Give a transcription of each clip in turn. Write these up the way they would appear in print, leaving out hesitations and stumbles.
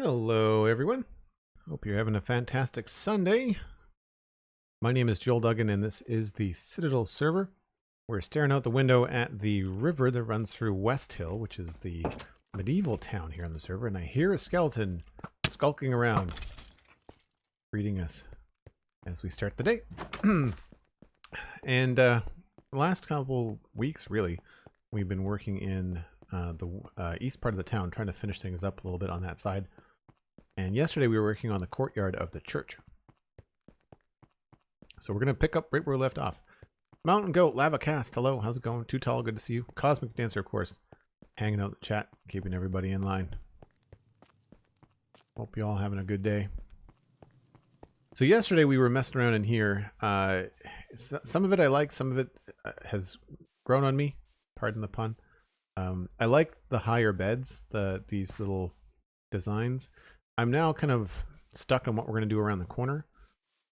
Hello, everyone. Hope you're having a fantastic Sunday. My name is Joel Duggan, and this is the Citadel server. We're staring out the window at the river that runs through Westhill, which is the medieval town here on the server, and I hear a skeleton skulking around, greeting us as we start the day. And the last couple weeks, really, we've been working in the east part of the town, trying to finish things up a little bit on that side. And yesterday we were working on the courtyard of the church. So we're going to pick up right where we left off. Mountain Goat, Lava Cast, hello, how's it going? Too Tall, good to see you. Cosmic Dancer, of course, hanging out in the chat, keeping everybody in line. Hope you all having a good day. So yesterday we were messing around in here. Some of it I like, some of it has grown on me, pardon the pun. I like the higher beds, these little designs. I'm now kind of stuck on what we're going to do around the corner.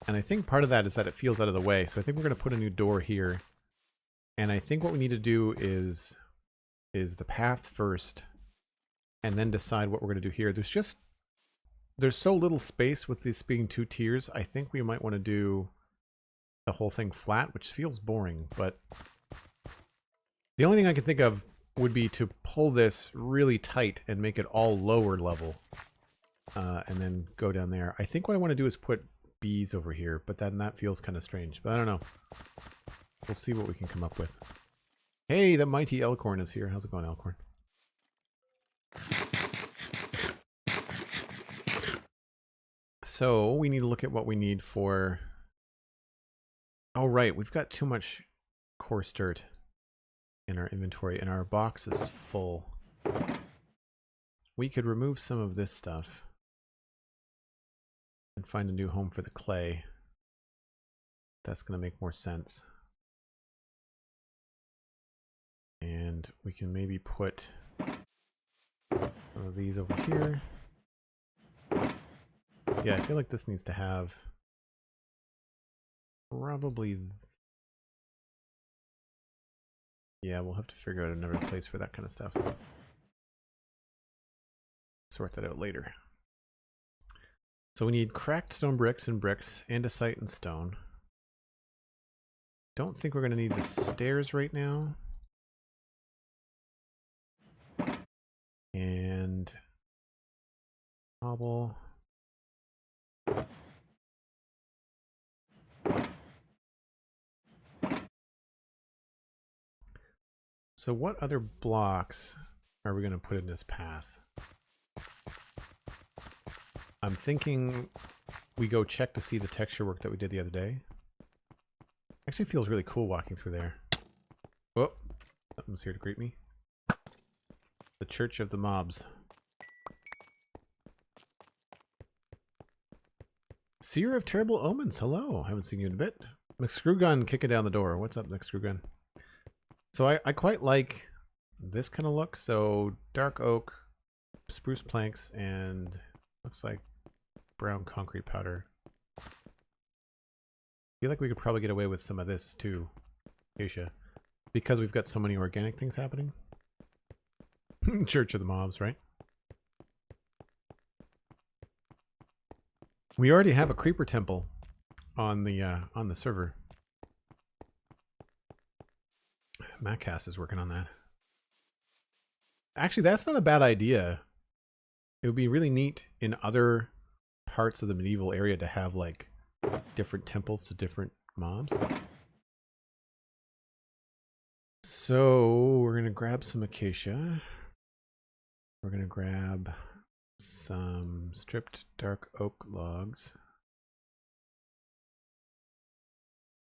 And I think part of that is that it feels out of the way. So I think we're going to put a new door here. And I think what we need to do is the path first and then decide what we're going to do here. There's so little space with this being two tiers. I think we might want to do the whole thing flat, which feels boring. But the only thing I can think of would be to pull this really tight and make it all lower level. And then go down there. I think what I want to do is put bees over here, but then that feels kind of strange. But I don't know. We'll see what we can come up with. Hey, the mighty Elkhorn is here. How's it going, Elkhorn? So we need to look at what we need for... Oh, right. We've got too much coarse dirt in our inventory, and our box is full. We could remove some of this stuff and find a new home for the clay. That's going to make more sense. And we can maybe put Some of these over here. Yeah, I feel like this needs to have probably... Yeah, we'll have to figure out another place for that kind of stuff. Sort that out later. So we need cracked stone bricks and andesite and stone. Don't think we're going to need the stairs right now. And cobble. So what other blocks are we going to put in this path? I'm thinking we go check to see the texture work that we did the other day. Actually feels really cool walking through there. Oh, something's here to greet me. The Church of the Mobs. Seer of Terrible Omens, hello. Haven't seen you in a bit. McScrewgun kicking down the door. What's up, McScrewgun? So I quite like this kind of look. So dark oak, spruce planks, and looks like brown concrete powder. I feel like we could probably get away with some of this too, Acacia, because we've got so many organic things happening. Church of the Mobs, right? We already have a creeper temple on the server. Mattcast is working on that. Actually, that's not a bad idea. It would be really neat in other parts of the medieval area to have like different temples to different mobs. So we're gonna grab some acacia. We're gonna grab some stripped dark oak logs.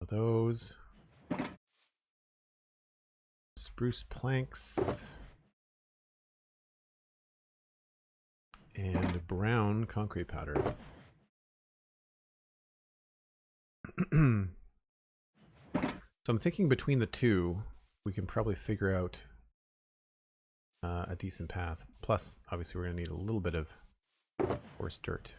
Those spruce planks and brown concrete powder. So I'm thinking between the two, we can probably figure out a decent path. Plus, obviously, we're going to need a little bit of coarse dirt.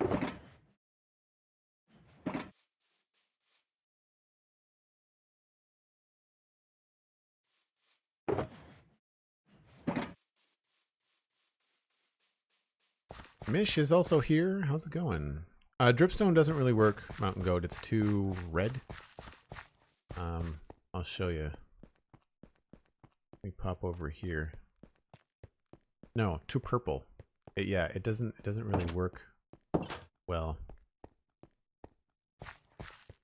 Mish is also here. How's it going? Dripstone doesn't really work, Mountain Goat. It's too red. I'll show you. Let me pop over here. No, too purple. Yeah, it doesn't really work well.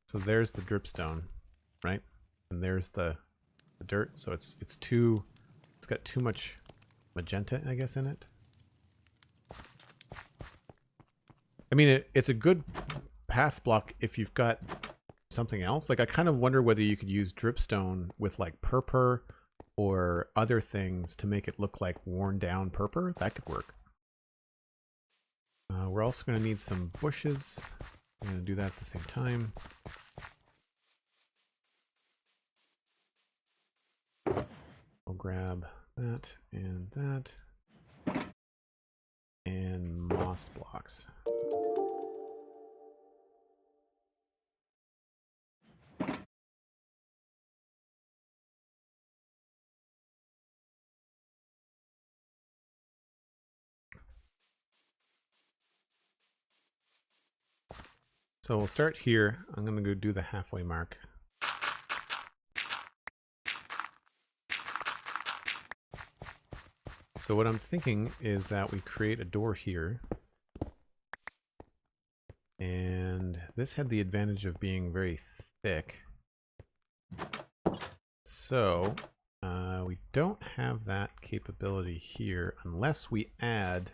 So there's the dripstone, right? And there's the dirt. So it's got too much magenta, I guess, in it. I mean, it's a good path block if you've got something else. Like, I kind of wonder whether you could use dripstone with like purpur or other things to make it look like worn down purpur. That could work. We're also going to need some bushes. I'm going to do that at the same time. I'll grab that and moss blocks. So we'll start here. I'm going to go do the halfway mark. So what I'm thinking is that we create a door here. And this had the advantage of being very thick. So we don't have that capability here unless we add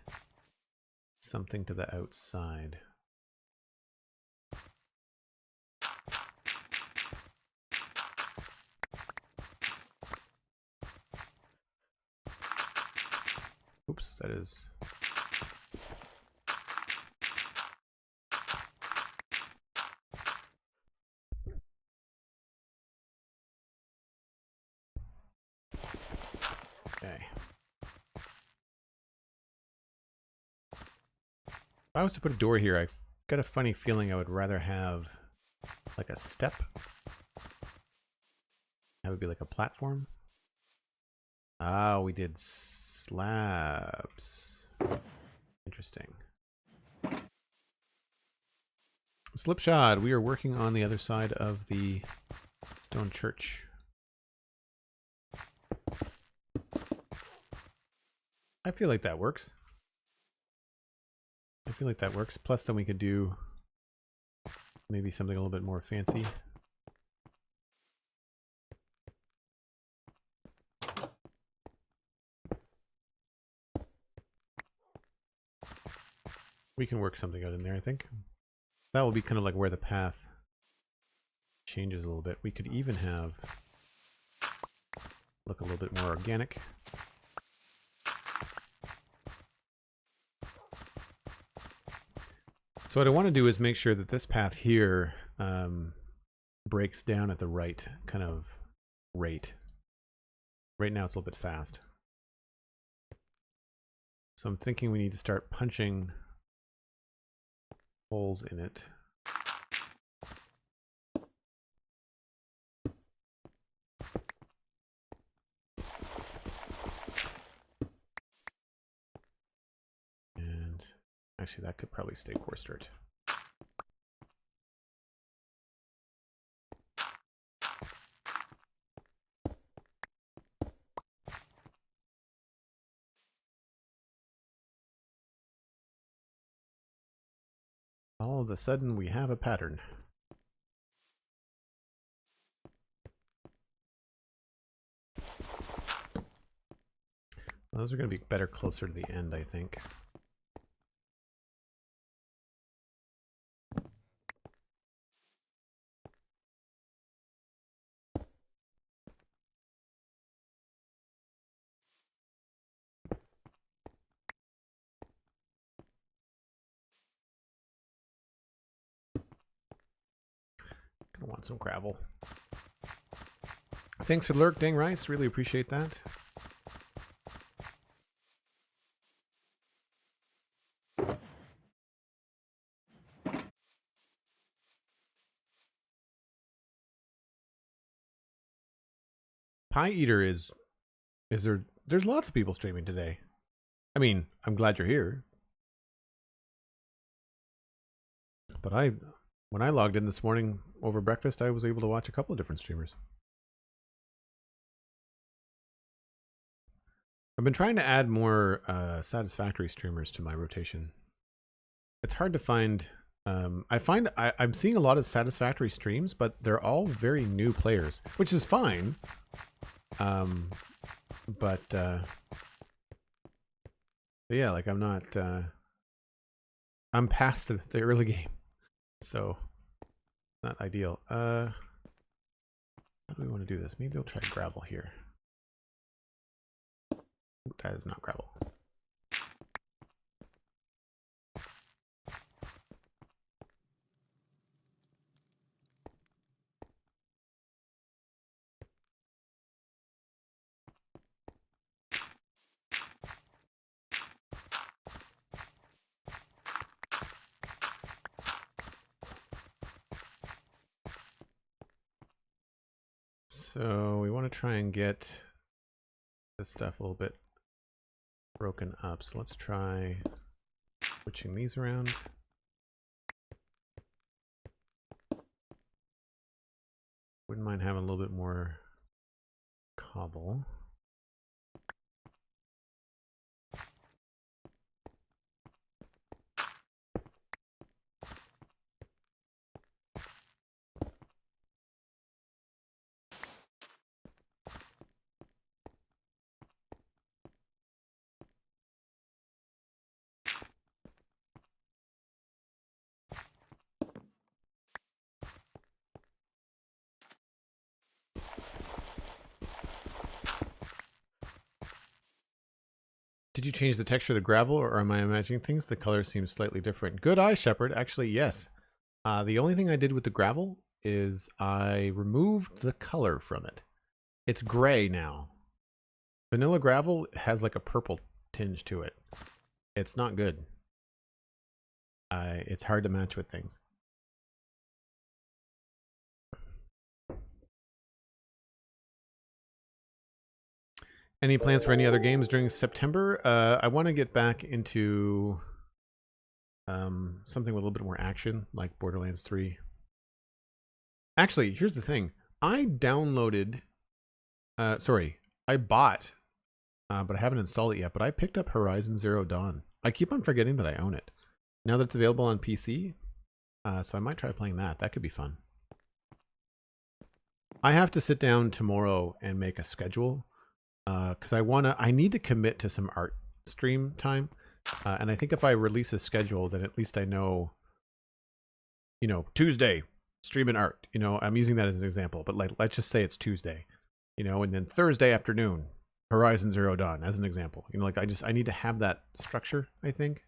something to the outside. Oops, that is... Okay. I was to put a door here, I've got a funny feeling I would rather have like a step. That would be like a platform. Ah, we did slabs. Interesting. Slipshod, we are working on the other side of the stone church. I feel like that works. I feel like that works. Plus, then we could do maybe something a little bit more fancy. We can work something out in there, I think. That will be kind of like where the path changes a little bit. We could even have look a little bit more organic. So what I want to do is make sure that this path here breaks down at the right kind of rate. Right now it's a little bit fast. So I'm thinking we need to start punching holes in it. And actually that could probably stay coarse dirt. All of a sudden we have a pattern. Those are going to be better closer to the end, I think. Gonna want some gravel. Thanks for the lurk, Dang Rice. Really appreciate that. Pie Eater is there's lots of people streaming today. I mean, I'm glad you're here. But when I logged in this morning over breakfast, I was able to watch a couple of different streamers. I've been trying to add more Satisfactory streamers to my rotation. It's hard to find. I'm seeing a lot of Satisfactory streams, but they're all very new players, which is fine. But yeah, like I'm not. I'm past the early game, so not ideal. How do we want to do this? Maybe I'll try gravel here. That is not gravel. So we want to try and get this stuff a little bit broken up. So let's try switching these around. Wouldn't mind having a little bit more cobble. Did you change the texture of the gravel, or am I imagining things? The color seems slightly different. Good eye, Shepherd. Actually, yes. The only thing I did with the gravel is I removed the color from it. It's gray now. Vanilla gravel has like a purple tinge to it. It's not good. It's hard to match with things. Any plans for any other games during September? I want to get back into something with a little bit more action, like Borderlands 3. Actually, here's the thing. I downloaded, I bought, but I haven't installed it yet, but I picked up Horizon Zero Dawn. I keep on forgetting that I own it. Now that it's available on PC, so I might try playing that. That could be fun. I have to sit down tomorrow and make a schedule, because I need to commit to some art stream time. And I think if I release a schedule, then at least I know, Tuesday, streaming art. I'm using that as an example, but let's just say it's Tuesday, and then Thursday afternoon, Horizon Zero Dawn as an example. I need to have that structure, I think.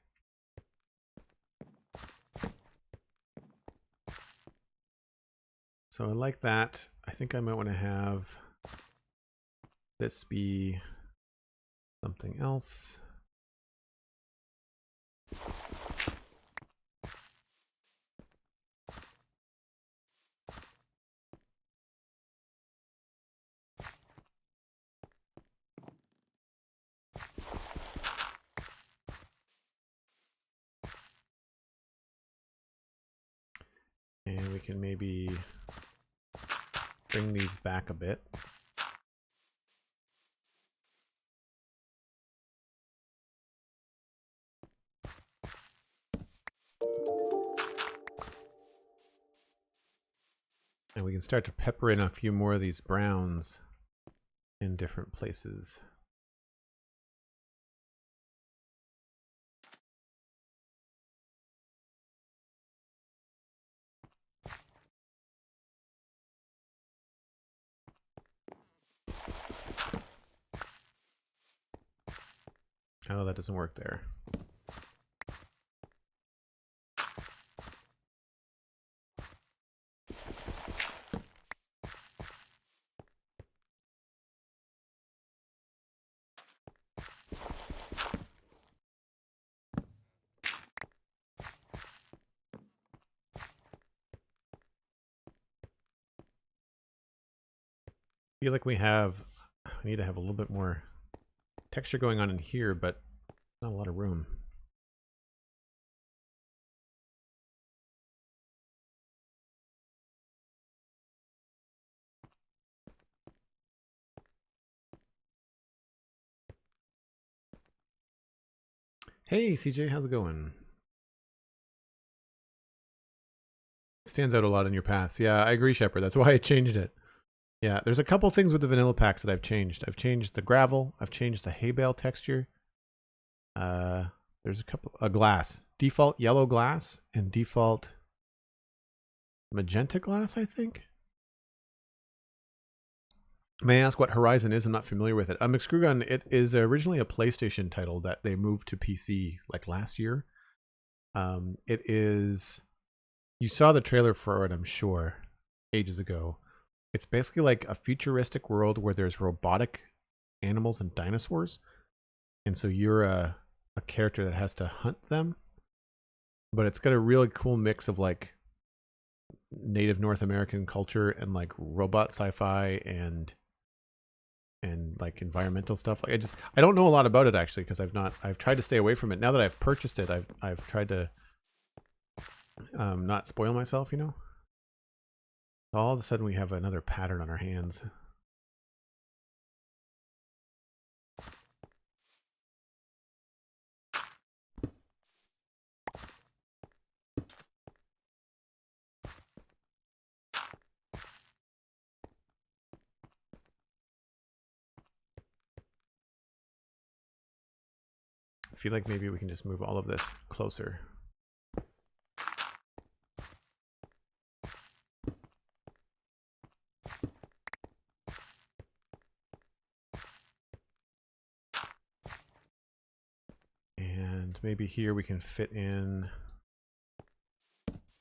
So I like that. I think I might want to have this be something else. And we can maybe bring these back a bit. And we can start to pepper in a few more of these browns in different places. Oh, that doesn't work there. I feel like we need to have a little bit more texture going on in here, but not a lot of room. Hey, CJ, how's it going? It stands out a lot in your paths. Yeah, I agree, Shepard. That's why I changed it. Yeah, there's a couple things with the vanilla packs that I've changed. I've changed the gravel. I've changed the hay bale texture. There's a glass. Default yellow glass and default magenta glass, I think. May I ask what Horizon is? I'm not familiar with it. McScrewgun, it is originally a PlayStation title that they moved to PC like last year. It is... You saw the trailer for it, I'm sure, ages ago. It's basically like a futuristic world where there's robotic animals and dinosaurs. And so you're a character that has to hunt them. But it's got a really cool mix of like native North American culture and like robot sci-fi and like environmental stuff. Like I don't know a lot about it actually, because I've tried to stay away from it. Now that I've purchased it, I've tried to not spoil myself, All of a sudden we have another pattern on our hands. I feel like maybe we can just move all of this closer. And maybe here we can fit in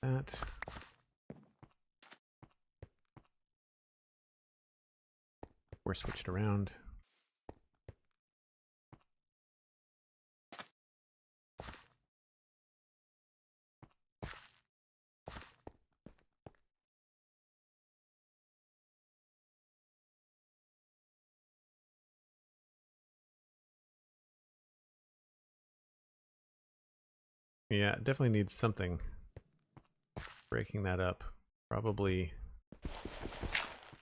that. Or switch it around. Yeah, it definitely needs something breaking that up. Probably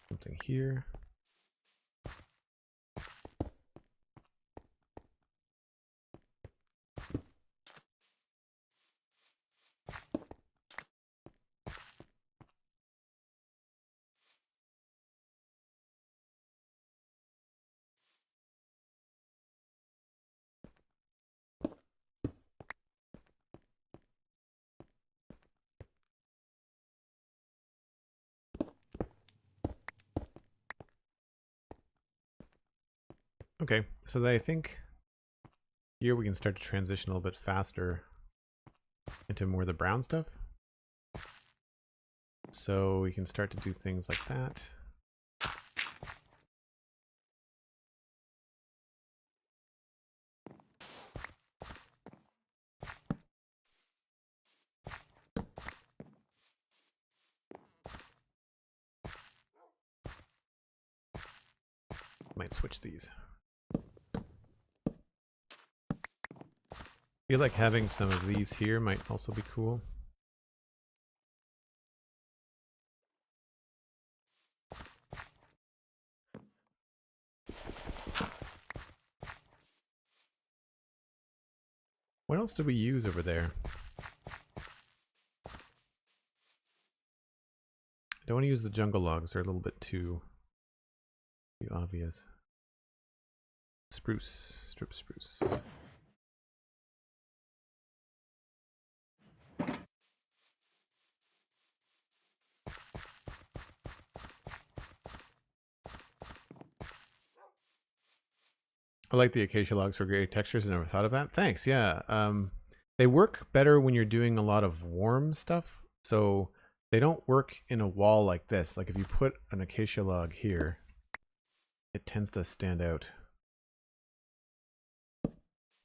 something here. Okay, so then I think here we can start to transition a little bit faster into more of the brown stuff. So we can start to do things like that. Might switch these. I feel like having some of these here might also be cool. What else did we use over there? I don't want to use the jungle logs. They're a little bit too obvious. Spruce. Strip spruce. I like the acacia logs for great textures. I never thought of that. Thanks. Yeah. They work better when you're doing a lot of warm stuff. So they don't work in a wall like this. Like if you put an acacia log here, it tends to stand out.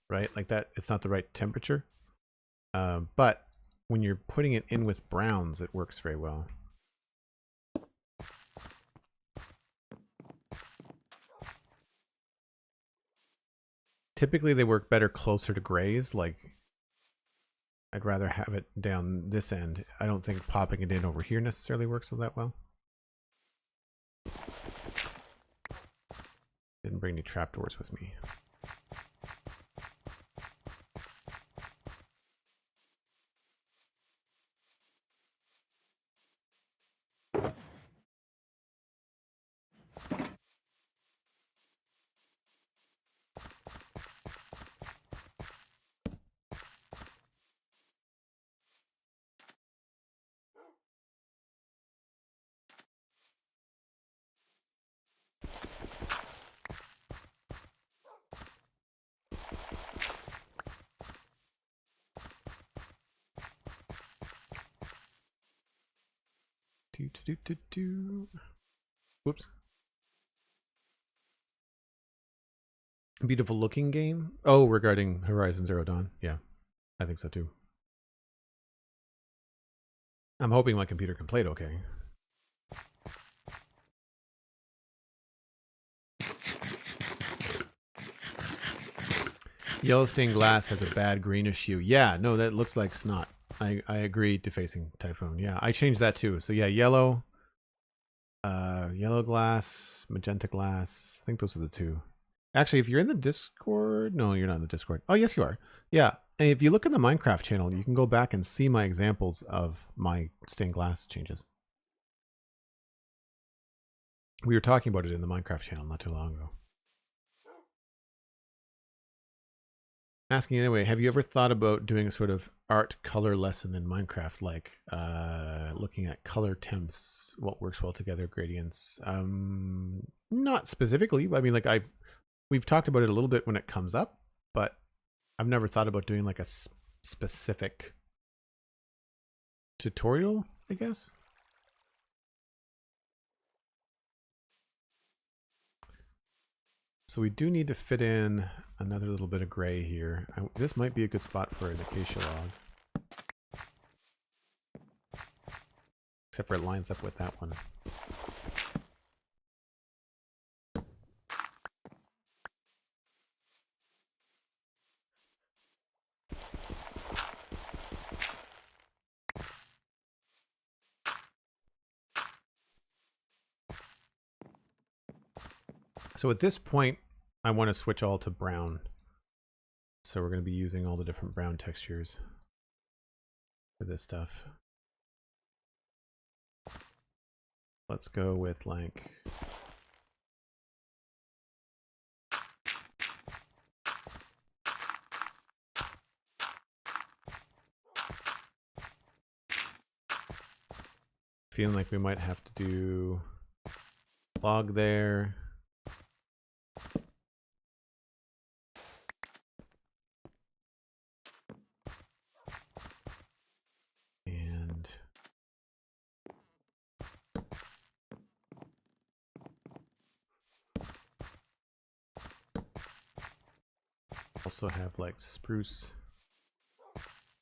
Right? Like that, it's not the right temperature. But when you're putting it in with browns, it works very well. Typically they work better closer to grays. Like I'd rather have it down this end. I don't think popping it in over here necessarily works that well. Didn't bring any trapdoors with me. Whoops. Beautiful looking game. Oh, regarding Horizon Zero Dawn. Yeah, I think so too. I'm hoping my computer can play it okay. Yellow stained glass has a bad greenish hue. Yeah, no, that looks like snot. I agree, defacing Typhoon. Yeah, I changed that too. So yeah, yellow, yellow glass, magenta glass. I think those are the two. Actually, if you're in the Discord, no, you're not in the Discord. Oh, yes, you are. Yeah, and if you look in the Minecraft channel, you can go back and see my examples of my stained glass changes. We were talking about it in the Minecraft channel not too long ago. Asking anyway, have you ever thought about doing a sort of art color lesson in Minecraft, like looking at color temps, what works well together, gradients? Not specifically. I mean, like we've talked about it a little bit when it comes up, but I've never thought about doing like a specific tutorial, I guess. So we do need to fit in another little bit of gray here. This might be a good spot for an acacia log. Except for it lines up with that one. So at this point, I want to switch all to brown. So we're going to be using all the different brown textures for this stuff. Let's go with like feeling like we might have to do log there. And also have like spruce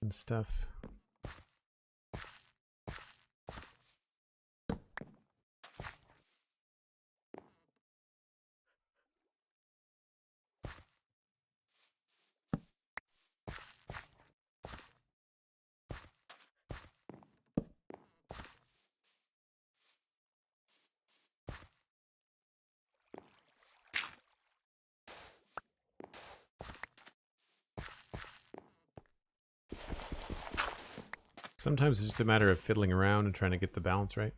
and stuff. Sometimes it's just a matter of fiddling around and trying to get the balance right.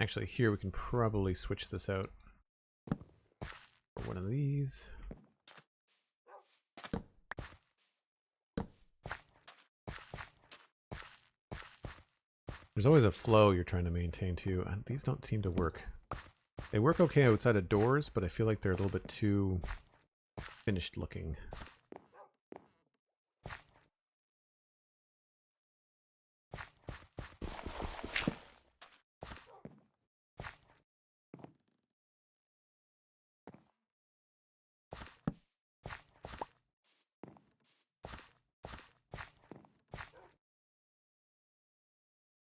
Actually, here we can probably switch this out for one of these. There's always a flow you're trying to maintain too, and these don't seem to work. They work okay outside of doors, but I feel like they're a little bit too finished looking.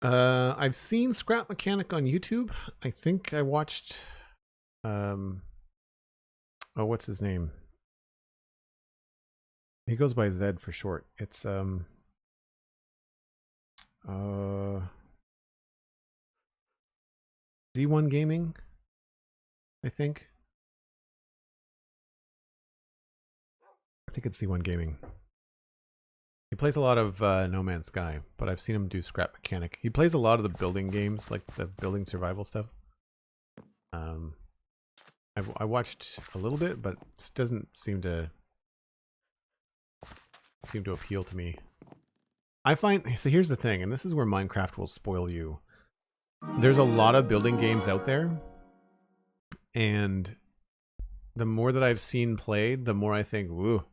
I've seen Scrap Mechanic on YouTube. I think I watched, oh, what's his name? He goes by Zed for short. It's, Z1 Gaming, I think. I think it's Z1 Gaming. He plays a lot of No Man's Sky, but I've seen him do Scrap Mechanic. He plays a lot of the building games, like the building survival stuff. I watched a little bit, but it doesn't seem to appeal to me. I find, so here's the thing, and this is where Minecraft will spoil you. There's a lot of building games out there, and the more that I've seen played, the more I think, woo,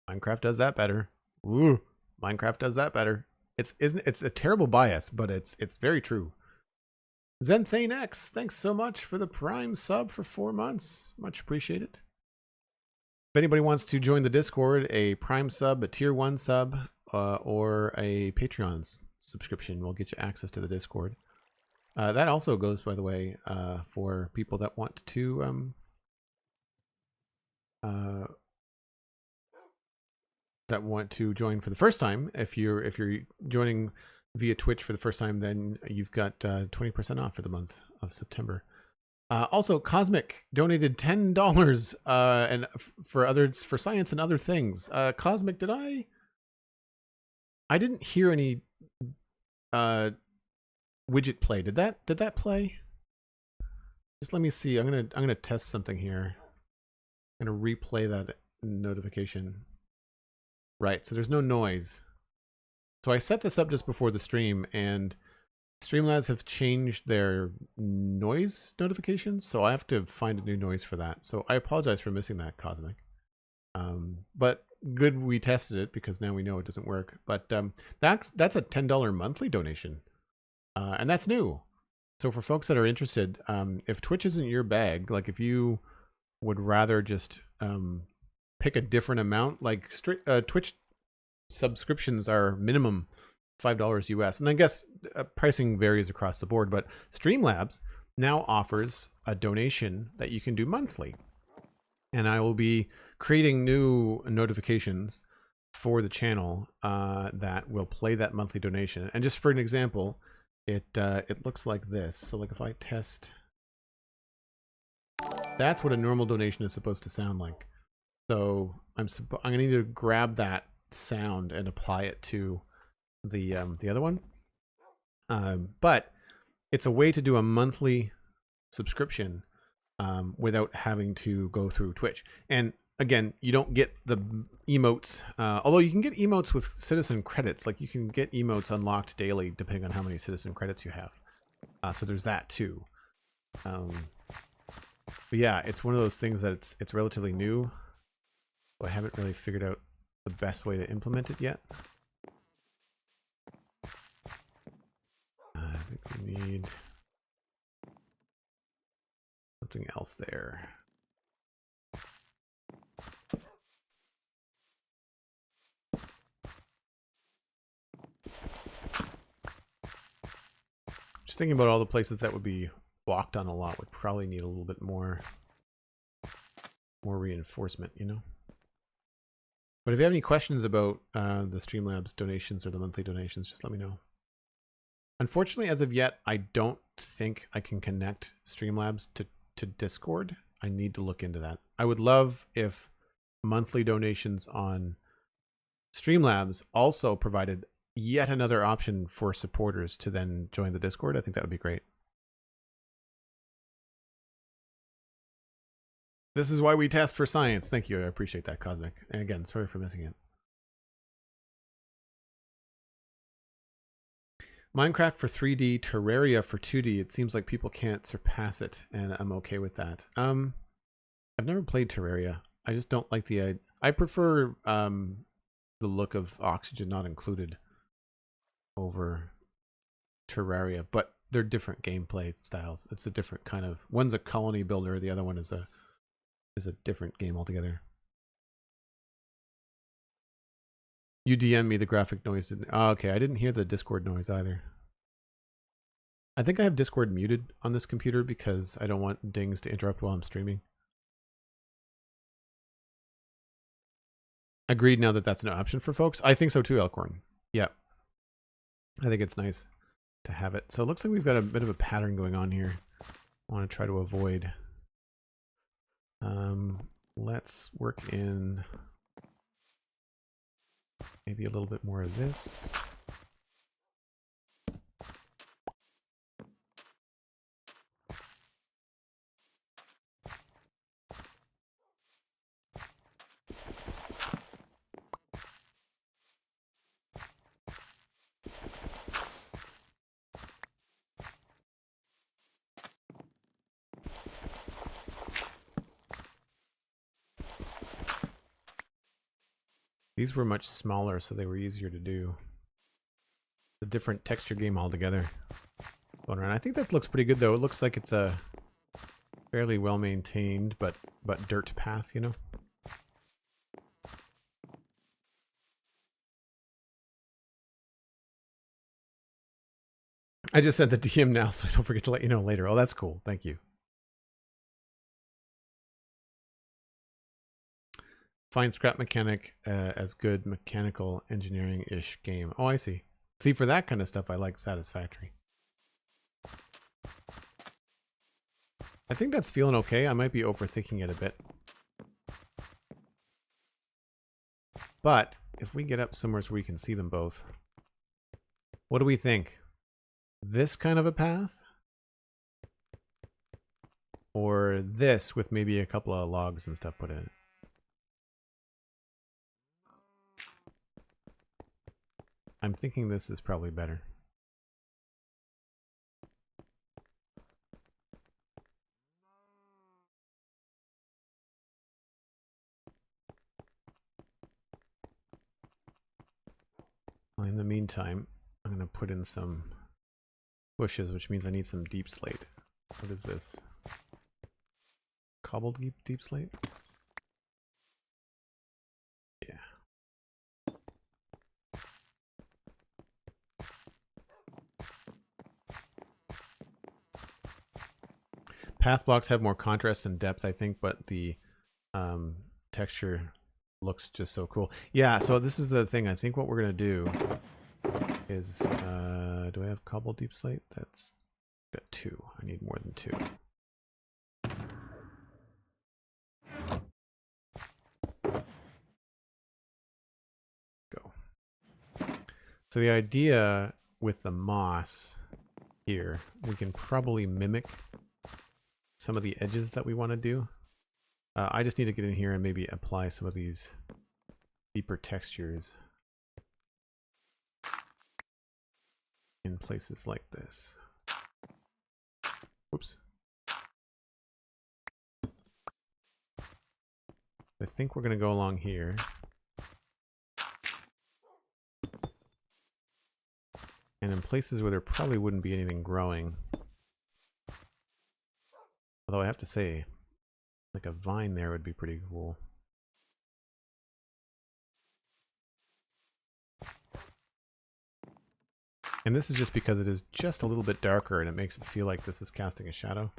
Minecraft does that better. Woo, Minecraft does that better. It's a terrible bias, but it's very true. Zenthane X, thanks so much for the Prime sub for 4 months. Much appreciated. If anybody wants to join the Discord, a Prime sub, a Tier 1 sub, or a Patreon subscription will get you access to the Discord. That also goes, by the way, for people that want to join for the first time. If you're joining via Twitch for the first time, then you've got 20% off for the month of September. Also, Cosmic donated $10 and for science and other things. Cosmic, I didn't hear any widget play. Did that play? Just let me see. I'm gonna test something here. I'm gonna replay that notification. Right, so there's no noise. So I set this up just before the stream, and Streamlabs have changed their noise notifications, so I have to find a new noise for that. So I apologize for missing that, Cosmic. But good we tested it, because now we know it doesn't work. But that's a $10 monthly donation, and that's new. So for folks that are interested, if Twitch isn't your bag, like if you would rather just pick a different amount, like Twitch subscriptions are minimum $5 US, and I guess pricing varies across the board, but Streamlabs now offers a donation that you can do monthly. And I will be creating new notifications for the channel that will play that monthly donation. And just for an example, it looks like this. So like if I test, that's what a normal donation is supposed to sound like. So I'm gonna need to grab that sound and apply it to the other one. But it's a way to do a monthly subscription without having to go through Twitch. And again, you don't get the emotes, although you can get emotes with citizen credits. Like you can get emotes unlocked daily depending on how many citizen credits you have. So there's that too. But yeah, it's one of those things that it's relatively new. So I haven't really figured out the best way to implement it yet. I think we need something else there. Just thinking about all the places that would be walked on a lot would probably need a little bit more reinforcement, you know? But if you have any questions about the Streamlabs donations or the monthly donations, just let me know. Unfortunately, as of yet, I don't think I can connect Streamlabs to Discord. I need to look into that. I would love if monthly donations on Streamlabs also provided yet another option for supporters to then join the Discord. I think that would be great. This is why we test for science. Thank you. I appreciate that, Cosmic. And again, sorry for missing it. Minecraft for 3D, Terraria for 2D. It seems like people can't surpass it, and I'm okay with that. I've never played Terraria. I just don't like the... I prefer the look of oxygen not included over Terraria, but they're different gameplay styles. It's a different kind of... One's a colony builder, the other one is a different game altogether. You DM me the graphic noise. Oh, okay, I didn't hear the Discord noise either. I think I have Discord muted on this computer because I don't want dings to interrupt while I'm streaming. Agreed now that that's an option for folks. I think so too, Elkhorn. Yeah. I think it's nice to have it. So it looks like we've got a bit of a pattern going on here. I want to try to avoid. Let's work in maybe a little bit more of this. These were much smaller, so they were easier to do. It's a different texture game altogether. Going around. I think that looks pretty good, though. It looks like it's a fairly well-maintained, but dirt path, you know? I just sent the DM now, so I don't forget to let you know later. Oh, that's cool. Thank you. Find scrap mechanic as good mechanical engineering-ish game. Oh, I see. See, for that kind of stuff, I like Satisfactory. I think that's feeling okay. I might be overthinking it a bit. But if we get up somewhere where we can see them both, what do we think? This kind of a path? Or this with maybe a couple of logs and stuff put in it? I'm thinking this is probably better. Well, in the meantime, I'm going to put in some bushes, which means I need some deep slate. What is this? Cobbled deep slate? Yeah. path blocks have more contrast and depth, I think, but the texture looks just so cool. Yeah, so this is the thing. I think what we're going to do is, do I have cobble deep slate? That's got 2. I need more than 2. Go. So the idea with the moss here, we can probably mimic some of the edges that we want to do. I just need to get in here and maybe apply some of these deeper textures in places like this. Whoops. I think we're going to go along here. And in places where there probably wouldn't be anything growing. Although I have to say, like a vine there would be pretty cool. And this is just because it is just a little bit darker and it makes it feel like this is casting a shadow.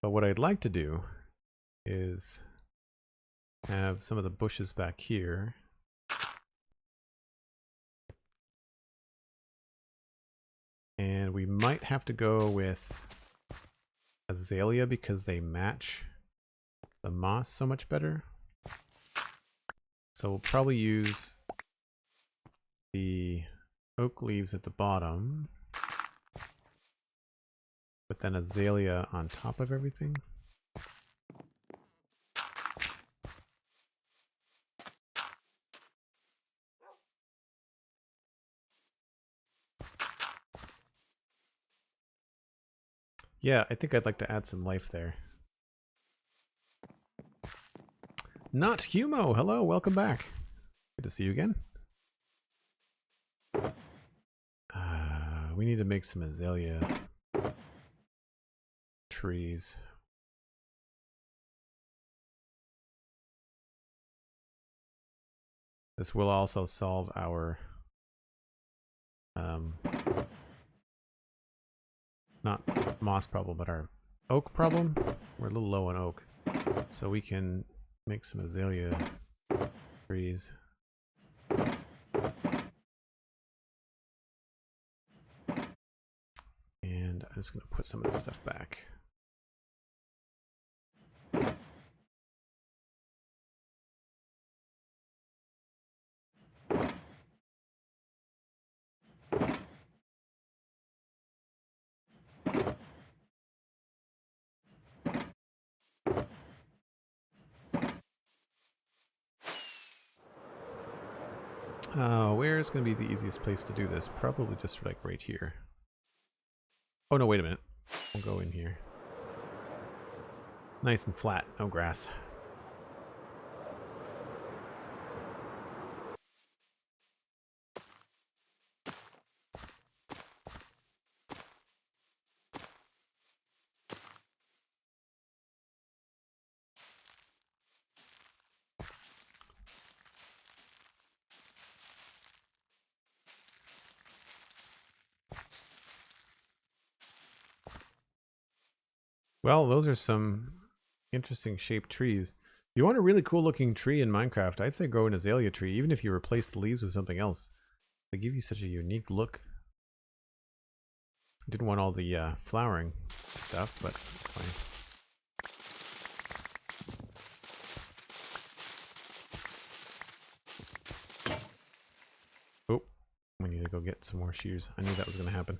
But what I'd like to do is have some of the bushes back here. And we might have to go with Azalea because they match the moss so much better. So we'll probably use the oak leaves at the bottom, but then Azalea on top of everything. Yeah, I think I'd like to add some life there. Not Humo, hello, welcome back. Good to see you again. We need to make some Azalea trees. This will also solve our not moss problem, but our oak problem. We're a little low on oak, so we can make some Azalea trees. And I'm just going to put some of this stuff back. Where is going to be the easiest place to do this? Probably just like right here. Oh no, wait a minute. We'll go in here. Nice and flat, no grass. Well, those are some interesting shaped trees. If you want a really cool looking tree in Minecraft, I'd say grow an azalea tree, even if you replace the leaves with something else. They give you such a unique look. Didn't want all the flowering stuff, but it's fine. Oh, we need to go get some more shears. I knew that was going to happen.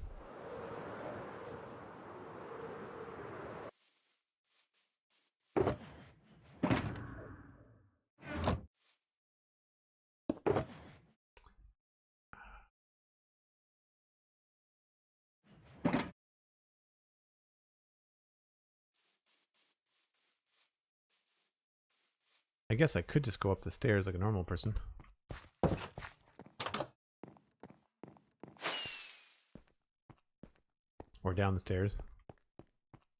I guess I could just go up the stairs like a normal person. Or down the stairs.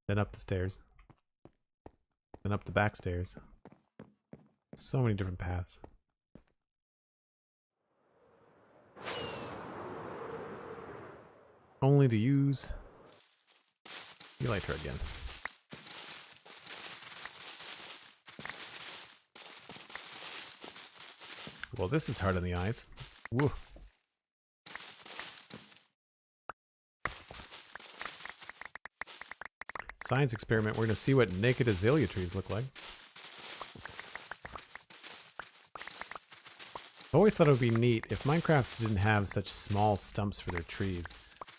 Then up the stairs. Then up the back stairs. So many different paths. only to use Elytra again. Well, this is hard on the eyes. Woo. Science experiment. We're going to see what naked azalea trees look like. I always thought it would be neat if Minecraft didn't have such small stumps for their trees,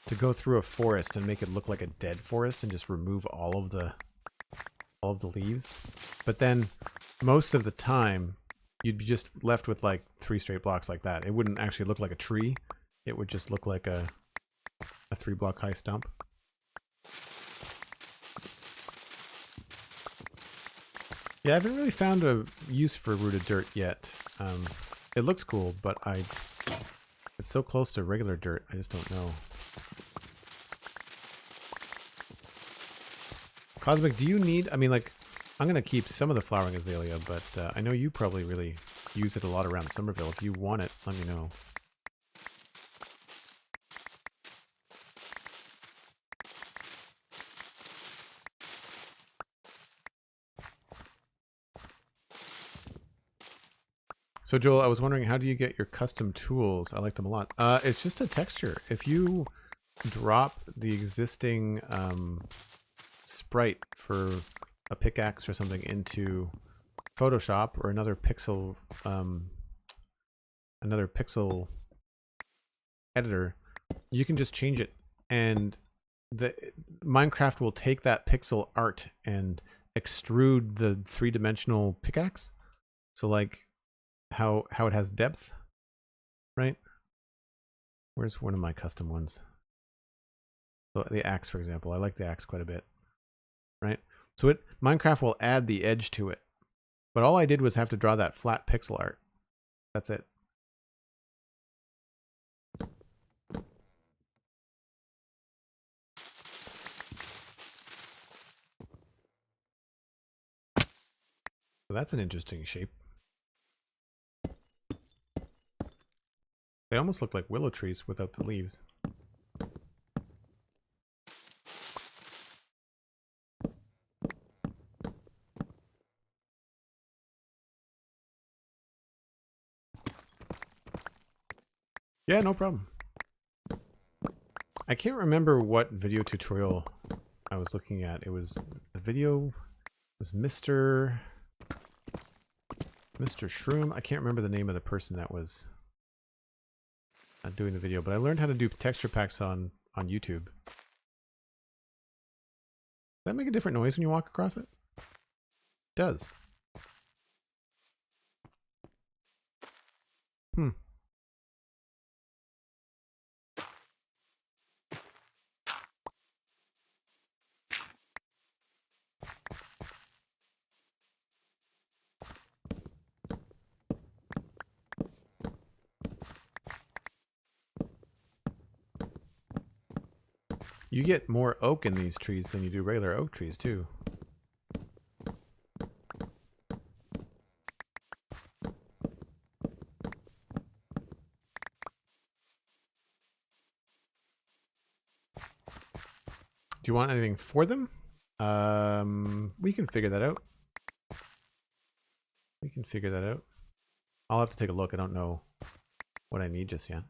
to go through a forest and make it look like a dead forest and just remove all of the leaves. But then most of the time you'd be just left with like 3 straight blocks like that. It wouldn't actually look like a tree. It would just look like a 3-block high stump. Yeah, I haven't really found a use for rooted dirt yet. It looks cool, but it's so close to regular dirt, I just don't know. Cosmic, do you need... I mean, like, I'm going to keep some of the flowering azalea, but I know you probably really use it a lot around Somerville. If you want it, let me know. So Joel, I was wondering, how do you get your custom tools? I like them a lot. It's just a texture. If you drop the existing sprite for a pickaxe or something into Photoshop or another pixel editor, you can just change it, and the Minecraft will take that pixel art and extrude the 3-dimensional pickaxe. So like how it has depth, right? Where's one of my custom ones? So the axe, for example. I like the axe quite a bit, right? So Minecraft will add the edge to it. But all I did was have to draw that flat pixel art. That's it. So that's an interesting shape. They almost look like willow trees without the leaves. Yeah, no problem. I can't remember what video tutorial I was looking at. It was the video was Mr. Shroom. I can't remember the name of the person that was doing the video, but I learned how to do texture packs on YouTube. Does that make a different noise when you walk across it? It does. Hmm. You get more oak in these trees than you do regular oak trees, too. Do you want anything for them? We can figure that out. We can figure that out. I'll have to take a look. I don't know what I need just yet.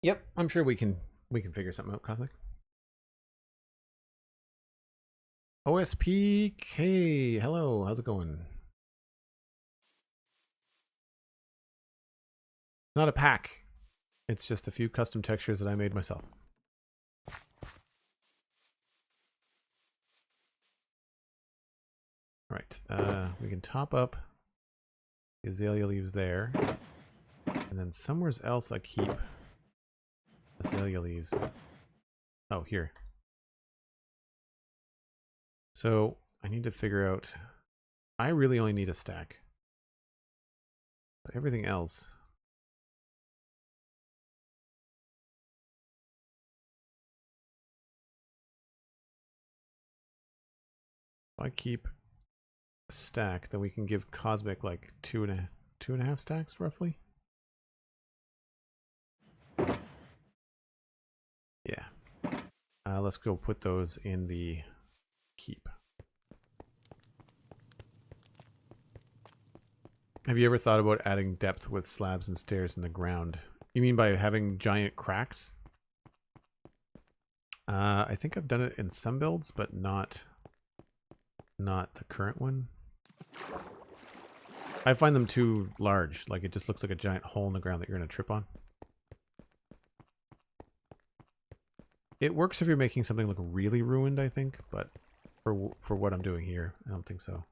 Yep, I'm sure we can figure something out, Cosmic. OSPK, hello, how's it going? Not a pack. It's just a few custom textures that I made myself. All right, we can top up The azalea leaves there. And then somewhere else I keep azalea leaves. Oh, here. So I need to figure out, I really only need a stack. Everything else. If I keep a stack, then we can give Cosmic like two and a half stacks roughly. Yeah. Let's go put those in the keep. Have you ever thought about adding depth with slabs and stairs in the ground? You mean by having giant cracks? I think I've done it in some builds, but not the current one. I find them too large. Like, it just looks like a giant hole in the ground that you're going to trip on. It works if you're making something look really ruined, I think, but for what I'm doing here, I don't think so.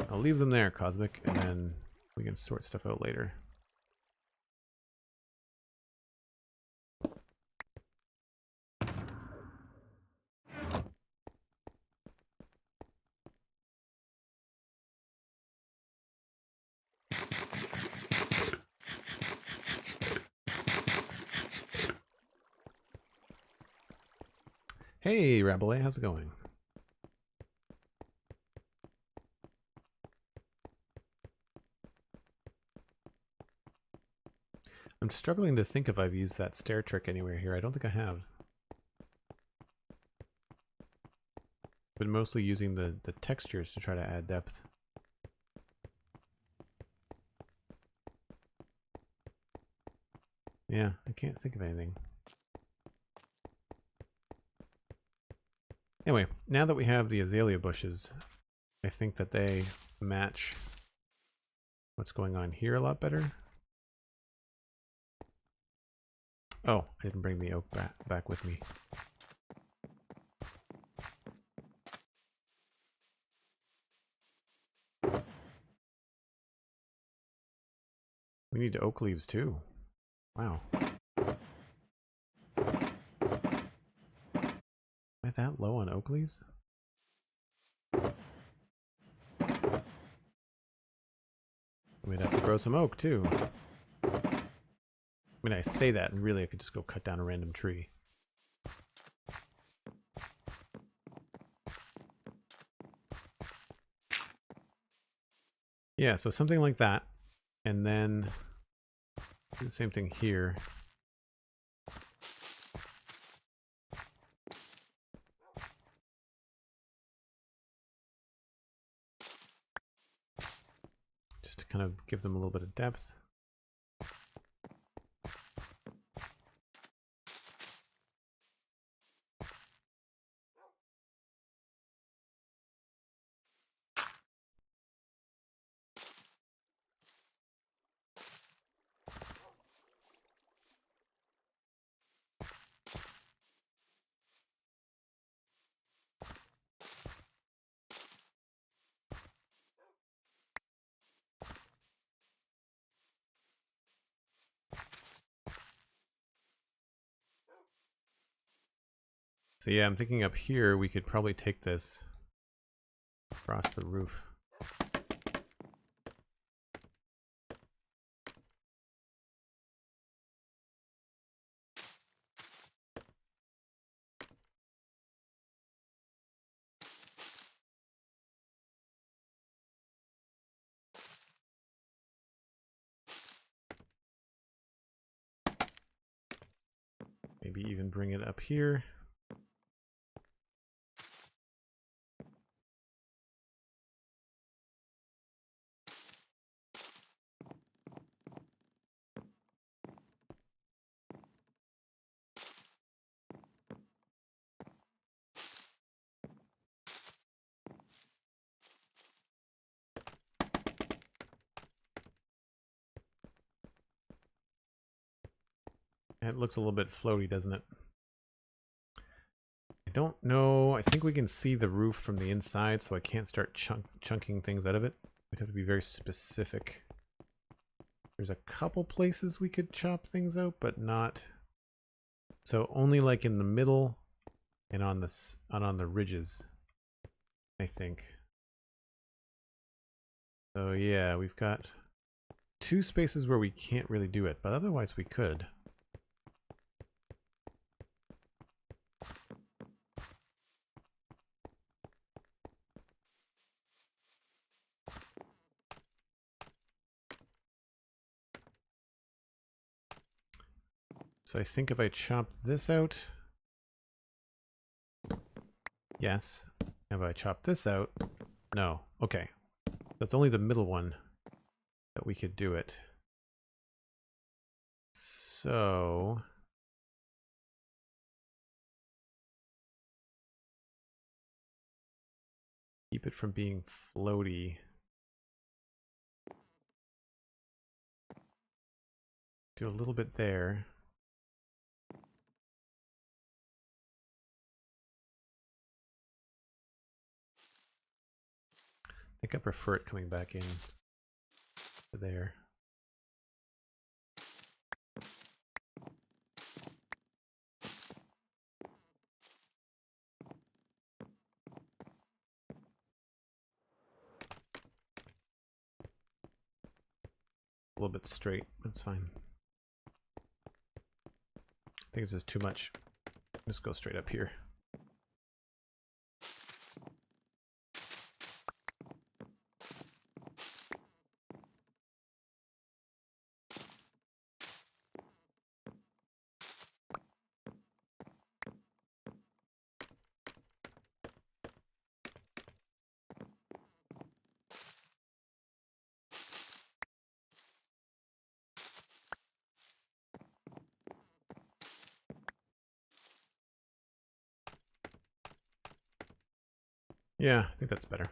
I'll leave them there, Cosmic, and then we can sort stuff out later. Hey, Rabelais, how's it going? I'm struggling to think if I've used that stair trick anywhere here. I don't think I have. Been mostly using the textures to try to add depth. Yeah, I can't think of anything. Anyway, now that we have the azalea bushes, I think that they match what's going on here a lot better. Oh, I didn't bring the oak back with me. We need oak leaves too. Wow. Am I that low on oak leaves? We'd have to grow some oak too. I mean, I say that, and really I could just go cut down a random tree. Yeah, so something like that. And then do the same thing here. Just to kind of give them a little bit of depth. So yeah, I'm thinking up here we could probably take this across the roof. Maybe even bring it up here. It looks a little bit floaty, doesn't it? I don't know. I think we can see the roof from the inside, so I can't start chunking things out of it. We'd have to be very specific. There's a couple places we could chop things out, but not. So only like in the middle and on the ridges, I think. So yeah, we've got 2 spaces where we can't really do it, but otherwise we could. So I think if I chop this out, yes. If I chop this out, no. Okay. That's only the middle one that we could do it. So keep it from being floaty. Do a little bit there. I think I prefer it coming back in to there. A little bit straight, that's fine. I think it's just too much. Just go straight up here. Yeah, I think that's better.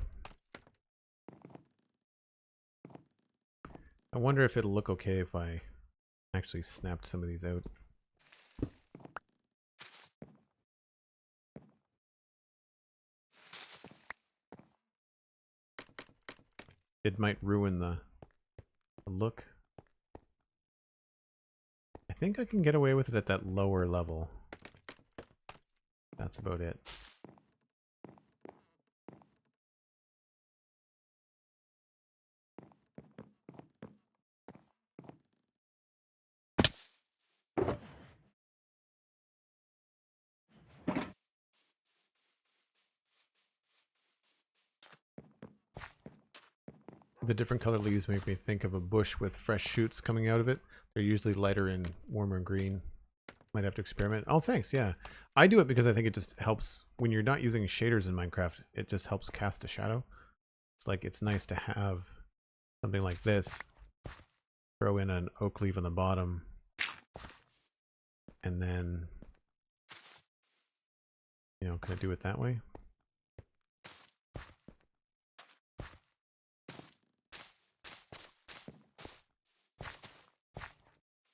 I wonder if it'll look okay if I actually snapped some of these out. It might ruin the look. I think I can get away with it at that lower level. That's about it. The different color leaves make me think of a bush with fresh shoots coming out of it. They're usually lighter and warmer green. Might have to experiment. Oh, thanks. Yeah. I do it because I think it just helps when you're not using shaders in Minecraft. It just helps cast a shadow. It's like it's nice to have something like this. Throw in an oak leaf on the bottom. And then, you know, kind of do it that way.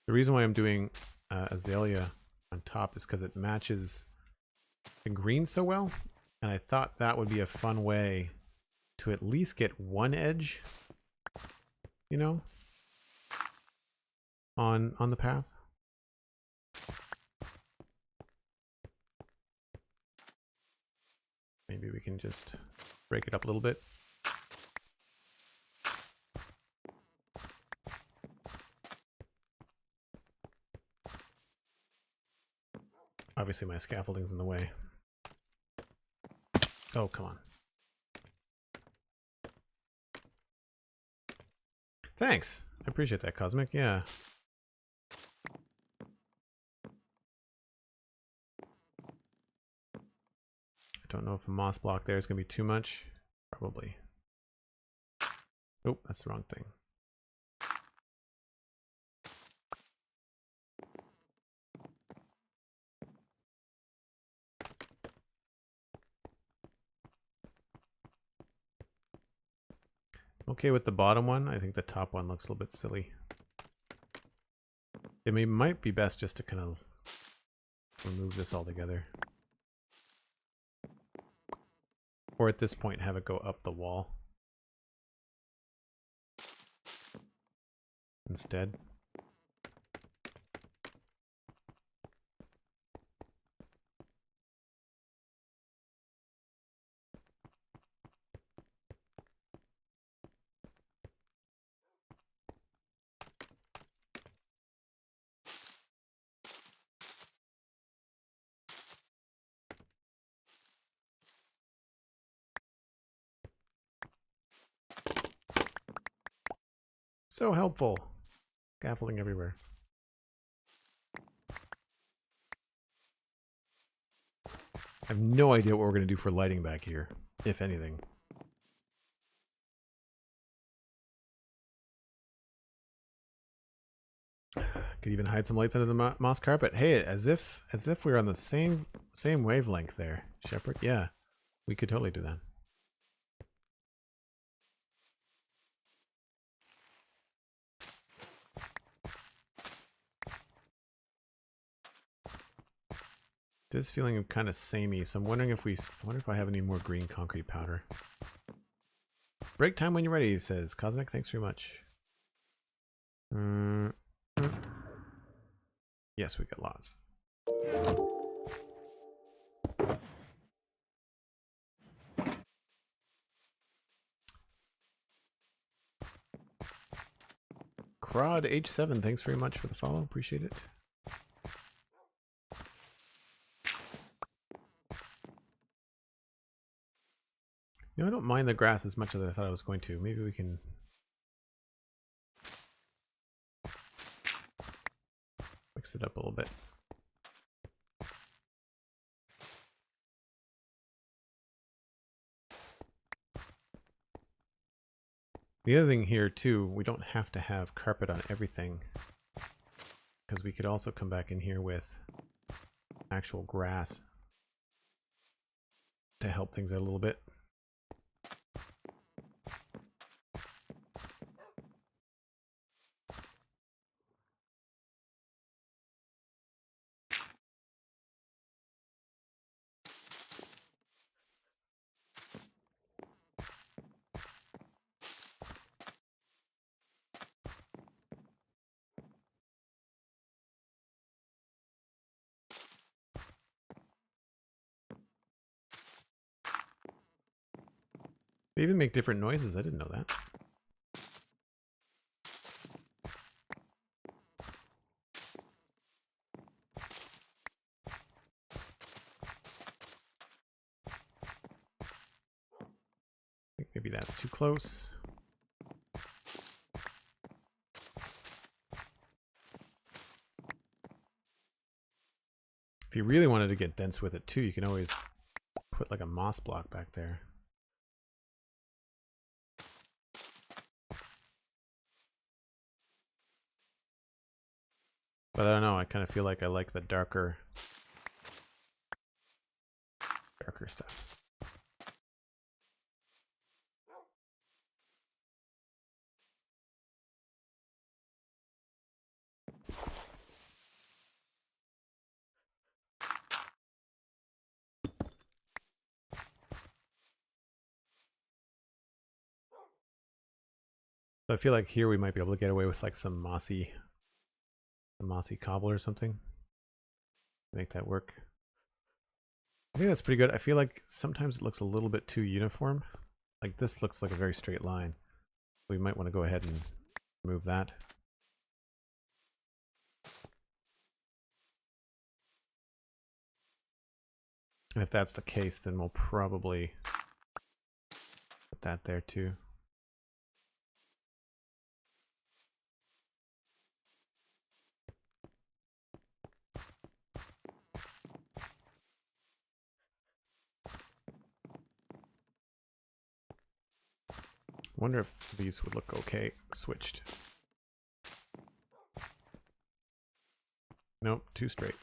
The reason why I'm doing Azalea on top is because it matches the green so well, and I thought that would be a fun way to at least get one edge, you know, on the path. Maybe we can just break it up a little bit. Obviously my scaffolding's in the way. Oh, come on. Thanks. I appreciate that, Cosmic. Yeah. I don't know if a moss block there is going to be too much. Probably. Oh, that's the wrong thing. Okay with the bottom one. I think the top one looks a little bit silly. might be best just to kind of remove this altogether. Or at this point have it go up the wall instead. So helpful. Scaffolding everywhere. I have no idea what we're going to do for lighting back here, if anything. Could even hide some lights under the moss carpet. Hey, as if we're on the same wavelength there, Shepherd. Yeah, we could totally do that. It is feeling kind of samey, so I'm wondering if I have any more green concrete powder. Break time when you're ready, he says. Cosmic, thanks very much. Yes, we got lots. Crod H7, thanks very much for the follow. Appreciate it. You know, I don't mind the grass as much as I thought I was going to. Maybe we can mix it up a little bit. The other thing here too, we don't have to have carpet on everything, because we could also come back in here with actual grass to help things out a little bit. They even make different noises. I didn't know that. I think maybe that's too close. If you really wanted to get dense with it too, you can always put like a moss block back there. But I don't know, I kind of feel like I like the darker stuff. So I feel like here we might be able to get away with like some mossy cobble or something. Make that work. I think that's pretty good. I feel like sometimes it looks a little bit too uniform. Like this looks like a very straight line. We might want to go ahead and remove that. And if that's the case, then we'll probably put that there too. Wonder if these would look okay switched. Nope, too straight.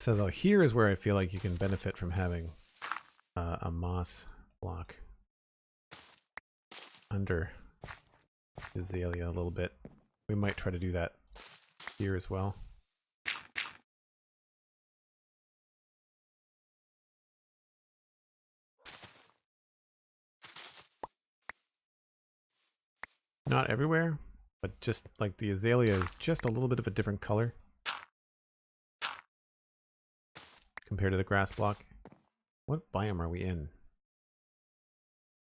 So though, here is where I feel like you can benefit from having a moss block under the azalea a little bit. We might try to do that here as well. Not everywhere, but just like the azalea is just a little bit of a different color compared to the grass block. What biome are we in?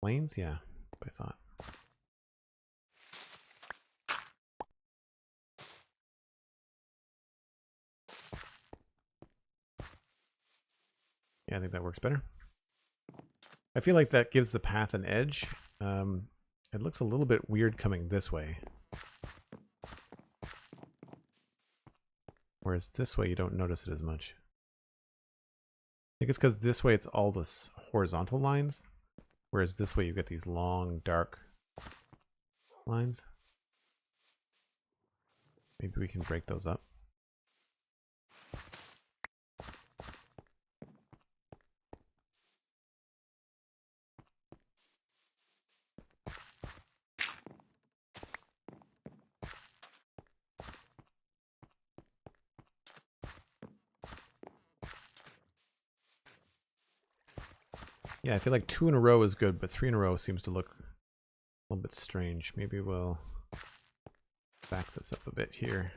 Plains? Yeah, I thought. Yeah, I think that works better. I feel like that gives the path an edge. It looks a little bit weird coming this way. Whereas this way you don't notice it as much. I think it's because this way it's all this horizontal lines. Whereas this way you get these long, dark lines. Maybe we can break those up. Yeah, I feel like 2 in a row is good, but 3 in a row seems to look a little bit strange. Maybe we'll back this up a bit here.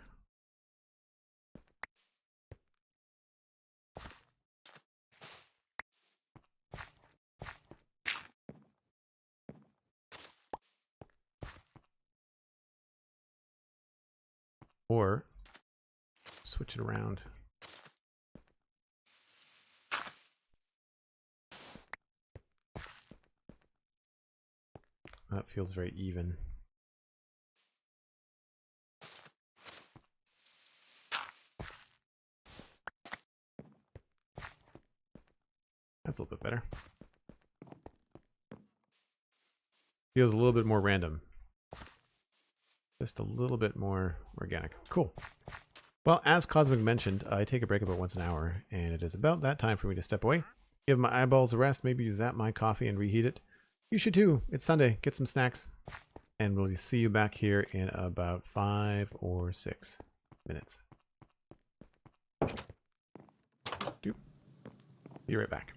Or switch it around. That feels very even. That's a little bit better. Feels a little bit more random. Just a little bit more organic. Cool. Well, as Cosmic mentioned, I take a break about once an hour, and it is about that time for me to step away. Give my eyeballs a rest, maybe zap my coffee and reheat it. You should too. It's Sunday. Get some snacks. And we'll see you back here in about 5 or 6 minutes. Doop. Be right back.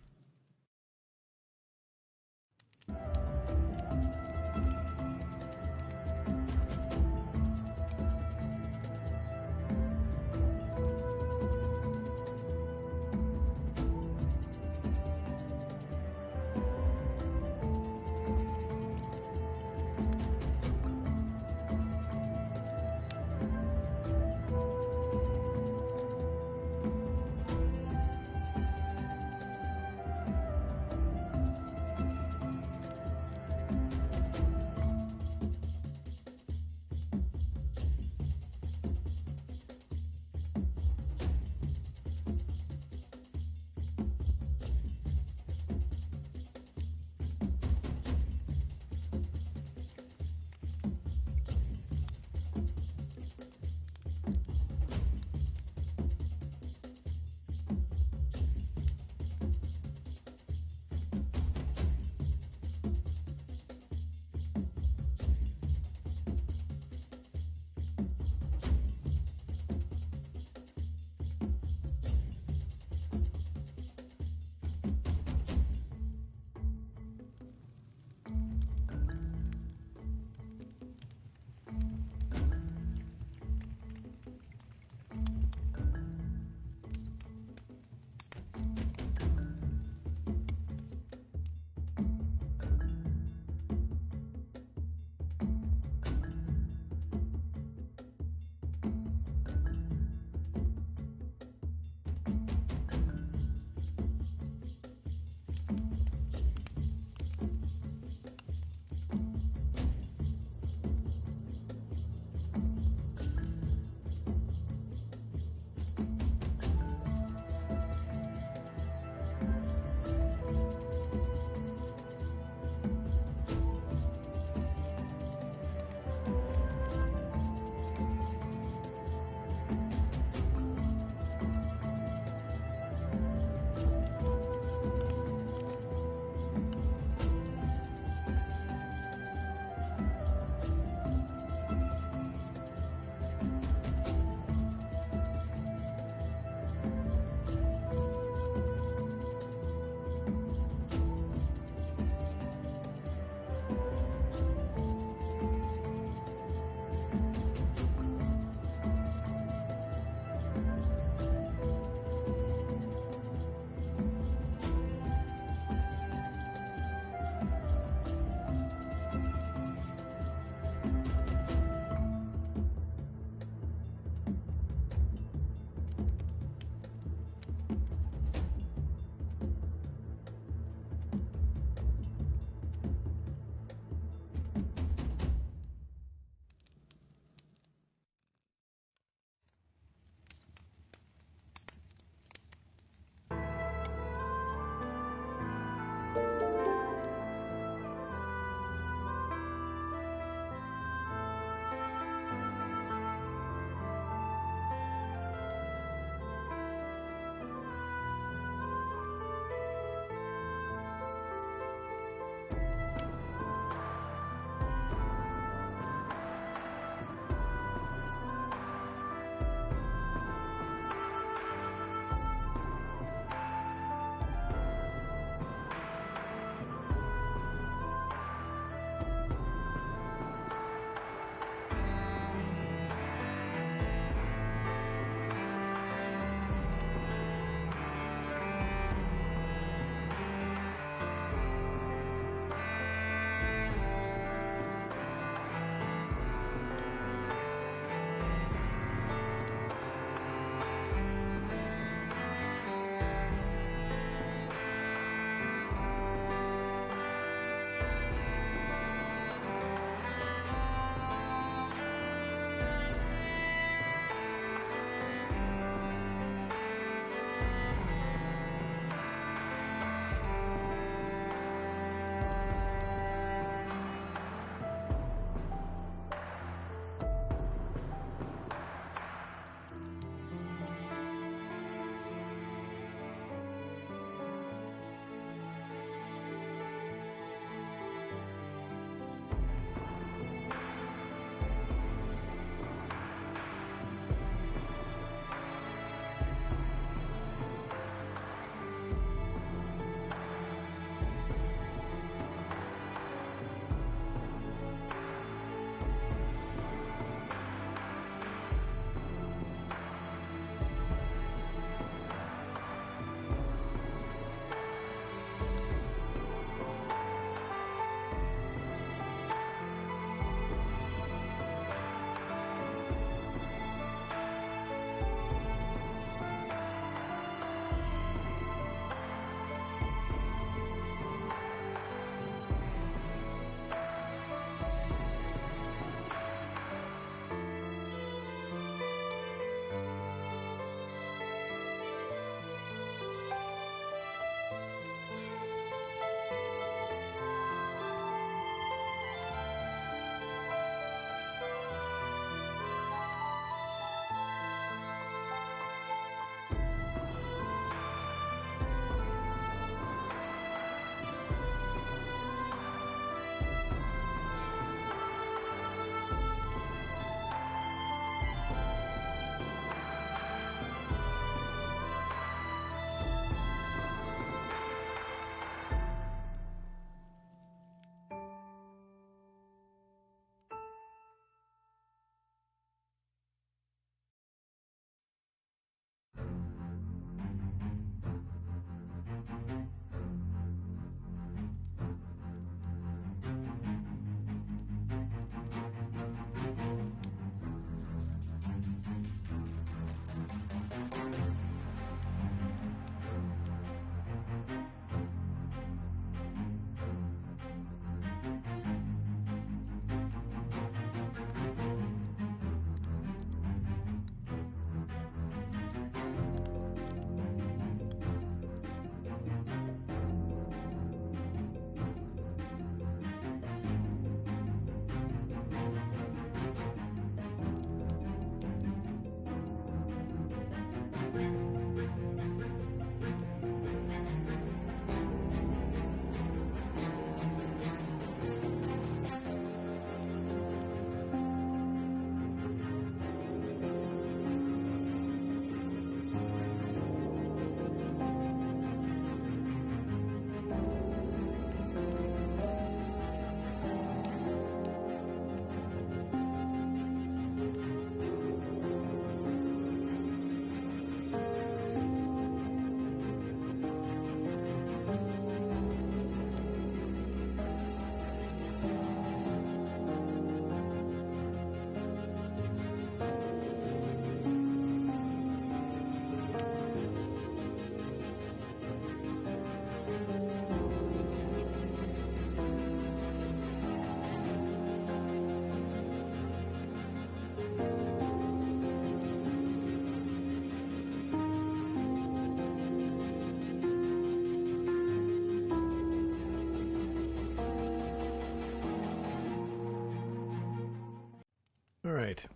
right.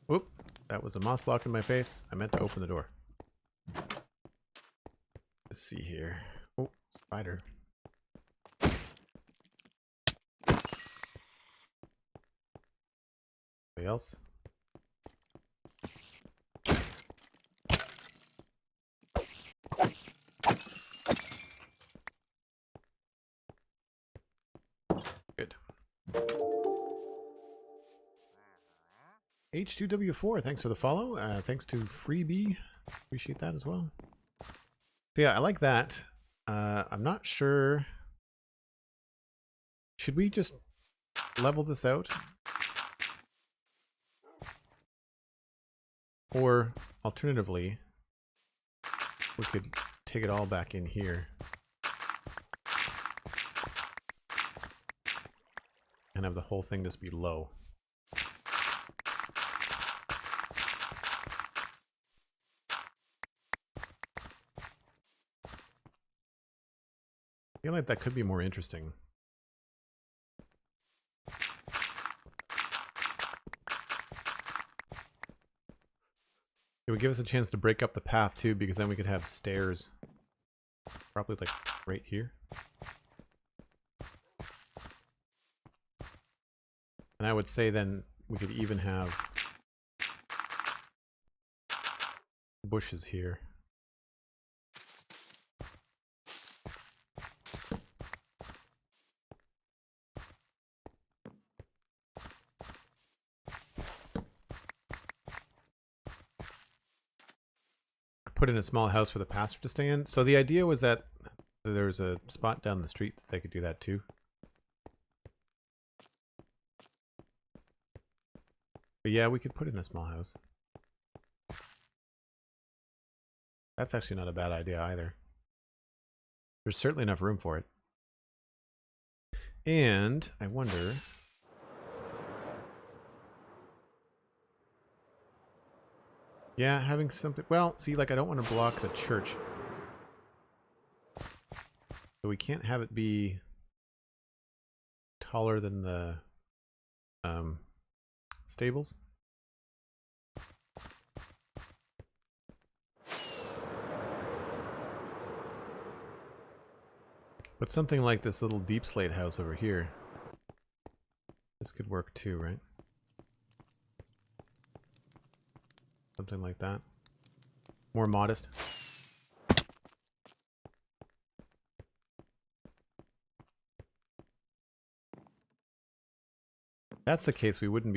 Whoop. That was a moss block in my face. I meant to open the door. Let's see here. Oh, spider. Anybody else? Good. H2W4, thanks for the follow. Thanks to Freebie. Appreciate that as well. So yeah, I like that. I'm not sure. Should we just level this out? Or alternatively, we could take it all back in here. And have the whole thing just be low. I feel like that could be more interesting. It would give us a chance to break up the path too, because then we could have stairs. Probably like right here. And I would say then we could even have bushes here. Put in a small house for the pastor to stay in. So the idea was that there was a spot down the street that they could do that too. But yeah, we could put in a small house. That's actually not a bad idea either. There's certainly enough room for it. And I wonder... Yeah, having something... Well, see, like, I don't want to block the church. So we can't have it be taller than the stables. But something like this little deep slate house over here. This could work too, right? Something like that. More modest. If that's the case, we wouldn't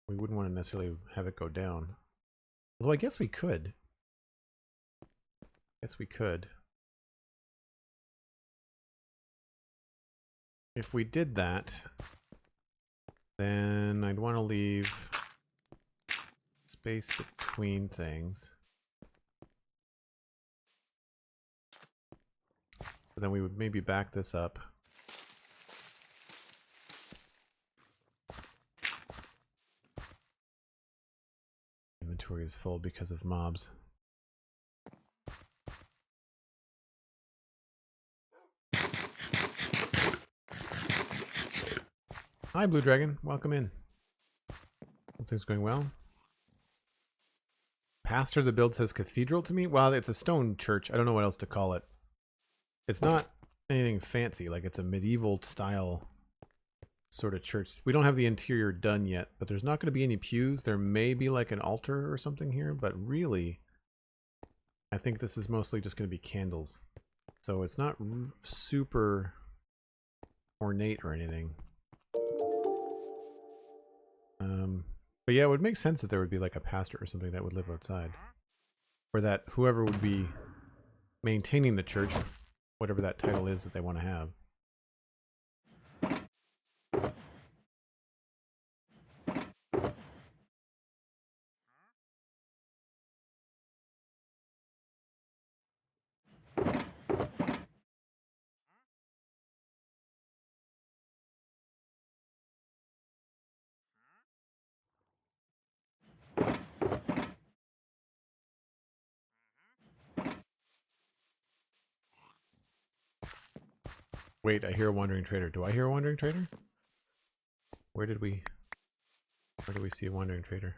want to necessarily have it go down. Although I guess we could. If we did that, then I'd want to leave space between things. So then we would maybe back this up. Inventory is full because of mobs. Hi, Blue Dragon. Welcome in. Hope things going well. Pastor the build says cathedral to me. Well, it's a stone church. I don't know what else to call it. It's not anything fancy. Like, it's a medieval style sort of church. We don't have the interior done yet, but there's not going to be any pews. There may be like an altar or something here, but really, I think this is mostly just going to be candles. So it's not super ornate or anything. But yeah, it would make sense that there would be like a pastor or something that would live outside. Or that whoever would be maintaining the church, whatever that title is that they want to have. Wait, I hear a wandering trader. Do I hear a wandering trader? Where do we see a wandering trader?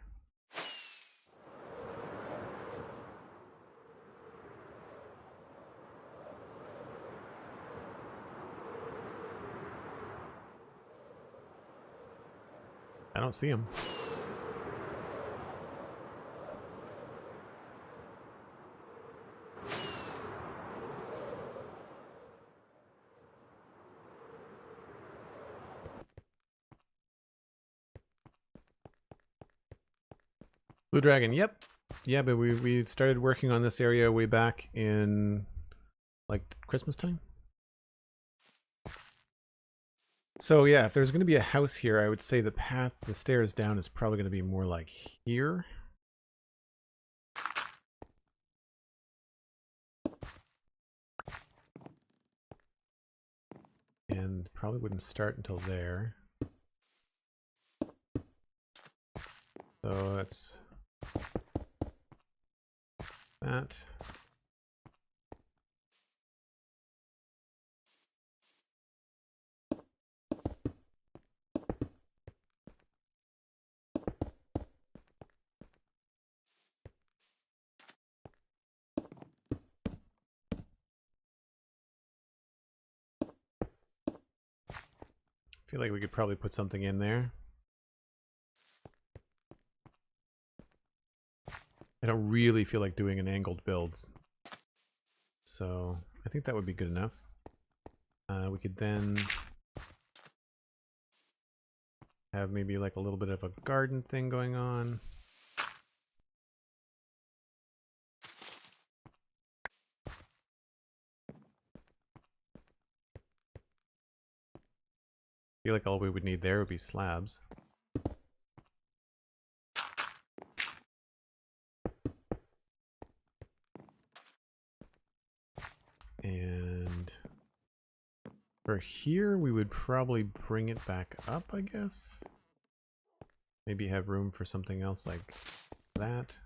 I don't see him. Blue Dragon, yep. Yeah, but we started working on this area way back in like Christmas time. So yeah, if there's going to be a house here, I would say the path, the stairs down is probably going to be more like here. And probably wouldn't start until there. So that's that. I feel like we could probably put something in there. I don't really feel like doing an angled build. So I think that would be good enough. We could then have maybe like a little bit of a garden thing going on. I feel like all we would need there would be slabs. And for here, we would probably bring it back up, I guess. Maybe have room for something else like that.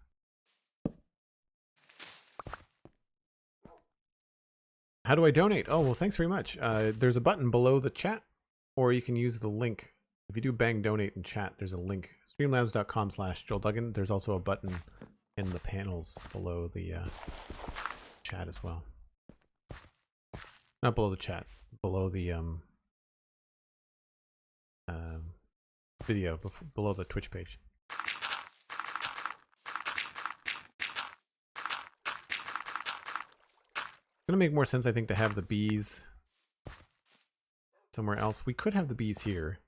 How do I donate? Oh, well, thanks very much. There's a button below the chat, or you can use the link. If you do bang donate in chat, there's a link. Streamlabs.com/JoelDuggan. There's also a button in the panels below the chat as well. Not below the chat, below the video, below the Twitch page. It's gonna make more sense, I think, to have the bees somewhere else. We could have the bees here,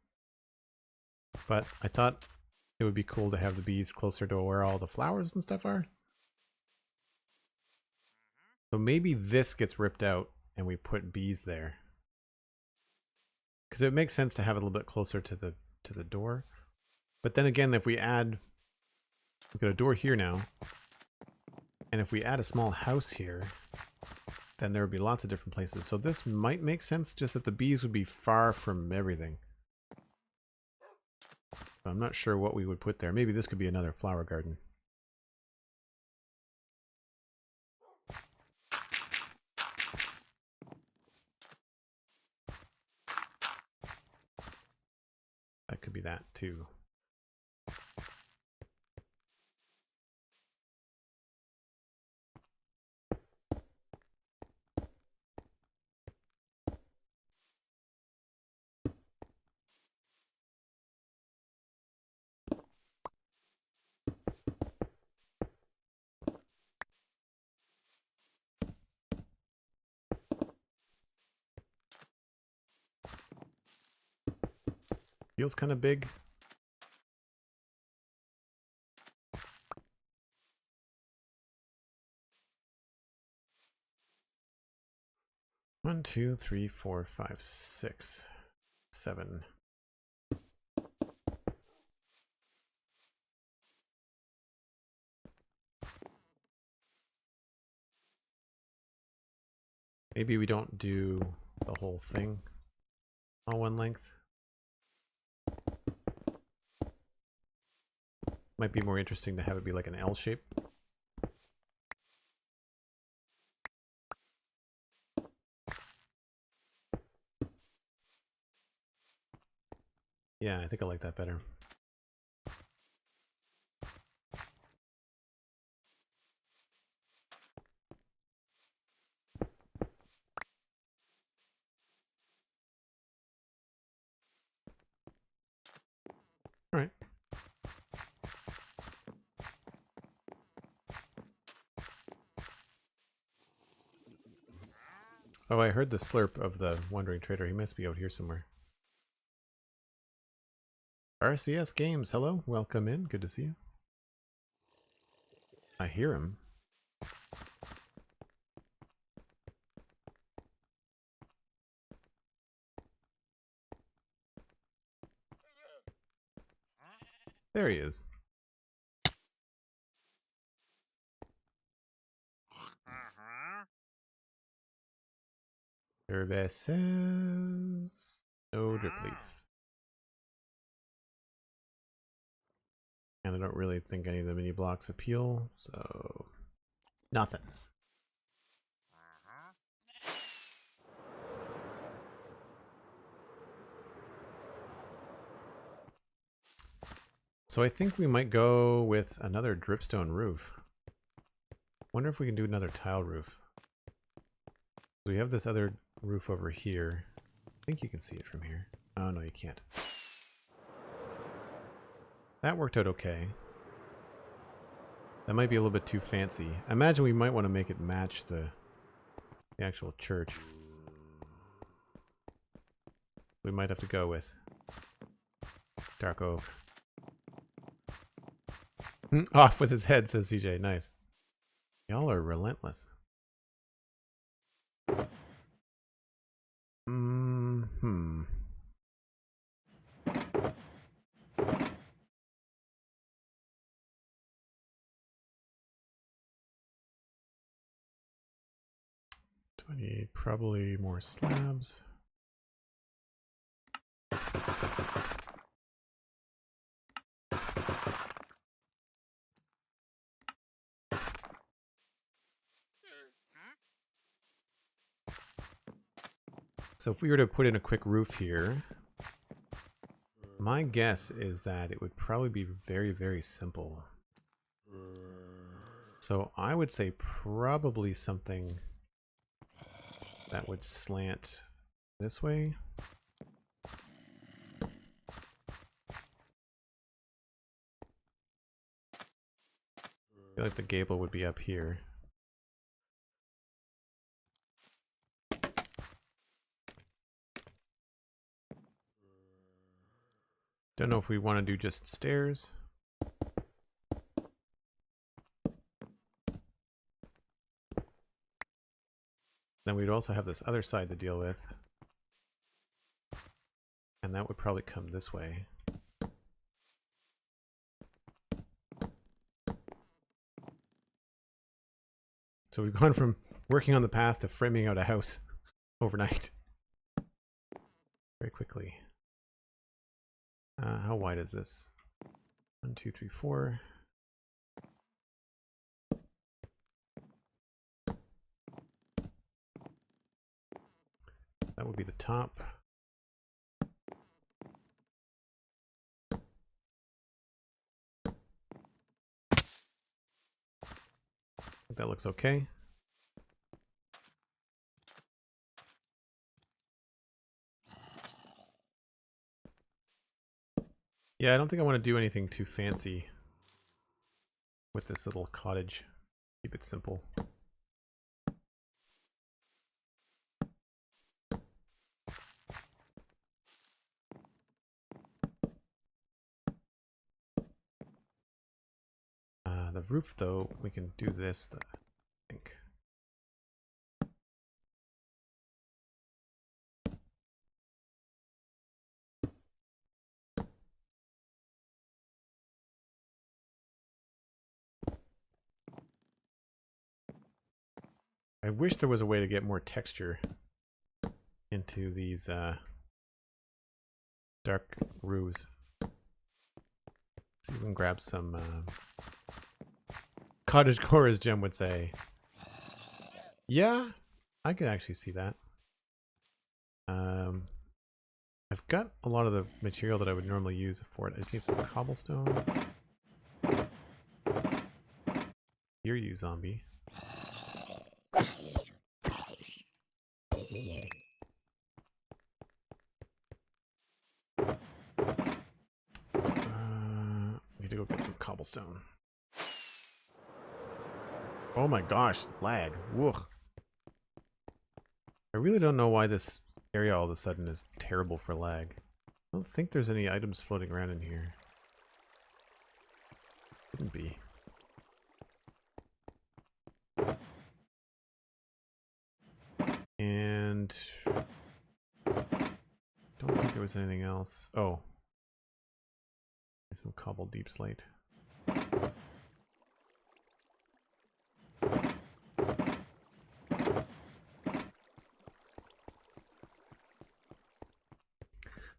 but I thought it would be cool to have the bees closer to where all the flowers and stuff are. So maybe this gets ripped out and we put bees there, because it makes sense to have it a little bit closer to the door. But then again, if we add, we've got a door here now, and if we add a small house here, then there would be lots of different places. So this might make sense, just that the bees would be far from everything. I'm not sure what we would put there. Maybe this could be another flower garden. That could be that too. Feels kind of big. One, two, three, four, five, six, seven. Maybe we don't do the whole thing all one length. Might be more interesting to have it be like an L shape. Yeah, I think I like that better. All right. Oh, I heard the slurp of the wandering trader. He must be out here somewhere. RCS Games, hello. Welcome in. Good to see you. I hear him. There he is. Services. No drip leaf. And I don't really think any of the mini blocks appeal, so nothing. So I think we might go with another dripstone roof. Wonder if we can do another tile roof. We have this other roof over here. I think you can see it from here. Oh no, you can't. That worked out okay. That might be a little bit too fancy. I imagine we might want to make it match the actual church. We might have to go with dark oak. Off with his head, says CJ. Nice. Y'all are relentless. Hmm. 28, probably more slabs. So if we were to put in a quick roof here, my guess is that it would probably be very, very simple. So I would say probably something that would slant this way. I feel like the gable would be up here. Don't know if we want to do just stairs. Then we'd also have this other side to deal with. And that would probably come this way. So we've gone from working on the path to framing out a house overnight. Very quickly. How wide is this? 1, 2, 3, 4. That would be the top. I think that looks okay. Yeah, I don't think I want to do anything too fancy with this little cottage. Keep it simple. The roof, though, we can do this, I think. I wish there was a way to get more texture into these dark roofs. See if we can grab some cottage core, as Jem would say. Yeah, I could actually see that. I've got a lot of the material that I would normally use for it. I just need some cobblestone. Hear you, zombie. Need to go get some cobblestone. Oh my gosh, lag. Whoa. I really don't know why this area all of a sudden is terrible for lag. I don't think there's any items floating around in here. Couldn't be. And don't think there was anything else. Oh. Some cobbled deep slate.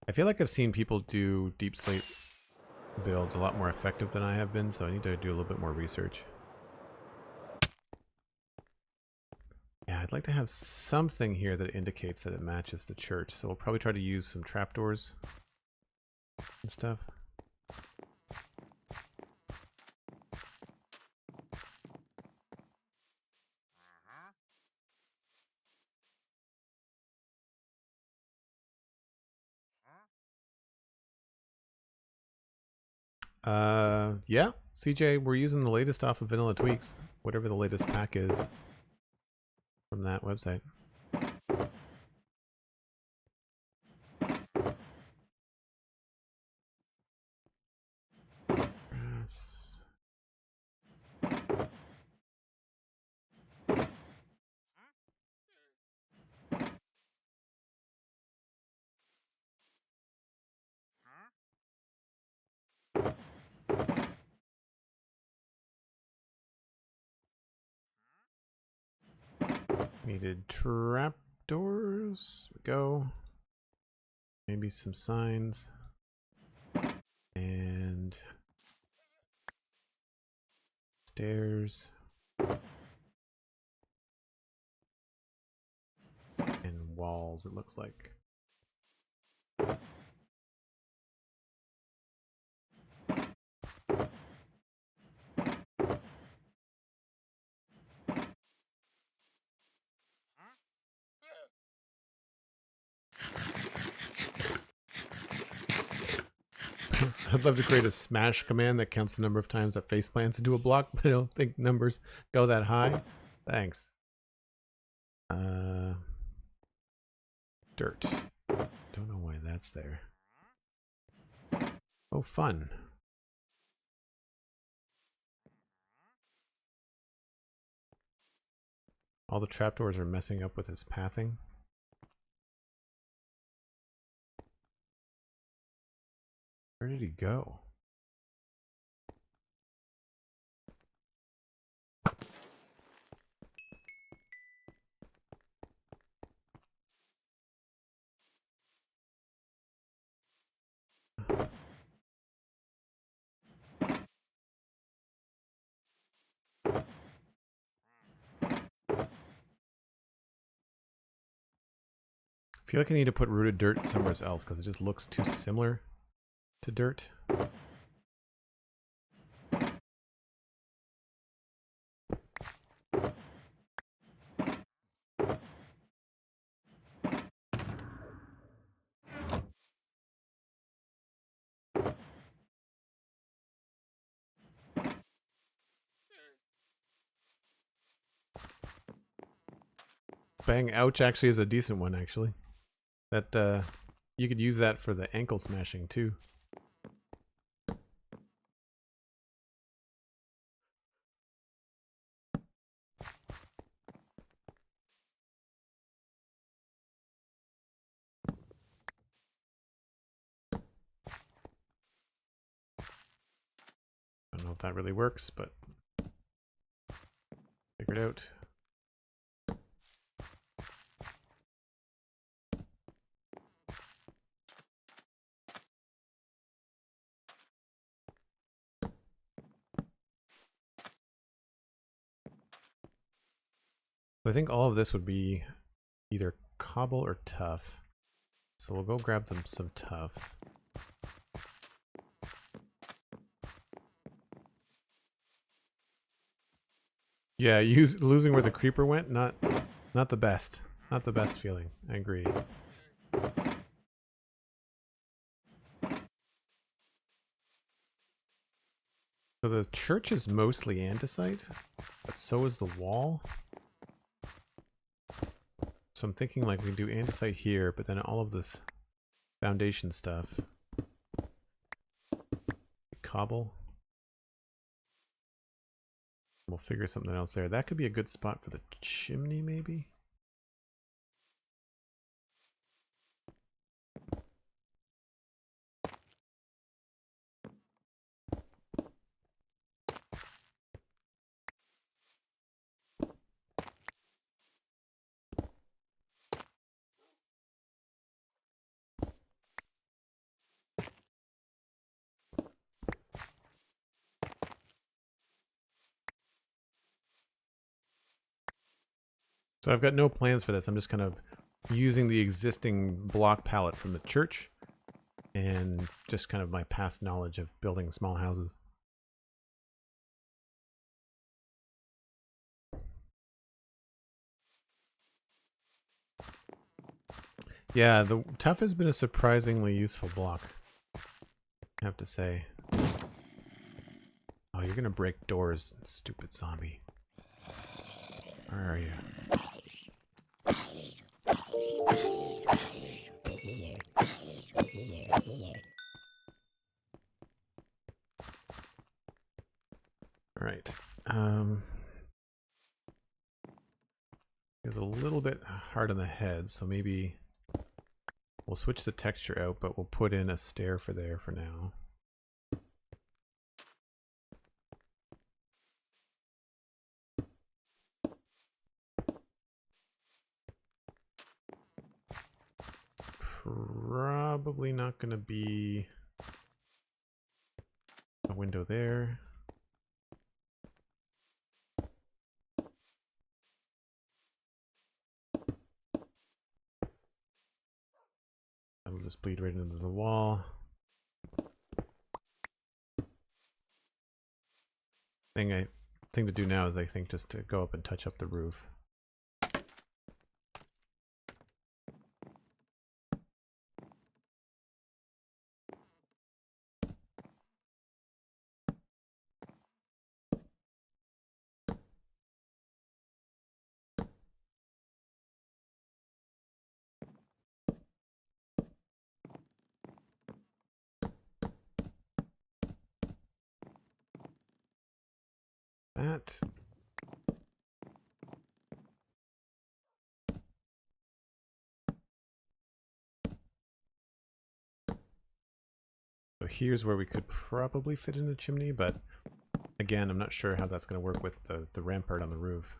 I feel like I've seen people do deep slate builds a lot more effective than I have been, so I need to do a little bit more research. Yeah, I'd like to have something here that indicates that it matches the church, so we'll probably try to use some trapdoors and stuff. Yeah, CJ, we're using the latest off of Vanilla Tweaks, whatever the latest pack is from that website. Yes. Needed trapdoors. Go. Maybe some signs. And stairs. And walls, it looks like. I'd love to create a smash command that counts the number of times that face plants into a block, but I don't think numbers go that high. Thanks. Dirt. Don't know why that's there. Oh, fun. All the trapdoors are messing up with his pathing. Where did he go? I feel like I need to put rooted dirt somewhere else because it just looks too similar to dirt. Bang ouch actually is a decent one actually. That you could use that for the ankle smashing too. I don't know if that really works, but figure it out. I think all of this would be either cobble or tough. So we'll go grab them some tough. Yeah, losing where the creeper went, not the best. Not the best feeling. I agree. So the church is mostly andesite, but so is the wall. So I'm thinking like we do andesite here, but then all of this foundation stuff. Cobble. We'll figure something else there. That could be a good spot for the chimney, maybe? So I've got no plans for this. I'm just kind of using the existing block palette from the church and just kind of my past knowledge of building small houses. Yeah, the tough has been a surprisingly useful block, I have to say. Oh, you're gonna break doors, stupid zombie. Where are you? Alright. It was a little bit hard on the head, so maybe we'll switch the texture out, but we'll put in a stair for there for now. Probably not going to be a window there. That'll just bleed right into the wall. Thing to do now is I think just to go up and touch up the roof. That. So here's where we could probably fit in a chimney, but again, I'm not sure how that's going to work with the rampart on the roof.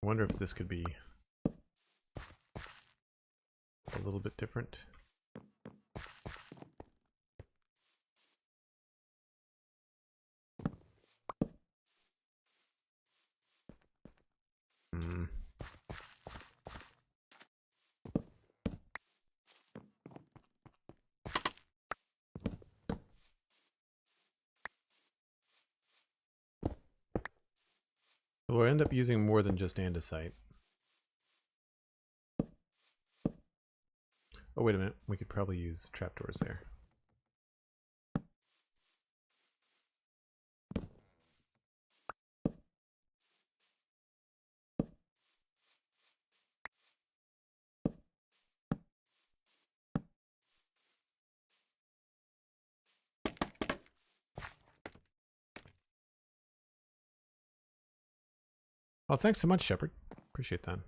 I wonder if this could be a little bit different. So we'll end up using more than just andesite. Oh, wait a minute. We could probably use trapdoors there. Oh, thanks so much, Shepard. Appreciate that.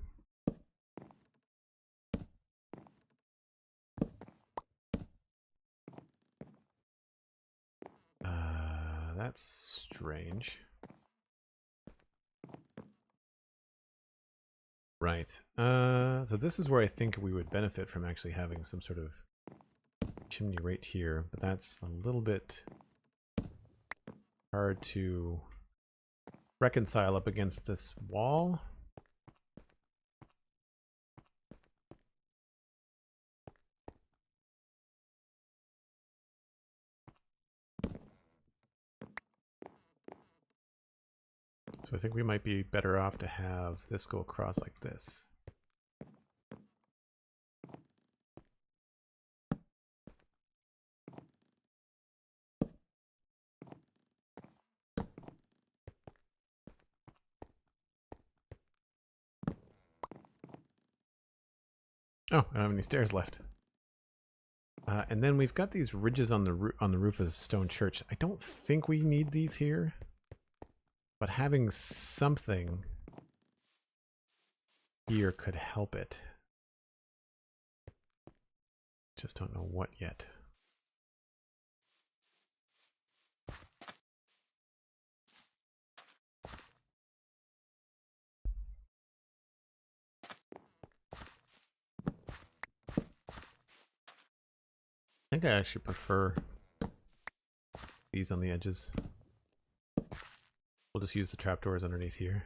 That's strange. Right. So this is where I think we would benefit from actually having some sort of chimney right here, but that's a little bit hard to reconcile up against this wall. So I think we might be better off to have this go across like this. Oh, I don't have any stairs left. And then we've got these ridges on the roof of the stone church. I don't think we need these here, but having something here could help it. Just don't know what yet. I think I actually prefer these on the edges. We'll just use the trapdoors underneath here.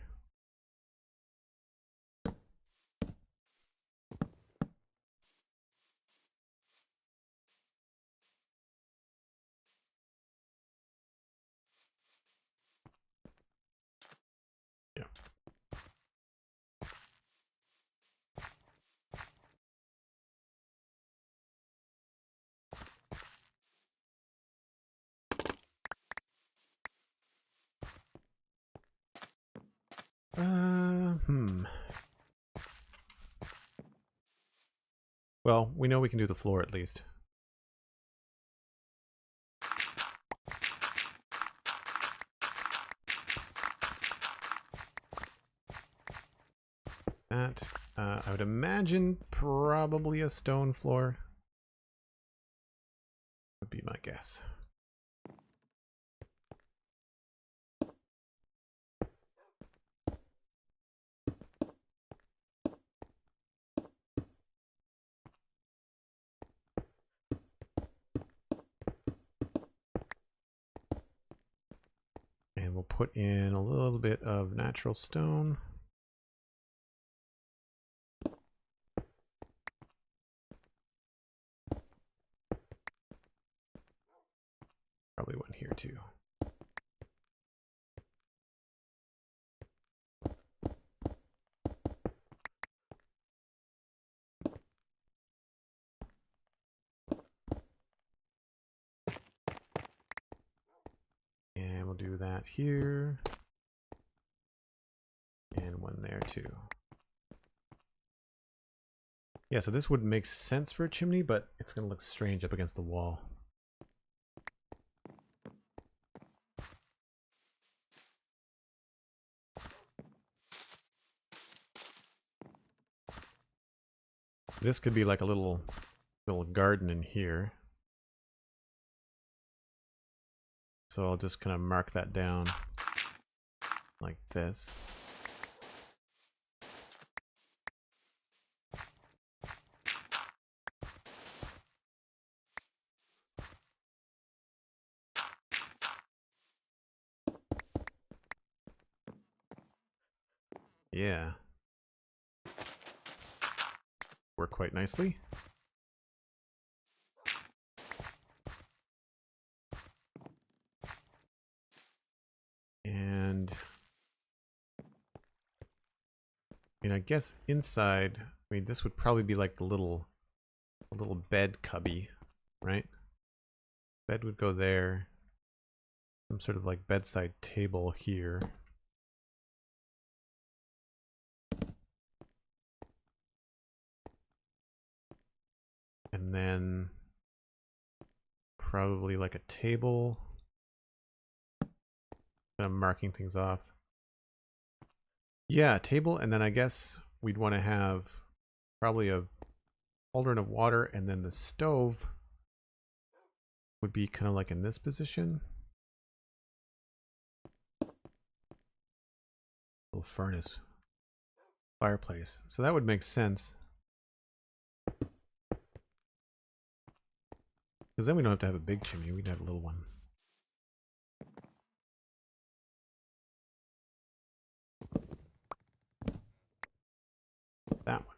Yeah. Well, we know we can do the floor at least. That, I would imagine probably a stone floor would be my guess. And we'll put in a little bit of natural stone. Probably one here too. And we'll do that here. And one there too. Yeah, so this would make sense for a chimney, but it's going to look strange up against the wall. This could be like a little garden in here. So I'll just kind of mark that down like this. Yeah. Work quite nicely. And I guess inside, this would probably be like a little bed cubby, right? Bed would go there. Some sort of like bedside table here. And then probably like a table. I'm marking things off. Yeah, table, and then I guess we'd want to have probably a cauldron of water, and then the stove would be kind of like in this position. Little furnace. fireplace. So that would make sense. Because then we don't have to have a big chimney. We'd have a little one. That one.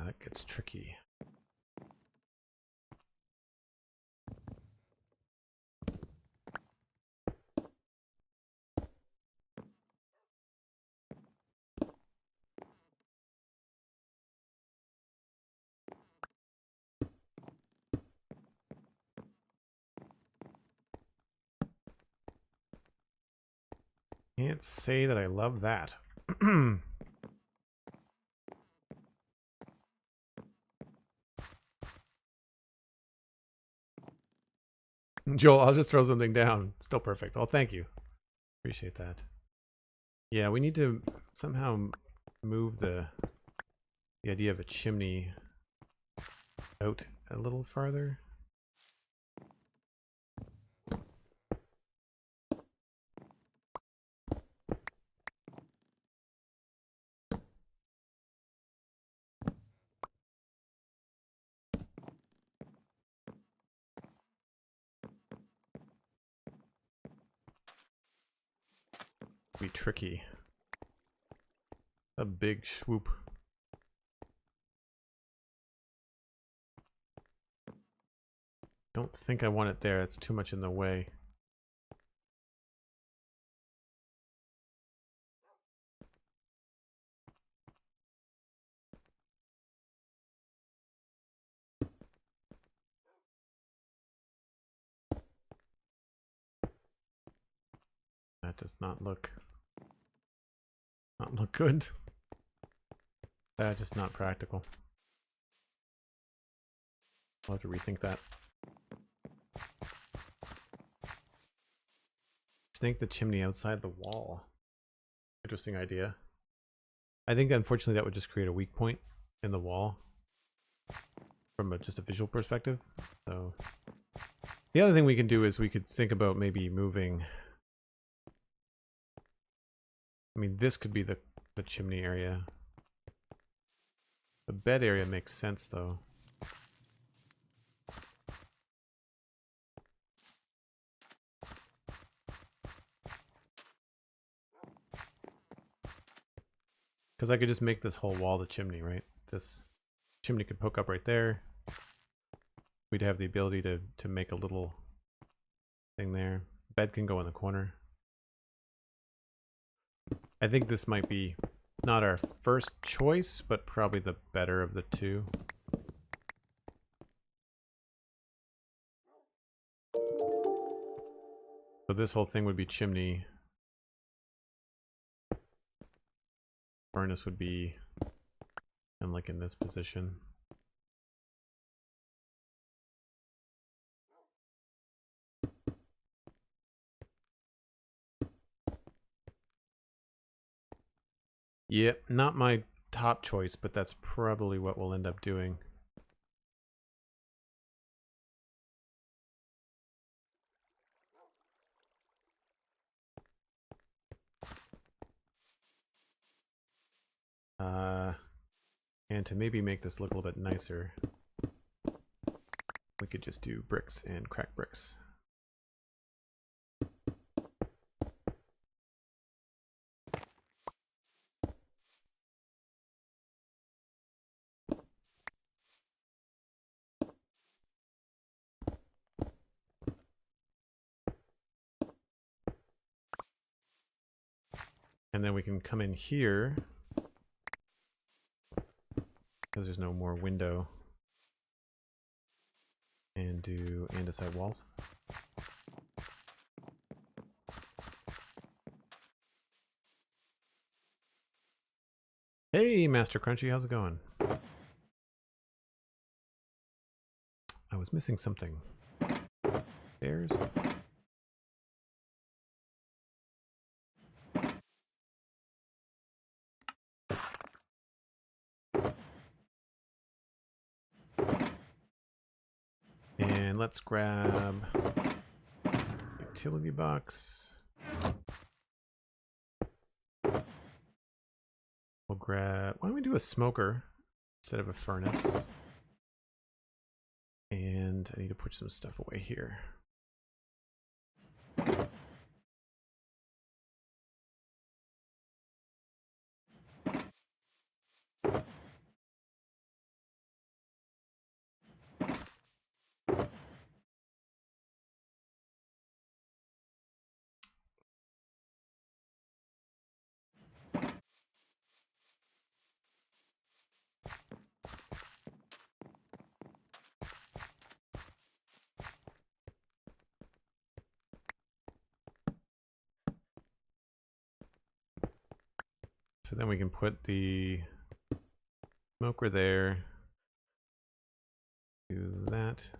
That gets tricky. Can't say that I love that. Joel, I'll just throw something down. Still perfect. Well, thank you. Appreciate that. Yeah, we need to somehow move the idea of a chimney out a little farther. Be tricky. A big swoop. Don't think I want it there. It's too much in the way. That does not look good. That's just not practical. I'll have to rethink that. Snake the chimney outside the wall. Interesting idea. I think unfortunately that would just create a weak point in the wall from just a visual perspective. So the other thing we can do is we could think about maybe moving. I mean, this could be the chimney area. The bed area makes sense though. Because I could just make this whole wall the chimney, right? This chimney could poke up right there. We'd have the ability to make a little thing there. Bed can go in the corner. I think this might be not our first choice, but probably the better of the two. So this whole thing would be chimney. Furnace would be kind of like in this position. Yep, not my top choice, but that's probably what we'll end up doing. And to maybe make this look a little bit nicer, we could just do bricks and cracked bricks. And then we can come in here, because there's no more window, and do andesite walls. Hey, Master Crunchy, how's it going? I was missing something. Stairs? And let's grab utility box. grab... Why don't we do a smoker instead of a furnace? And I need to put some stuff away here. So then we can put the smoker there. Do that.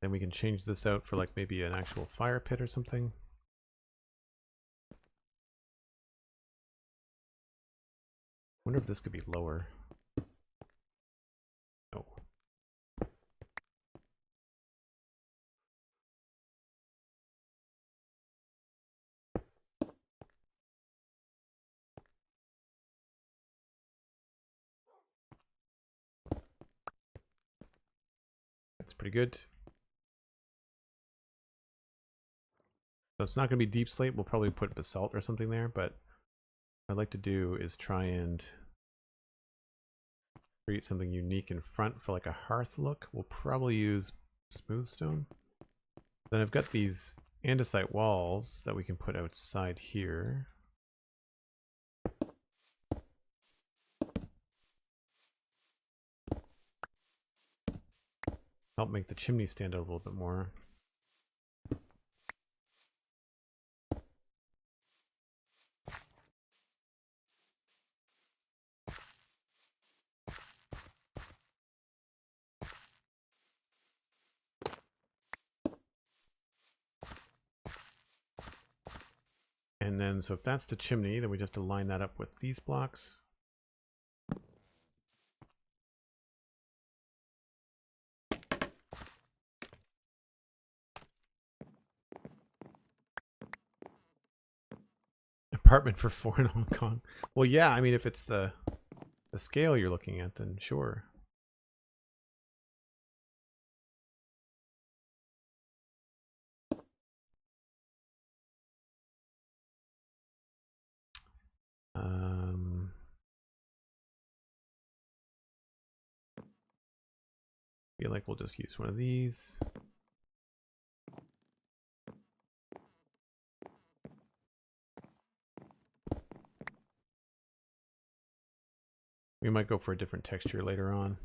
Then we can change this out for like maybe an actual fire pit or something. Wonder if this could be lower. No. That's pretty good. So it's not going to be deep slate. We'll probably put basalt or something there, but what I'd like to do is try and create something unique in front for like a hearth look. We'll probably use smooth stone. Then I've got these andesite walls that we can put outside here. Help make the chimney stand out a little bit more. And then, so if that's the chimney, then we just have to line that up with these blocks. Apartment for 4 in Hong Kong. Well, yeah, I mean, if it's the scale you're looking at, then sure. Feel like we'll just use one of these. We might go for a different texture later on.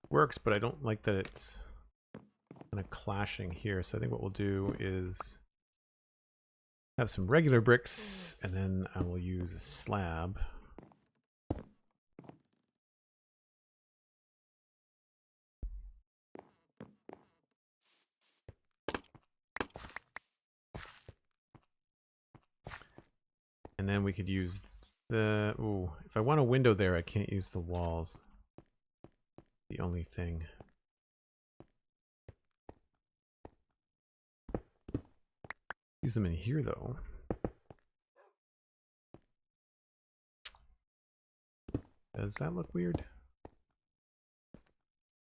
Works, but I don't like that it's kind of clashing here. So I think what we'll do is have some regular bricks, and then I will use a slab. And then we could use the... Ooh, if I want a window there, I can't use the walls. The only thing. Use them in here, though. Does that look weird?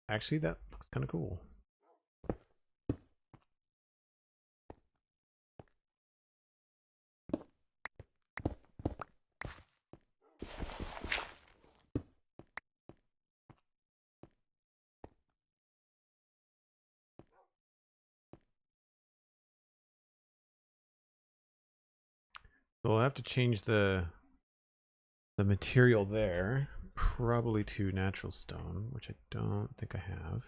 Actually, that looks kind of cool. So we'll have to change the material there, probably to natural stone, which I don't think I have.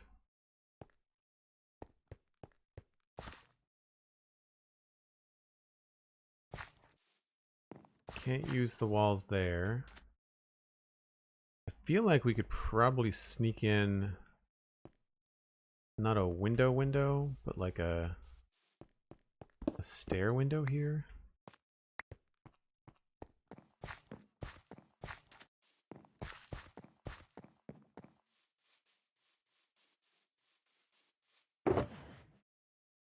Can't use the walls there. I feel like we could probably sneak in not a window, but like a stair window here.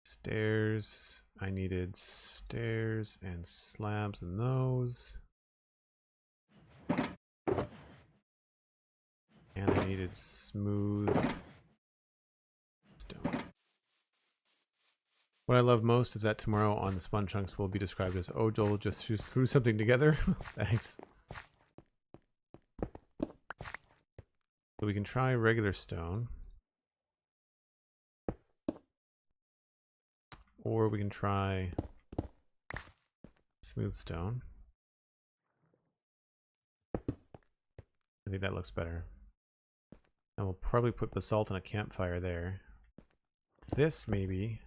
Stairs. I needed stairs and slabs in those. And I needed smooth stone. What I love most is that tomorrow on the Spawn Chunks will be described as, oh, Joel just threw something together. Thanks. So we can try regular stone. Or we can try smooth stone. I think that looks better. And we'll probably put basalt on a campfire there. This maybe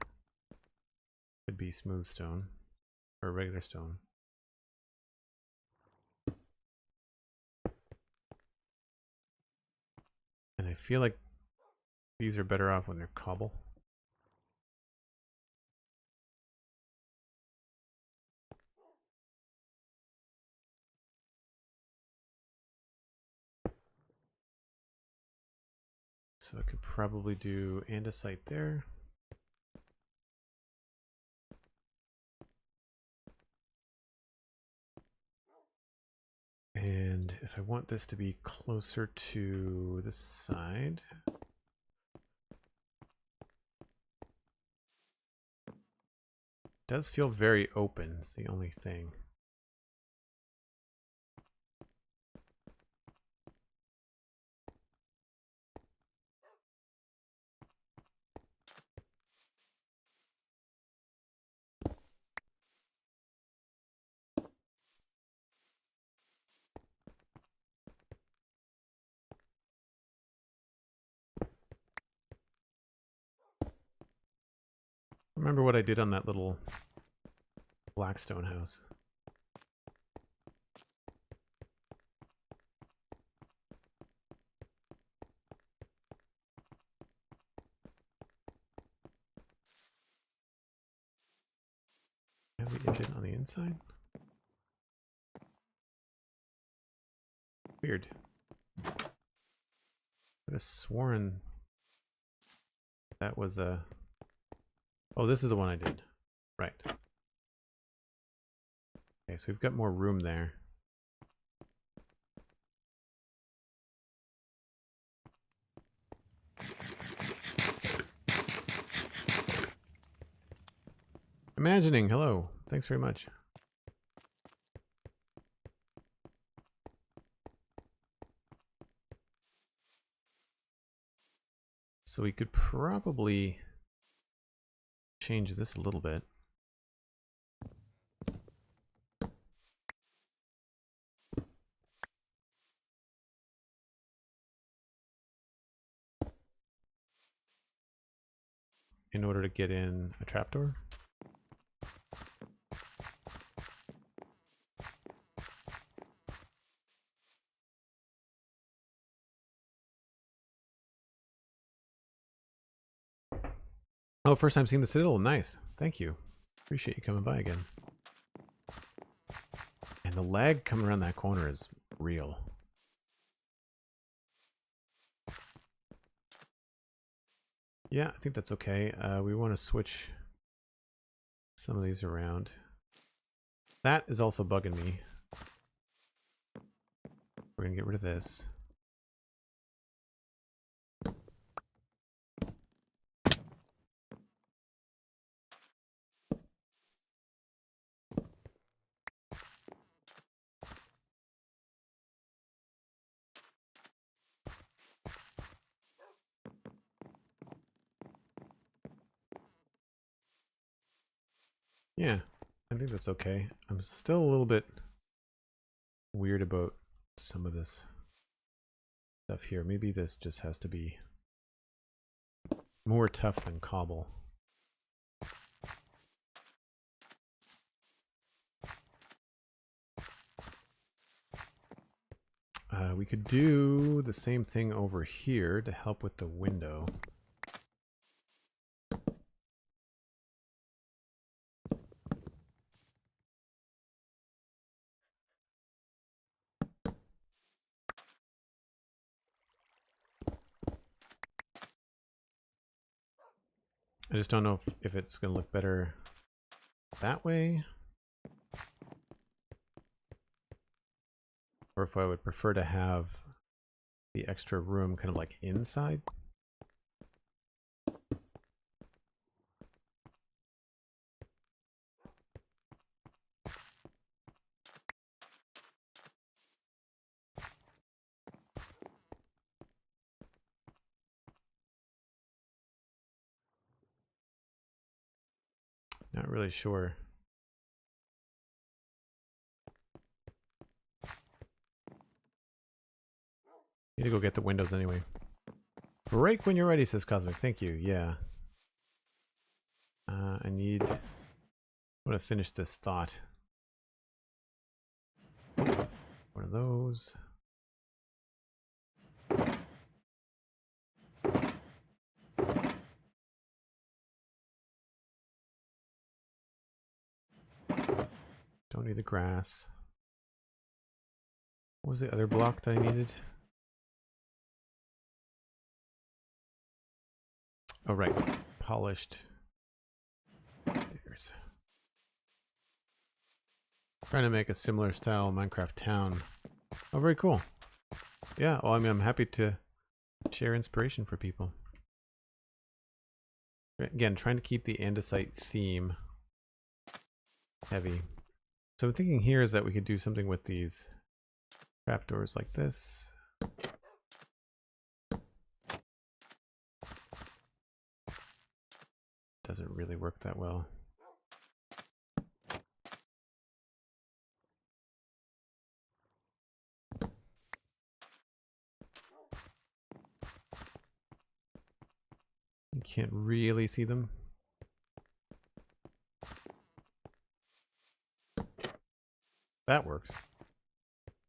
could be smooth stone or regular stone. And I feel like these are better off when they're cobble. So I could probably do andesite there. And if I want this to be closer to this side, it does feel very open, it's the only thing. Remember what I did on that little blackstone house. Have we ended on the inside? Weird. I could have sworn that was a... Oh, this is the one I did. Right. Okay, so we've got more room there. Imagining, hello. Thanks very much. So we could probably change this a little bit. In order to get in a trapdoor. Oh, first time seeing the Citadel. Nice. Thank you. Appreciate you coming by again. And the lag coming around that corner is real. Yeah, I think that's okay. We want to switch some of these around. That is also bugging me. We're going to get rid of this. Yeah, I think that's okay. I'm still a little bit weird about some of this stuff here. Maybe this just has to be more tough than cobble. We could do the same thing over here to help with the window. I just don't know if it's going to look better that way, or if I would prefer to have the extra room kind of like inside. Not really sure. Need to go get the windows anyway. Break when you're ready, says Cosmic. Thank you. Yeah. I want to finish this thought. One of those. Don't need the grass. What was the other block that I needed? Oh, right. Polished. There's. Trying to make a similar style Minecraft town. Oh, very cool. Yeah, well, I mean, I'm happy to share inspiration for people. Again, trying to keep the andesite theme heavy. So I'm thinking here is that we could do something with these trapdoors like this. Doesn't really work that well. You can't really see them. That works.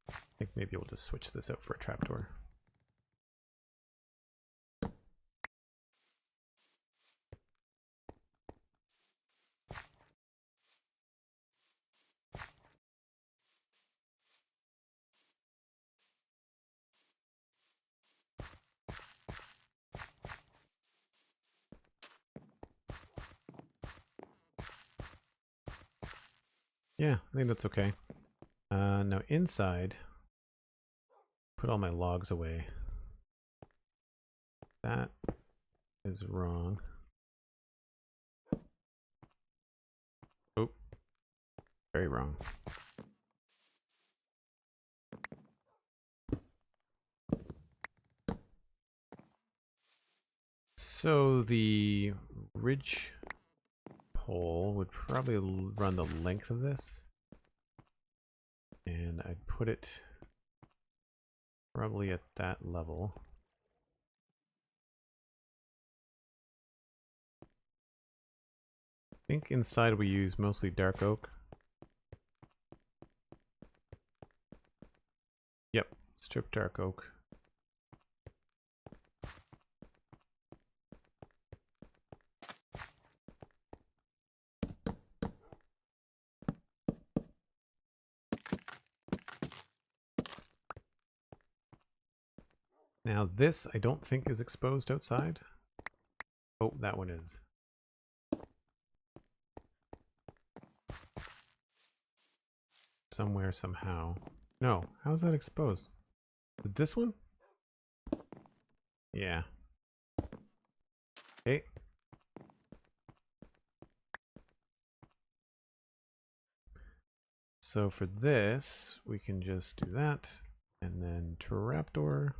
I think maybe we'll just switch this out for a trapdoor. Yeah, I think that's okay. Now inside, put all my logs away. That is wrong. Oh, very wrong. So the ridge pole would probably run the length of this. And I'd put it probably at that level. I think inside we use mostly dark oak. Yep, strip dark oak. Now this I don't think is exposed outside. Oh, that one is. Somewhere, somehow. No, how's that exposed? Is it this one? Yeah. Okay. So for this, we can just do that. And then trapdoor.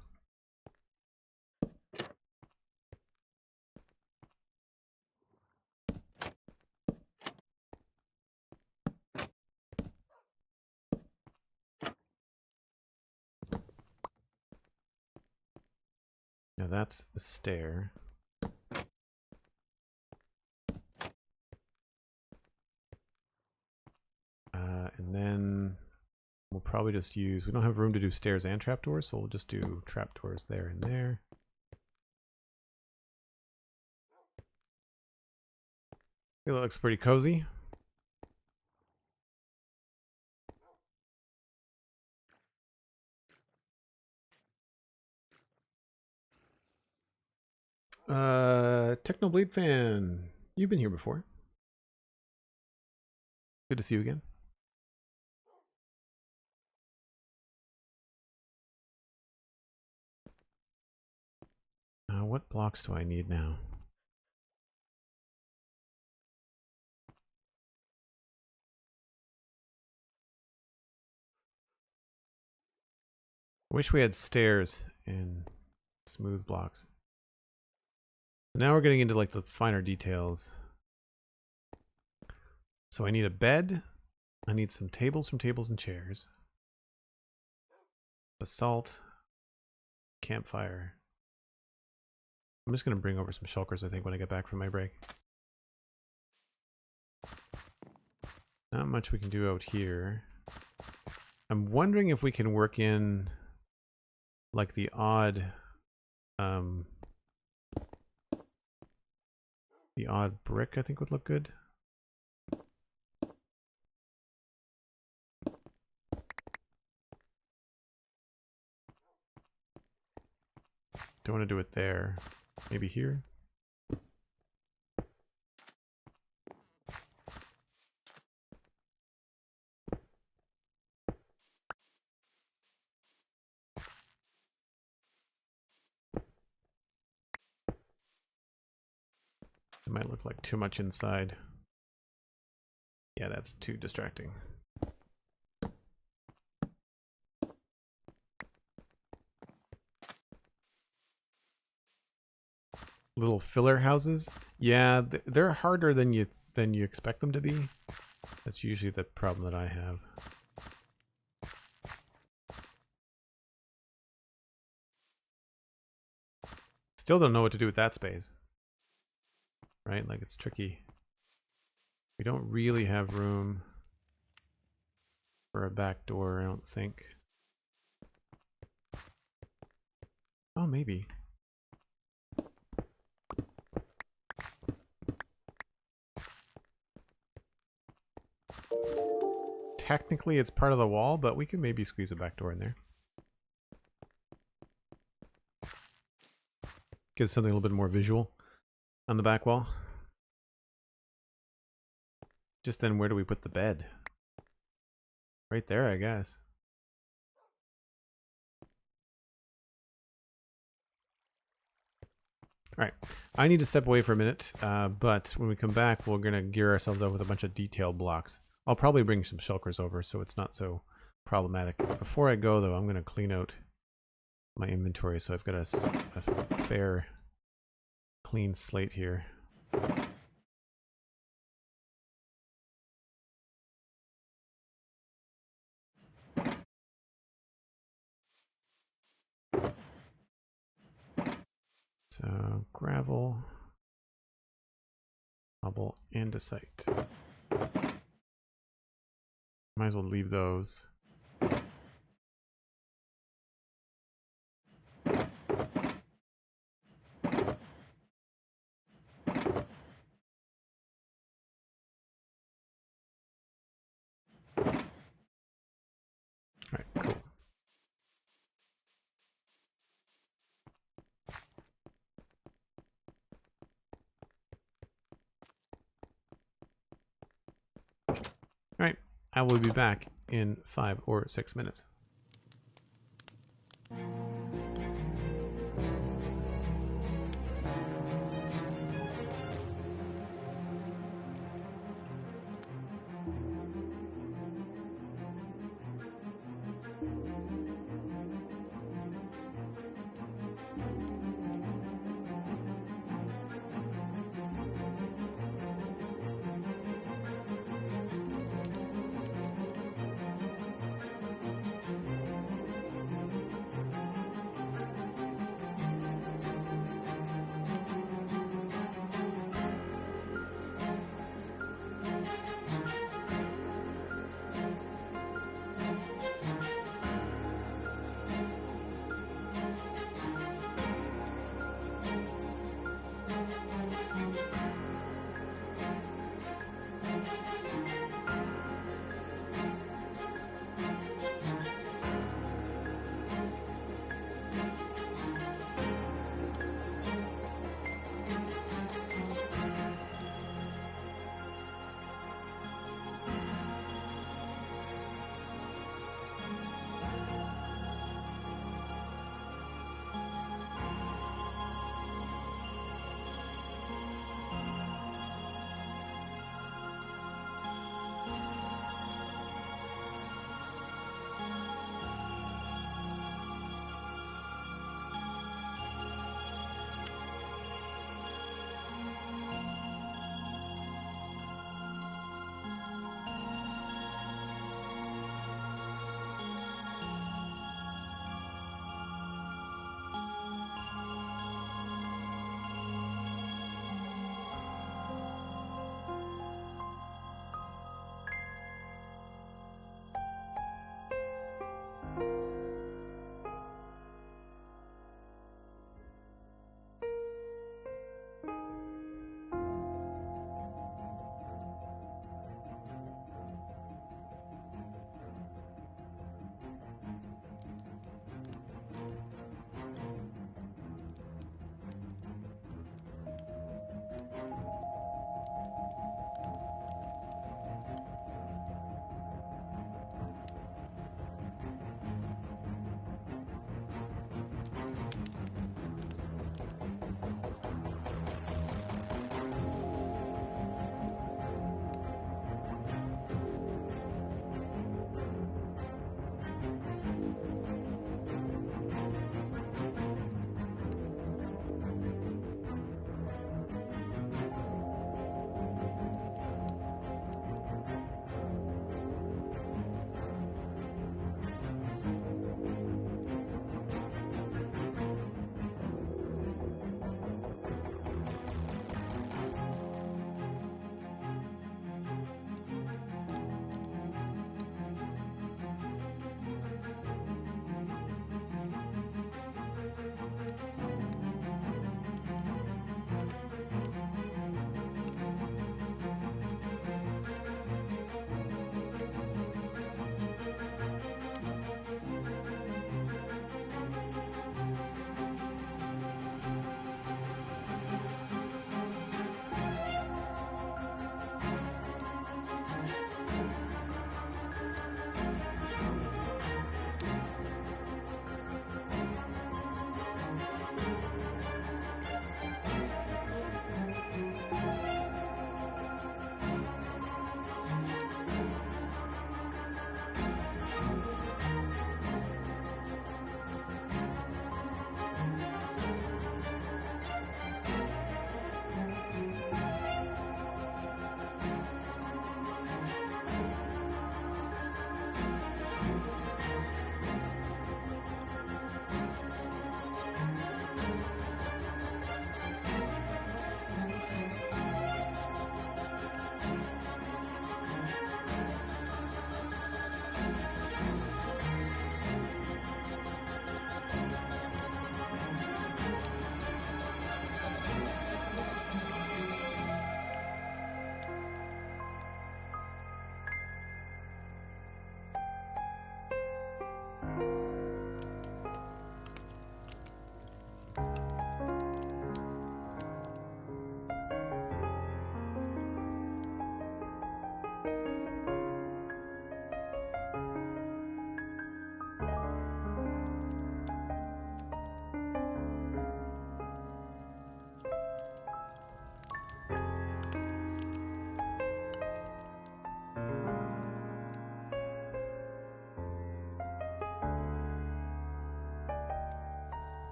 Now that's the stair. And then we'll probably just use, we don't have room to do stairs and trapdoors, so we'll just do trapdoors there and there. It looks pretty cozy. Technobleed fan. You've been here before. Good to see you again. What blocks do I need now? I wish we had stairs in smooth blocks. Now we're getting into like the finer details. So I need a bed. I need some tables from tables and chairs. Basalt. Campfire. I'm just going to bring over some shulkers, I think, when I get back from my break. Not much we can do out here. I'm wondering if we can work in like the odd brick, I think would look good. Don't want to do it there. Maybe here. It might look like too much inside. Yeah, that's too distracting. Little filler houses. Yeah, they're harder than you expect them to be. That's usually the problem that I have. Still don't know what to do with that space. Right? Like, it's tricky. We don't really have room for a back door, I don't think. Oh, maybe. Technically, it's part of the wall, but we can maybe squeeze a back door in there. Gives something a little bit more visual on the back wall. Just then, where do we put the bed? Right there, I guess. All right, I need to step away for a minute, but when we come back, we're going to gear ourselves up with a bunch of detail blocks. I'll probably bring some shulkers over so it's not so problematic. Before I go, though, I'm going to clean out my inventory so I've got a fair, clean slate here. So, gravel, cobble, andesite. Might as well leave those. Alright, cool. Alright, I will be back in 5 or 6 minutes.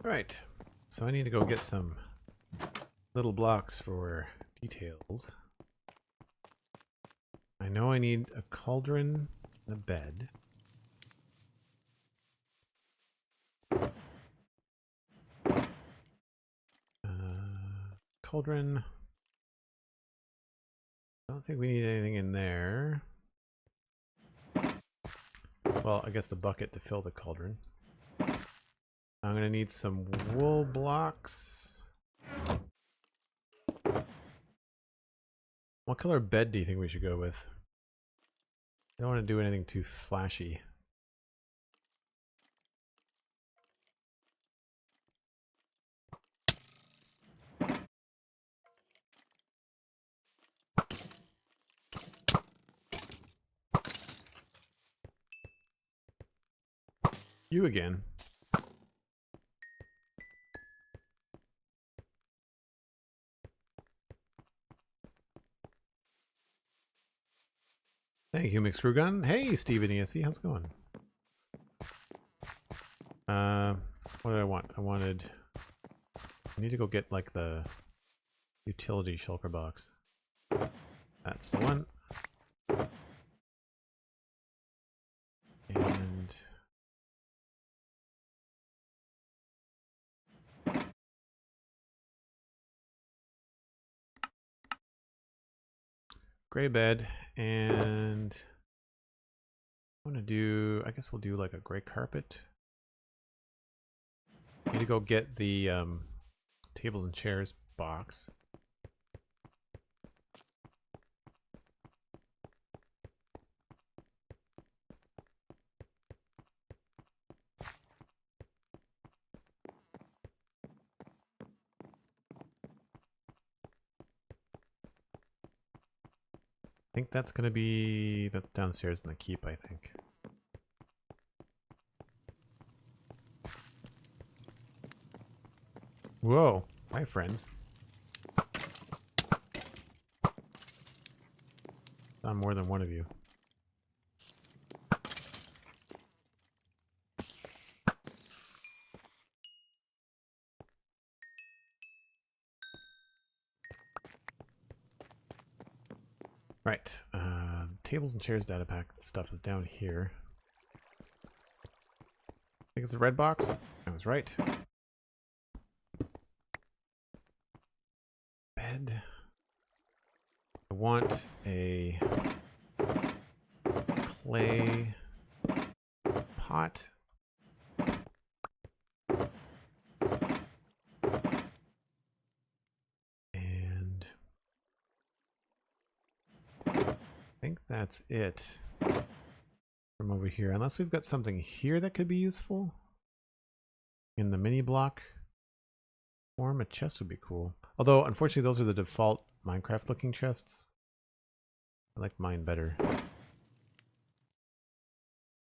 Right. So I need to go get some little blocks for details. I know I need a cauldron and a bed. Cauldron. I don't think we need anything in there. Well, I guess the bucket to fill the cauldron. I'm going to need some wool blocks. What color bed do you think we should go with? I don't want to do anything too flashy. You again. Thank you, Mixed Gun. Hey, Steven ESC, how's it going? What did I want? I need to go get like the utility shulker box. That's the one. And gray bed, and I want to do, I guess we'll do like a gray carpet. Need to go get the tables and chairs box. I think that's going to be, that's downstairs in the keep, I think. Whoa. Hi, friends. I'm more than one of you. Right. Tables and chairs data pack stuff is down here. I think it's the red box. I was right. Bed. I want a clay pot. And I think that's it from over here. Unless we've got something here that could be useful. In the mini block form, a chest would be cool. Although, unfortunately, those are the default Minecraft looking chests. I like mine better.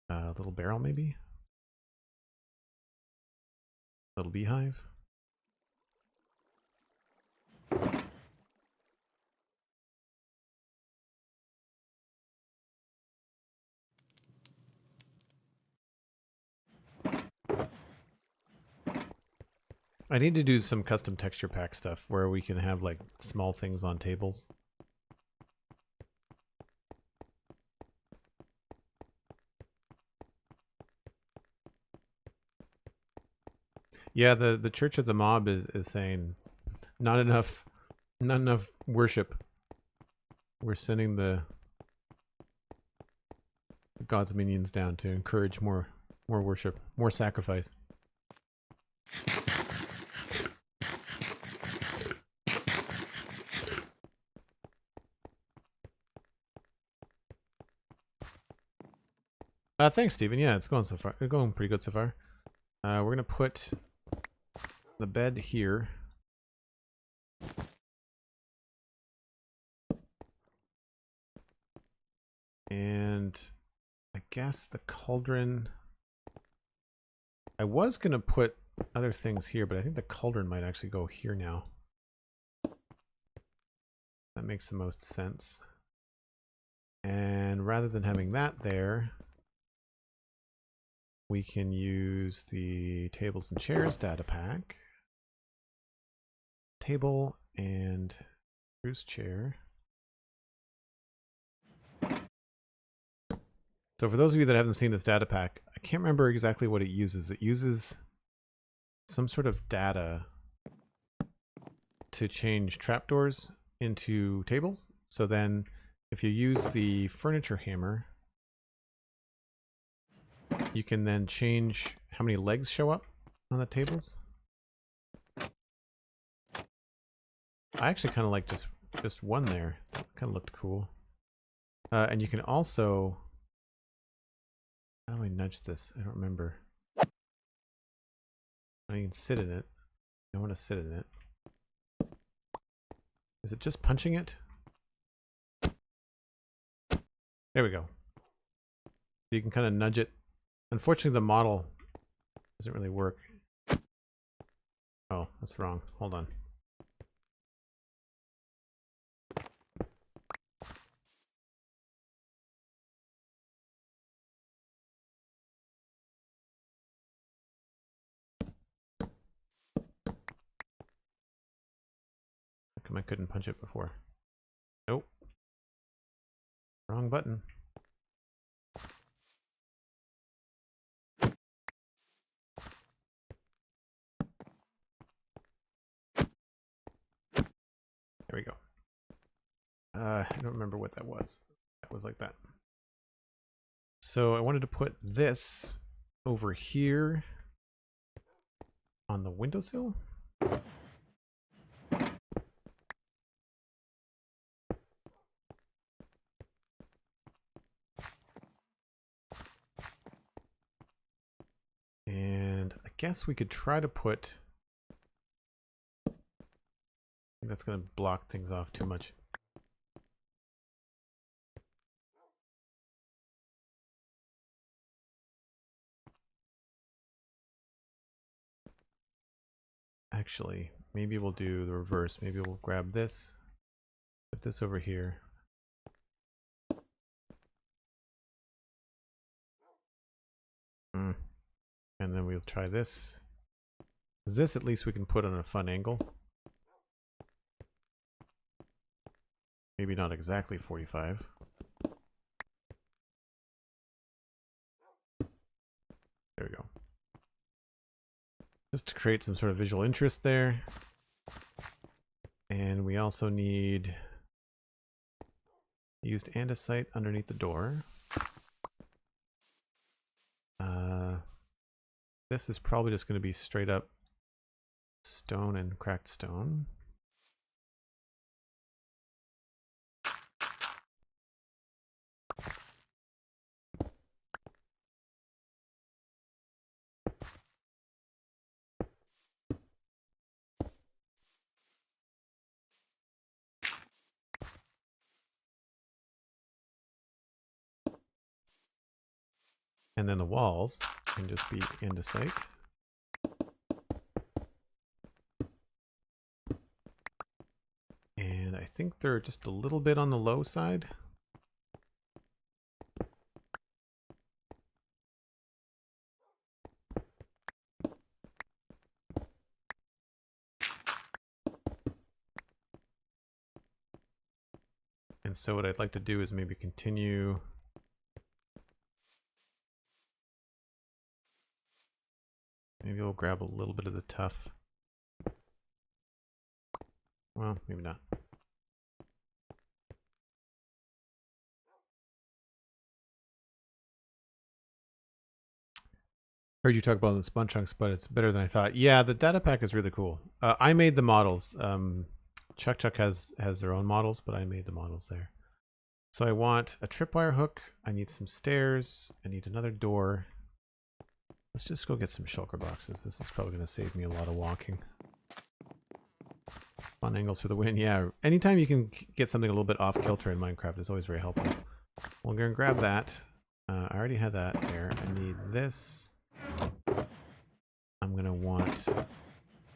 A little barrel, maybe? Little beehive? I need to do some custom texture pack stuff where we can have like small things on tables. Yeah, the Church of the Mob is saying not enough worship. We're sending the God's minions down to encourage more worship, more sacrifice. Thanks, Steven. Yeah, it's going so far. It's going pretty good so far. We're gonna put the bed here. And I guess the cauldron. I was gonna put other things here, but I think the cauldron might actually go here now. That makes the most sense. And rather than having that there, we can use the tables and chairs data pack. Table and Bruce chair. So for those of you that haven't seen this data pack, I can't remember exactly what it uses. It uses some sort of data to change trapdoors into tables. So then if you use the furniture hammer, you can then change how many legs show up on the tables. I actually kind of like just one there. Kind of looked cool. And you can also... How do I nudge this? I don't remember. I can sit in it. I want to sit in it. Is it just punching it? There we go. So you can kind of nudge it. Unfortunately, the model doesn't really work. Oh, that's wrong. Hold on. How come I couldn't punch it before? Nope. Wrong button. There we go. I don't remember what that was. That was like that. So I wanted to put this over here on the windowsill. And I guess we could try to put... I think that's going to block things off too much. Actually, maybe we'll do the reverse. Maybe we'll grab this, put this over here. And then we'll try this. This at least we can put on a fun angle. Maybe not exactly 45. There we go. Just to create some sort of visual interest there. And we also need used andesite underneath the door. This is probably just going to be straight up stone and cracked stone. And then the walls can just be andesite. And I think they're just a little bit on the low side. And so what I'd like to do is maybe continue... Maybe we'll grab a little bit of the tough. Well, maybe not. Heard you talk about the sponge chunks, but it's better than I thought. Yeah, the data pack is really cool. I made the models. Chuck has their own models, but I made the models there. So I want a tripwire hook. I need some stairs. I need another door. Let's just go get some shulker boxes. This is probably going to save me a lot of walking. Fun angles for the win. Yeah, anytime you can get something a little bit off kilter in Minecraft is always very helpful. We're going to grab that. I already had that there. I need this. I'm going to want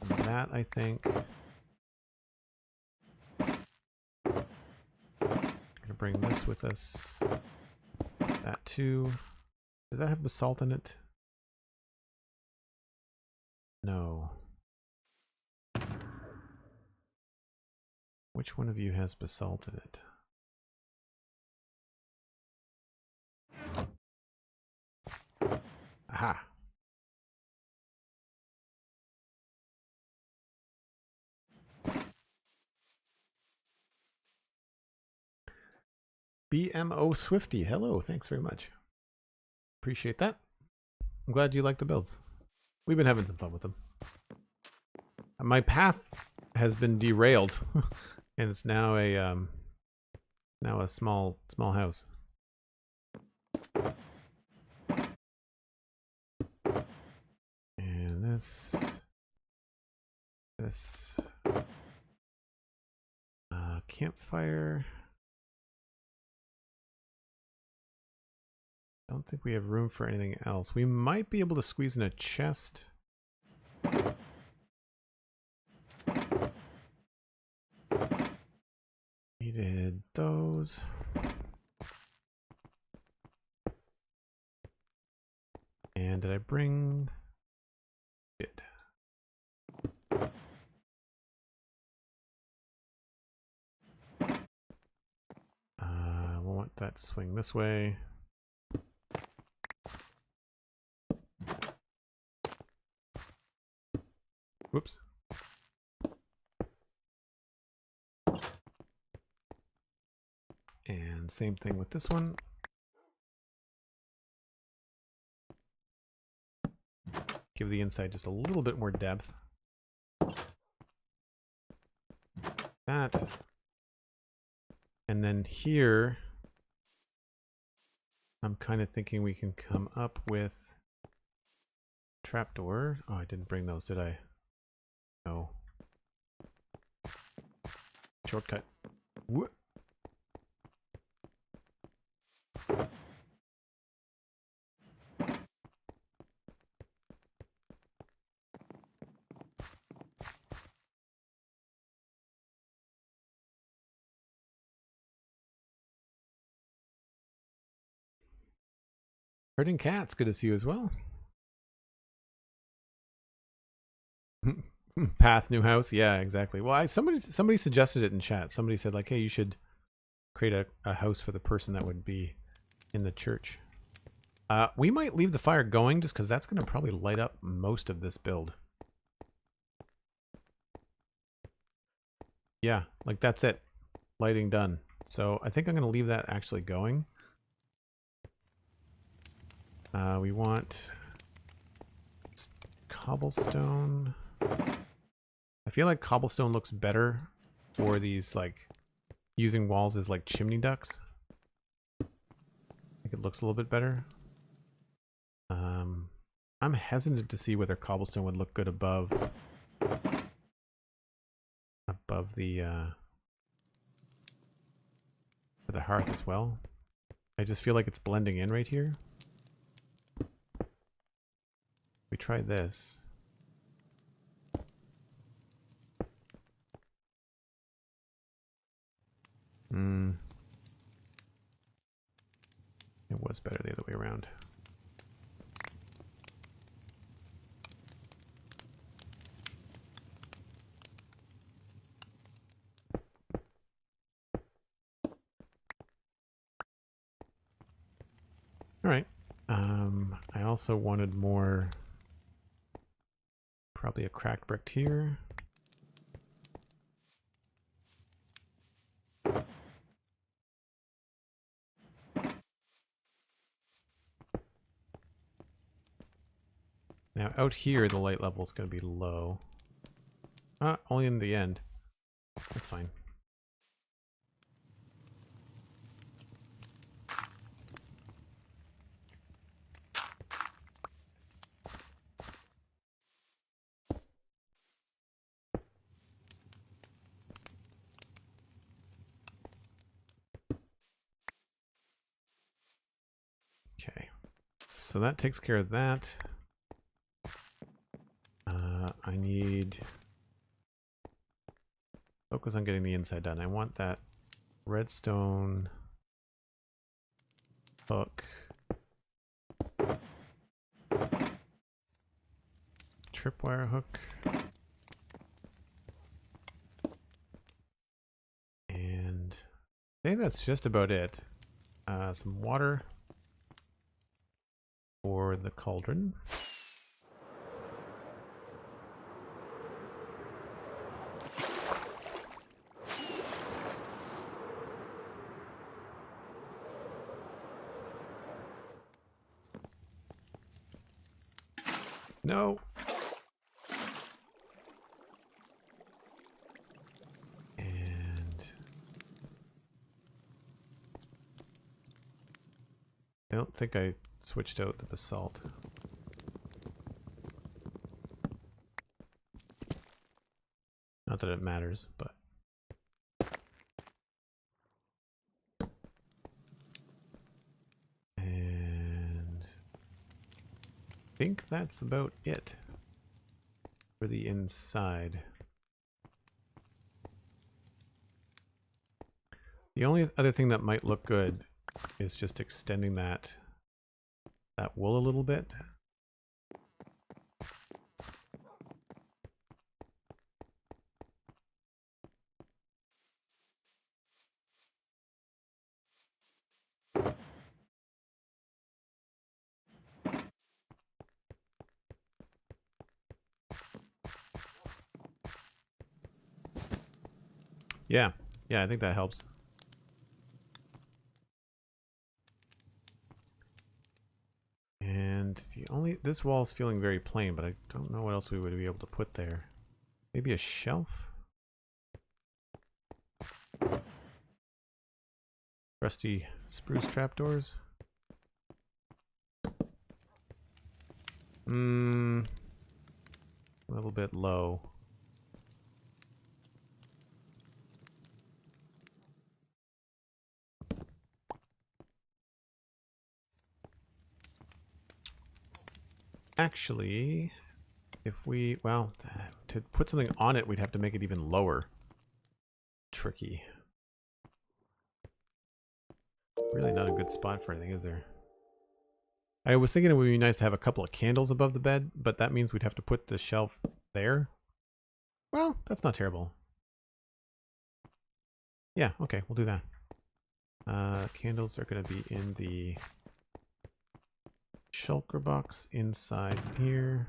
that, I think. I'm going to bring this with us. That too. Does that have basalt in it? No. Which one of you has basalt in it? Aha. BMO Swifty. Hello. Thanks very much. Appreciate that. I'm glad you like the builds. We've been having some fun with them. My path has been derailed, and it's now a small house. And this campfire. Don't think we have room for anything else. We might be able to squeeze in a chest. Needed those. And did I bring it? We'll want that to swing this way. Whoops. And same thing with this one. Give the inside just a little bit more depth. That. And then here, I'm kind of thinking we can come up with trapdoor. Oh, I didn't bring those, did I? No. Shortcut. Whoop. Herding cats, good to see you as well. Path, new house, yeah, exactly. Well, somebody suggested it in chat. Somebody said like, hey, you should create a house for the person that would be in the church. We might leave the fire going just because that's going to probably light up most of this build. Yeah, like that's it. Lighting done. So I think I'm going to leave that actually going. We want cobblestone. I feel like cobblestone looks better for these, like, using walls as like chimney ducts. I think it looks a little bit better. I'm hesitant to see whether cobblestone would look good above the hearth as well. I just feel like it's blending in right here. We try this. It was better the other way around. All right. I also wanted more, probably a cracked brick here. Now out here, the light level is going to be low. Only in the end. That's fine. Okay. So that takes care of that. I need focus on getting the inside done. I want that redstone hook tripwire hook. And I think that's just about it. Some water for the cauldron. No. And I don't think I switched out the basalt. Not that it matters, but and I think that's about it for the inside. The only other thing that might look good is just extending that wool a little bit. Yeah, I think that helps. And this wall's feeling very plain, but I don't know what else we would be able to put there. Maybe a shelf? Rusty spruce trapdoors? A little bit low. Actually, if we, well, to put something on it, we'd have to make it even lower. Tricky. Really not a good spot for anything, is there? I was thinking it would be nice to have a couple of candles above the bed, but that means we'd have to put the shelf there. Well, that's not terrible. Yeah, okay, we'll do that. Candles are going to be in the shulker box inside here.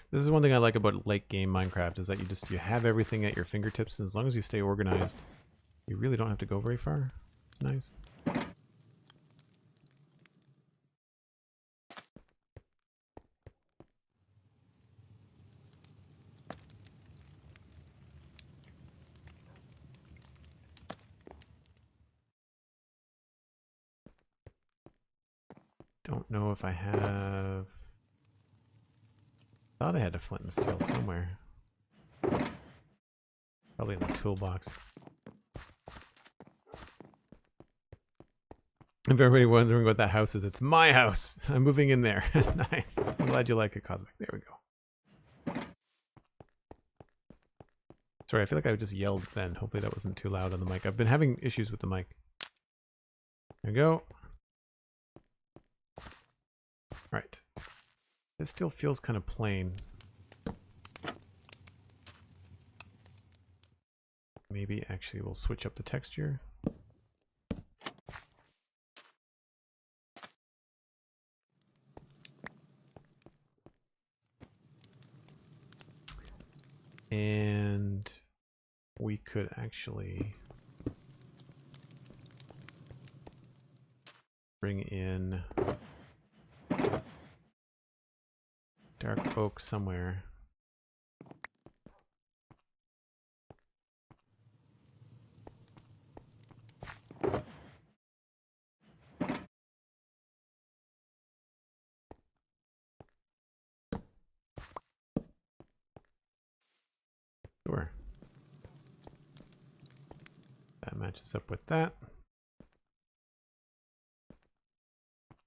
This is one thing I like about late game Minecraft, is that you have everything at your fingertips, and as long as you stay organized, you really don't have to go very far. It's nice. Don't know if I have... Thought I had a flint and steel somewhere. Probably in the toolbox. If everybody wondering what that house is, it's my house. I'm moving in there. Nice. I'm glad you like it, Cosmic. There we go. Sorry, I feel like I just yelled then. Hopefully that wasn't too loud on the mic. I've been having issues with the mic. There we go. Right. This still feels kind of plain. Maybe actually we'll switch up the texture. And we could actually bring in dark oak somewhere. Sure. That matches up with that.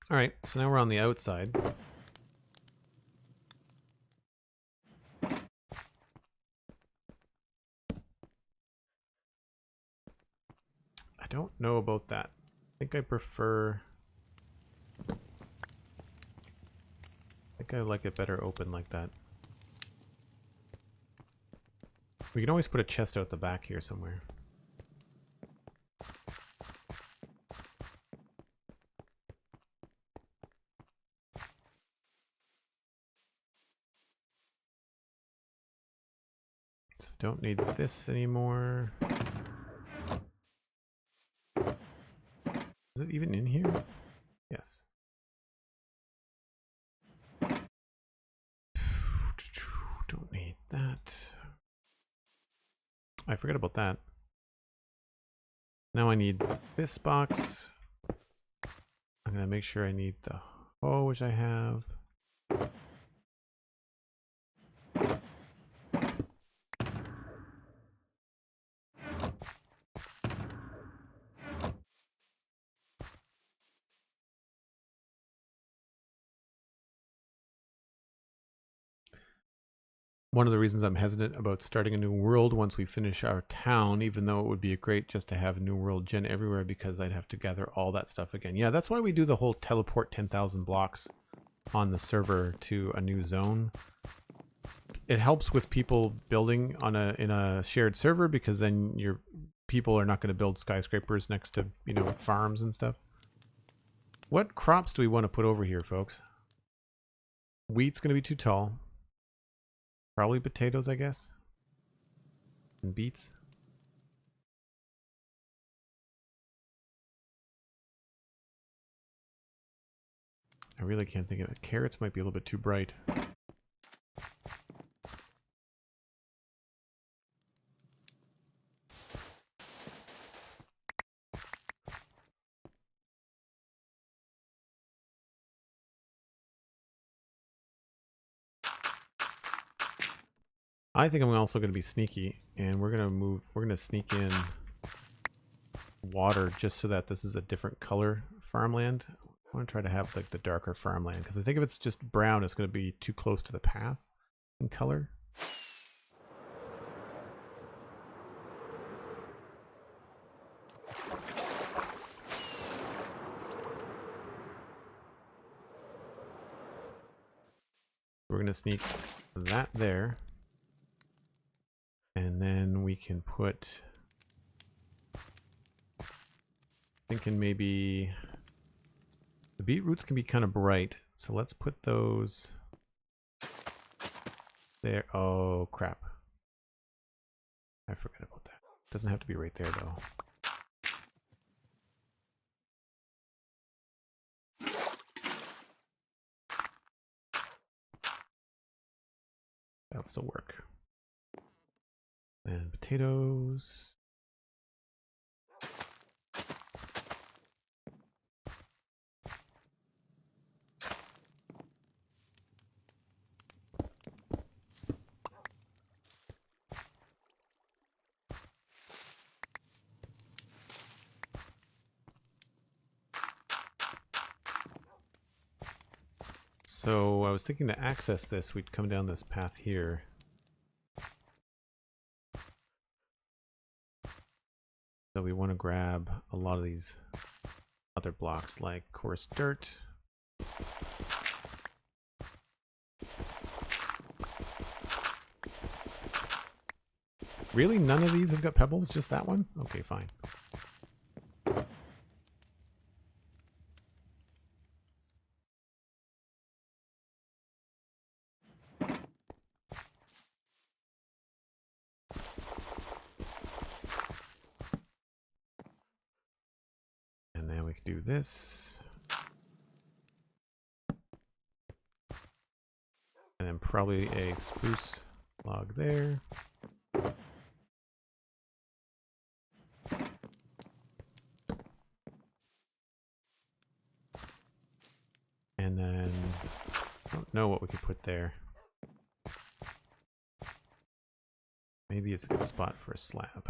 All right, so now we're on the outside. don't know about that. I think I prefer... I think I like it better open like that. We can always put a chest out the back here somewhere. So don't need this anymore. Is it even in here? Yes. Don't need that. I forgot about that. Now I need this box. I'm gonna make sure I need the hoe, which I have. One of the reasons I'm hesitant about starting a new world once we finish our town, even though it would be great just to have a new world gen everywhere, because I'd have to gather all that stuff again. Yeah, that's why we do the whole teleport 10,000 blocks on the server to a new zone. It helps with people building on in a shared server, because then your people are not going to build skyscrapers next to, you know, farms and stuff. What crops do we want to put over here, folks? Wheat's going to be too tall. Probably potatoes, I guess. And beets. I really can't think of it. Carrots might be a little bit too bright. I think I'm also going to be sneaky, and we're going to sneak in water just so that this is a different color farmland. I want to try to have like the darker farmland, because I think if it's just brown, it's going to be too close to the path in color. We're going to sneak that there. And then we can put, thinking maybe the beetroots can be kind of bright. So let's put those there. Oh, crap. I forgot about that. Doesn't have to be right there, though. That'll still work. And potatoes. So I was thinking to access this, we'd come down this path here. So we want to grab a lot of these other blocks, like coarse dirt. Really? None of these have got pebbles? Just that one? Okay, fine. And then we can do this. And then probably a spruce log there. And then I don't know what we could put there. Maybe it's a good spot for a slab.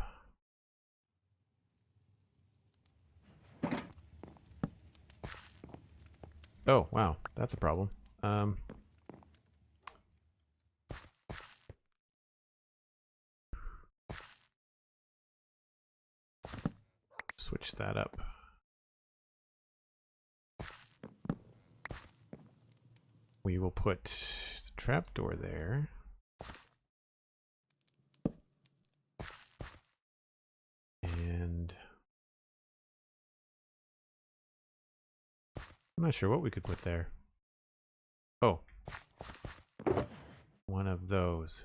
Oh, wow, that's a problem. switch that up. We will put the trapdoor there. And I'm not sure what we could put there. Oh, one of those.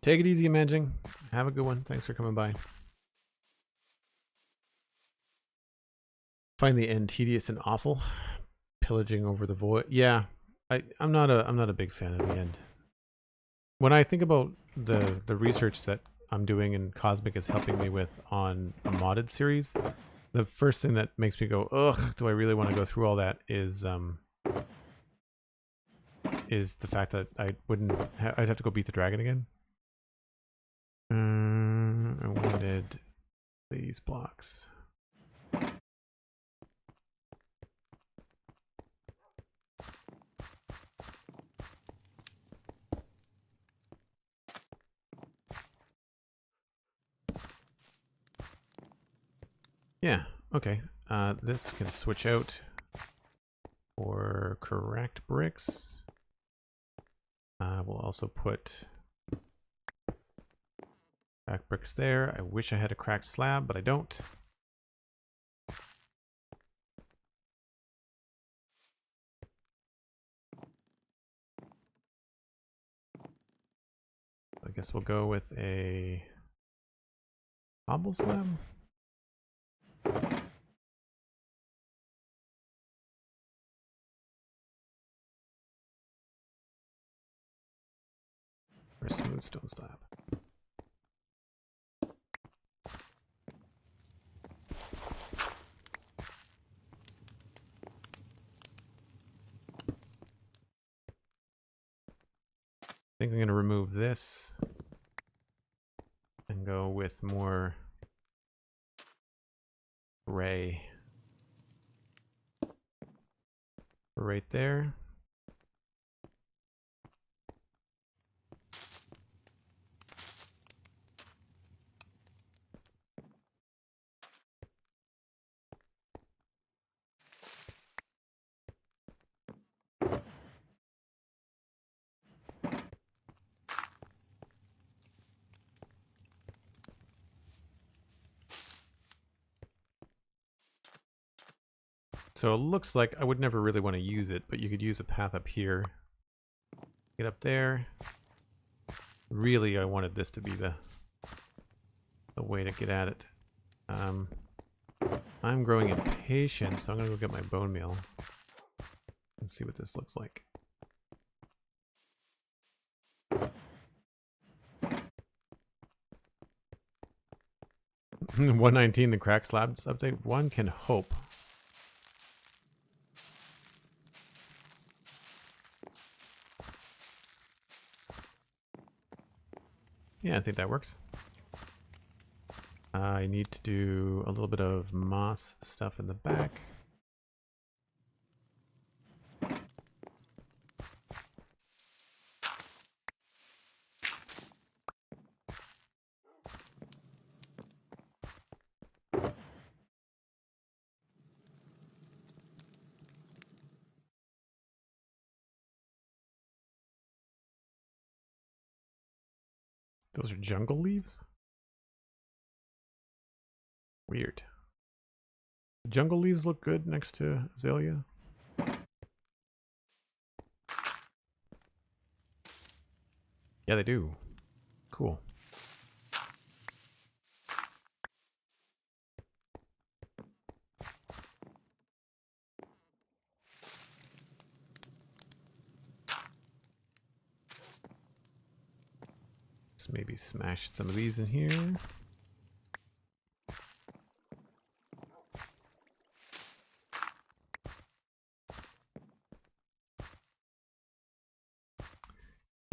Take it easy, Imaging. Have a good one. Thanks for coming by. Find the end tedious and awful. Pillaging over the void. Yeah, I'm not a big fan of the end. When I think about the research that I'm doing and Cosmic is helping me with on a modded series, the first thing that makes me go, ugh, do I really want to go through all that is the fact that I'd have to go beat the dragon again. I wanted these blocks. Yeah, okay. This can switch out for correct bricks. We'll also put back bricks there. I wish I had a cracked slab, but I don't. I guess we'll go with a cobble slab. Or a smooth stone slab. I think I'm going to remove this and go with more gray right there. So it looks like I would never really want to use it, but you could use a path up here. Get up there. Really, I wanted this to be the way to get at it. I'm growing impatient, so I'm going to go get my bone meal and see what this looks like. $119, the crack slabs update. One can hope. Yeah, I think that works. I need to do a little bit of moss stuff in the back. Those are jungle leaves? Weird. Jungle leaves look good next to Azalea. Yeah, they do. Cool. Let's maybe smash some of these in here.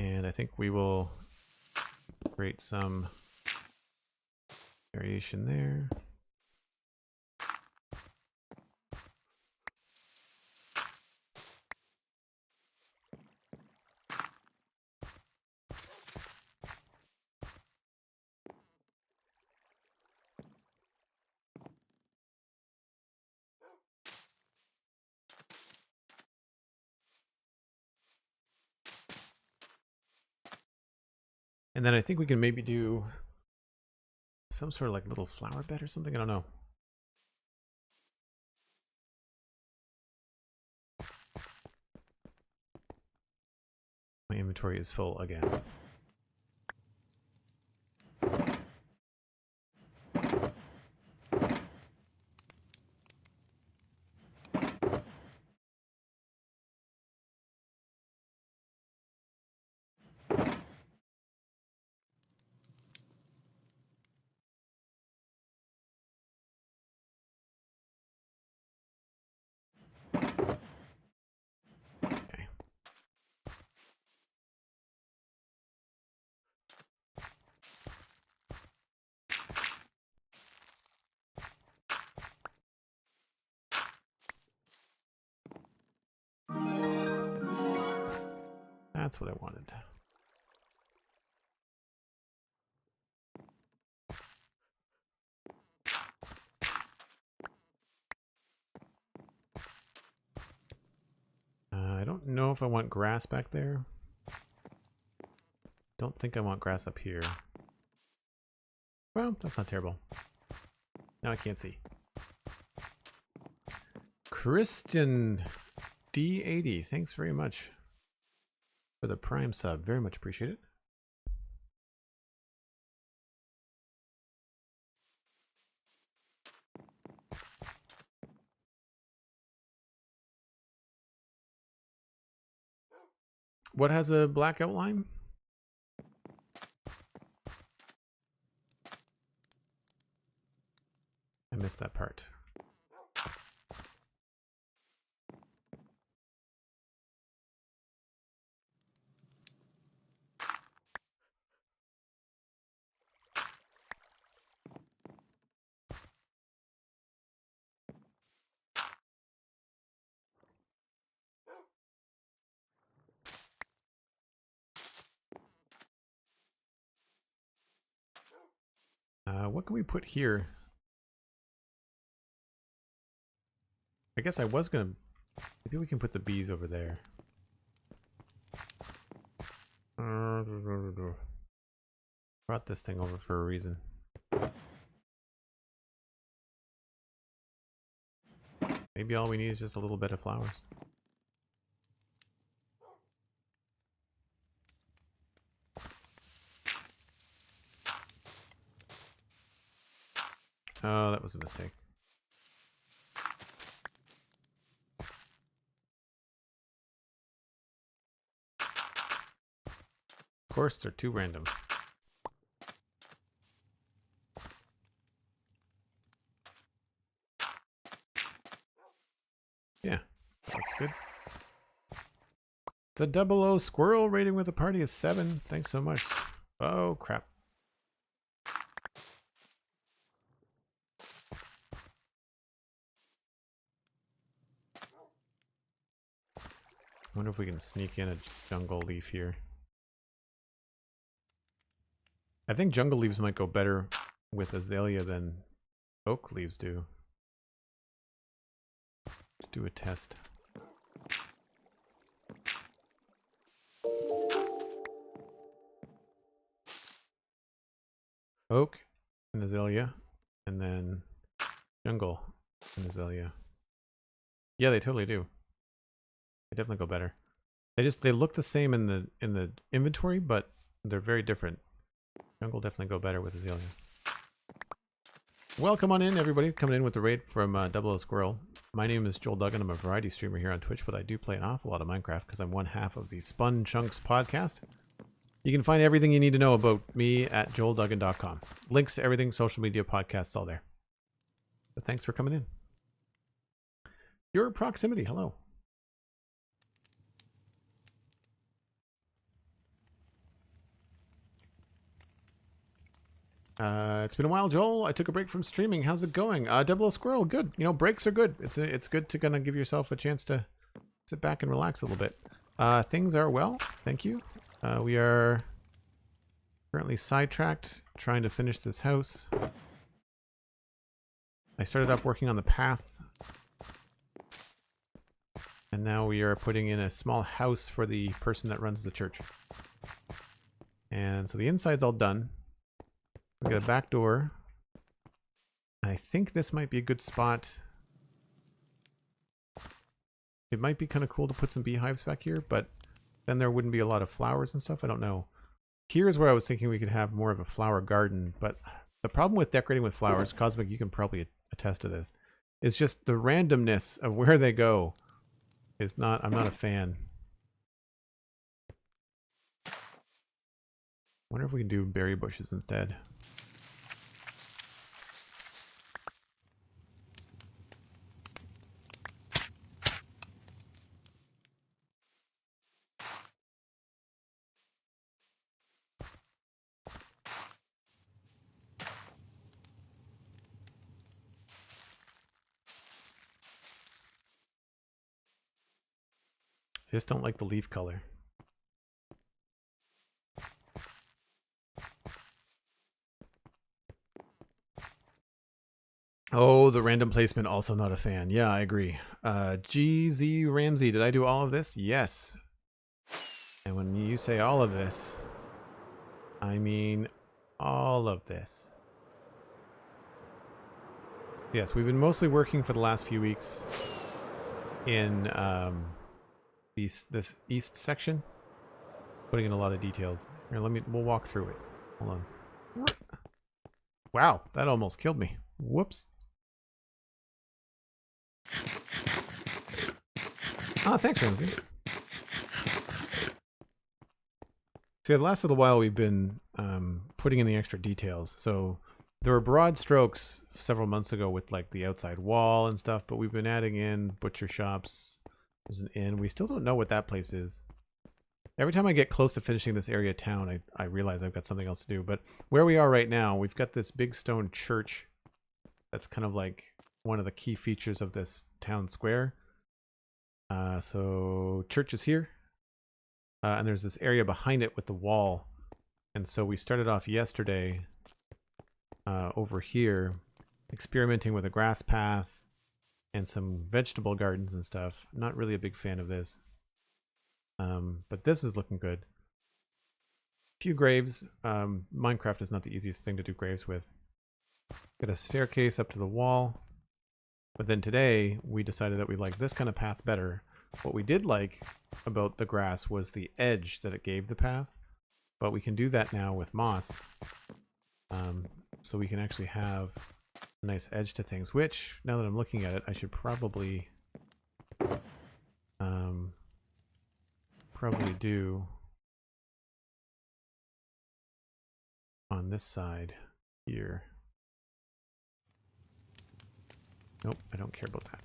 And I think we will create some variation there. And then I think we can maybe do some sort of like little flower bed or something. I don't know. My inventory is full again. Okay. That's what I wanted. I don't know if I want grass back there. Don't think I want grass up here. Well, that's not terrible. Now I can't see. Christian D80, thanks very much for the Prime sub. Very much appreciate it. What has a black outline? I missed that part. What can we put here? I guess I was gonna... Maybe we can put the bees over there. Brought this thing over for a reason. Maybe all we need is just a little bit of flowers. Oh, that was a mistake. Of course, they're too random. Yeah, looks good. The 00 squirrel rating with the party is 7. Thanks so much. Oh, crap. Wonder if we can sneak in a jungle leaf here. I think jungle leaves might go better with azalea than oak leaves do. Let's do a test. Oak and azalea, and then jungle and azalea. Yeah, they totally do. They definitely go better. They look the same in the inventory, but they're very different. Jungle definitely go better with azalea. Welcome on in, everybody. Coming in with the raid from 00 Squirrel. My name is Joel Duggan. I'm a variety streamer here on Twitch, but I do play an awful lot of Minecraft because I'm one half of the Spun Chunks podcast. You can find everything you need to know about me at joelduggan.com. Links to everything, social media, podcasts, all there. But thanks for coming in. Your proximity, hello. It's been a while, Joel. I took a break from streaming. How's it going? Double O Squirrel, good. You know, breaks are good. It's good to kind of give yourself a chance to sit back and relax a little bit. Things are well, thank you. We are currently sidetracked trying to finish this house. I started off working on the path, and now we are putting in a small house for the person that runs the church. And so the inside's all done. We've got a back door. I think this might be a good spot. It might be kind of cool to put some beehives back here, but then there wouldn't be a lot of flowers and stuff. I don't know. Here's where I was thinking we could have more of a flower garden, but the problem with decorating with flowers, Cosmic, you can probably attest to this, is just the randomness of where they go is not, I'm not a fan. Wonder if we can do berry bushes instead. I just don't like the leaf color. Oh, the random placement, also not a fan. Yeah, I agree. GZ Ramsey, did I do all of this? Yes. And when you say all of this, I mean all of this. Yes, we've been mostly working for the last few weeks in this east section, putting in a lot of details. Here, we'll walk through it. Hold on. Wow, that almost killed me. Whoops. Ah, thanks, Ramsey. See, the last little while we've been putting in the extra details. So there were broad strokes several months ago with like the outside wall and stuff, but we've been adding in butcher shops. There's an inn. We still don't know what that place is. Every time I get close to finishing this area of town, I realize I've got something else to do. But where we are right now, we've got this big stone church that's kind of like one of the key features of this town square. So church is here. And there's this area behind it with the wall. And so we started off yesterday over here experimenting with a grass path and some vegetable gardens and stuff. I'm not really a big fan of this. But this is looking good. A few graves. Minecraft is not the easiest thing to do graves with. Got a staircase up to the wall. But then today we decided that we like this kind of path better. What we did like about the grass was the edge that it gave the path. But we can do that now with moss. So we can actually have a nice edge to things, which, now that I'm looking at it, I should probably do on this side here. Nope, I don't care about that.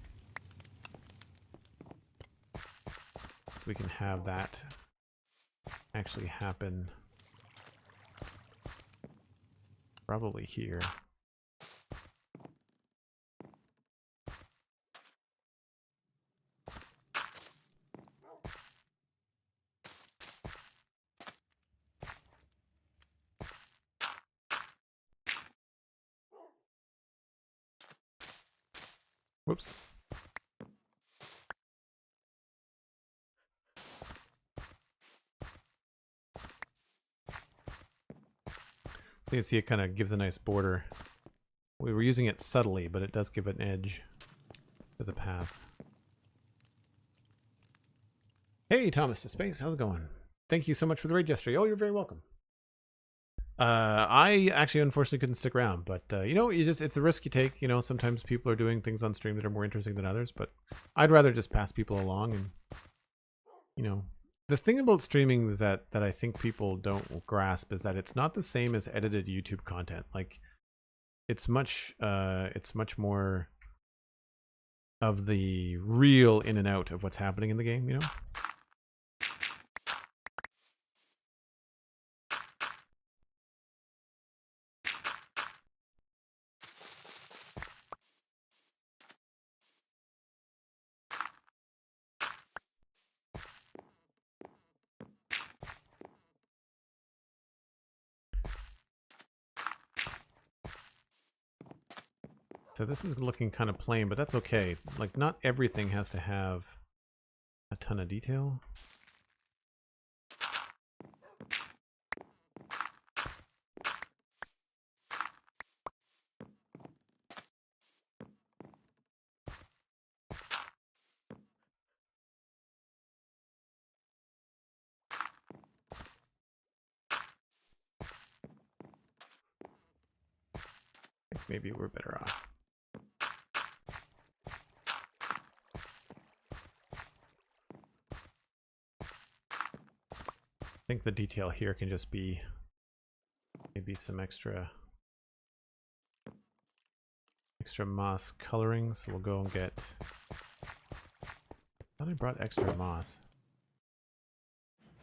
So we can have that actually happen probably here. Whoops. So you see it kind of gives a nice border. We were using it subtly, but it does give an edge to the path. Hey, Thomas to Space, how's it going? Thank you so much for the raid yesterday. Oh, you're very welcome. I actually unfortunately couldn't stick around, but you know, it's a risk you take. You know, sometimes people are doing things on stream that are more interesting than others, but I'd rather just pass people along. And you know, the thing about streaming is that I think people don't grasp is that it's not the same as edited YouTube content. Like it's much more of the real in and out of what's happening in the game, you know? So this is looking kind of plain, but that's okay. Like, not everything has to have a ton of detail. I think maybe we're better off. I think the detail here can just be maybe some extra moss coloring. So we'll go and get. I thought I brought extra moss.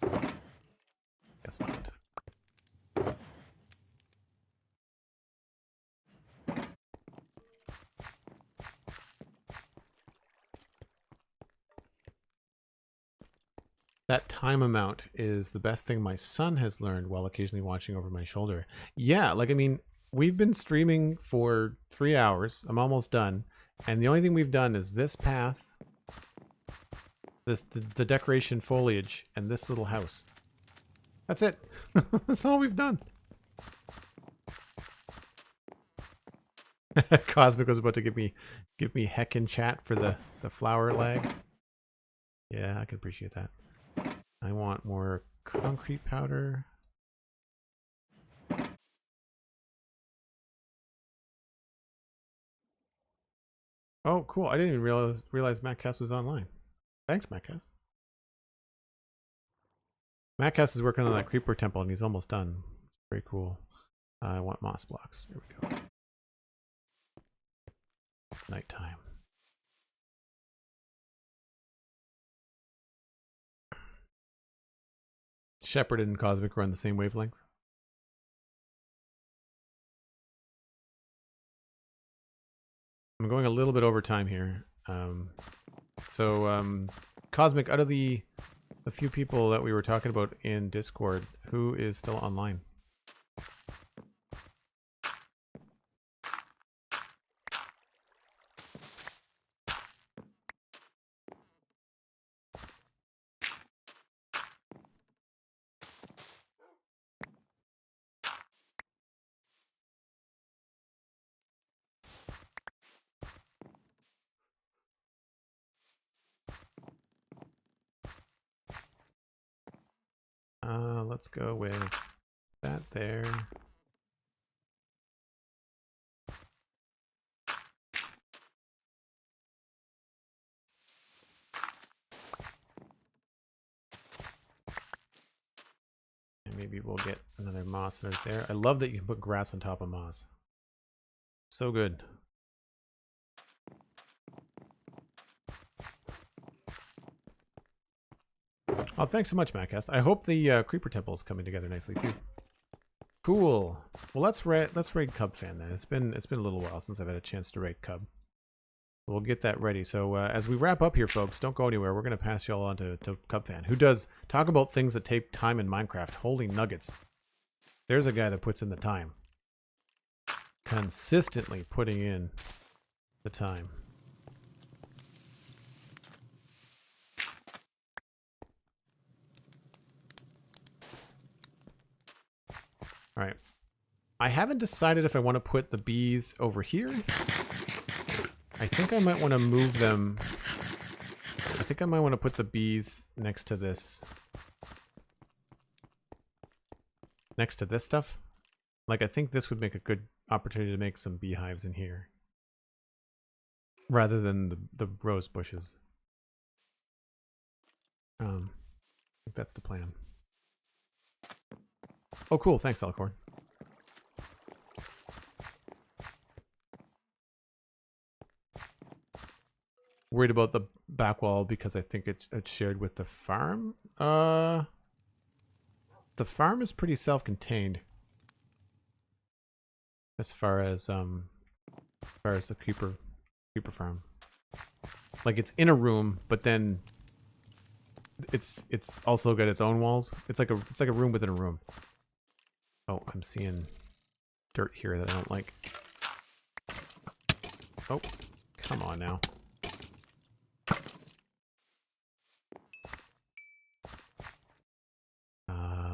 Guess not. That time amount is the best thing my son has learned while occasionally watching over my shoulder. Yeah, like, I mean, we've been streaming for 3 hours. I'm almost done. And the only thing we've done is this path, the decoration foliage, and this little house. That's it. That's all we've done. Cosmic was about to give me heck in chat for the flower lag. Yeah, I can appreciate that. I want more concrete powder. Oh, cool. I didn't even realize MacCast was online. Thanks, MacCast. MacCast is working on that creeper temple and he's almost done. Very cool. I want moss blocks. There we go. Nighttime. Shepherd and Cosmic are on the same wavelength. I'm going a little bit over time here. Cosmic, out of the few people that we were talking about in Discord, who is still online? Let's go with that there. And maybe we'll get another moss right there. I love that you can put grass on top of moss. So good. Oh, thanks so much, MacCast. I hope the creeper temple is coming together nicely too. Cool. Well, let's raid Cub Fan then. It's been a little while since I've had a chance to raid Cub. We'll get that ready. So as we wrap up here, folks, don't go anywhere. We're gonna pass y'all on to Cub Fan, who does talk about things that take time in Minecraft. Holy nuggets! There's a guy that puts in the time. Consistently putting in the time. All right. I haven't decided if I want to put the bees over here. I think I might want to move them. I think I might want to put the bees next to this. Next to this stuff. Like, I think this would make a good opportunity to make some beehives in here. Rather than the rose bushes. I think that's the plan. Oh, cool. Thanks, Alcorn. Worried about the back wall because I think it's shared with the farm. The farm is pretty self-contained. As far as the creeper farm. Like, it's in a room, but then it's also got its own walls. It's like a room within a room. Oh, I'm seeing dirt here that I don't like. Oh, come on now.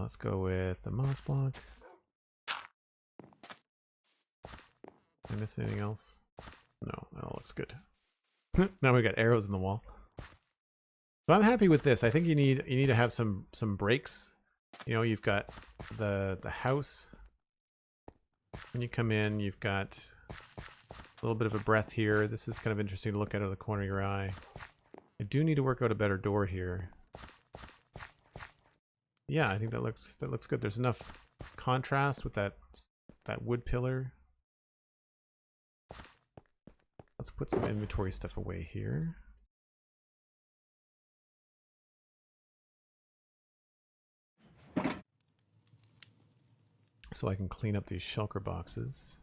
Let's go with the moss block. Did I miss anything else? No, that all looks good. Now we got arrows in the wall. But I'm happy with this. I think you need to have some breaks. You know, you've got the house. When you come in, you've got a little bit of a breath here. This is kind of interesting to look at out of the corner of your eye. I do need to work out a better door here. Yeah, I think that looks good. There's enough contrast with that wood pillar. Let's put some inventory stuff away here. So I can clean up these shulker boxes.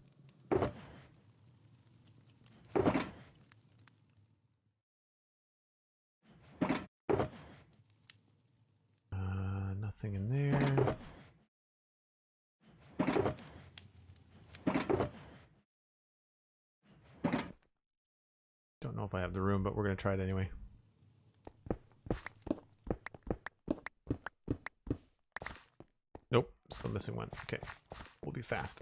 Nothing in there. Don't know if I have the room, but we're going to try it anyway. Nope, still missing one. Okay, we'll be fast.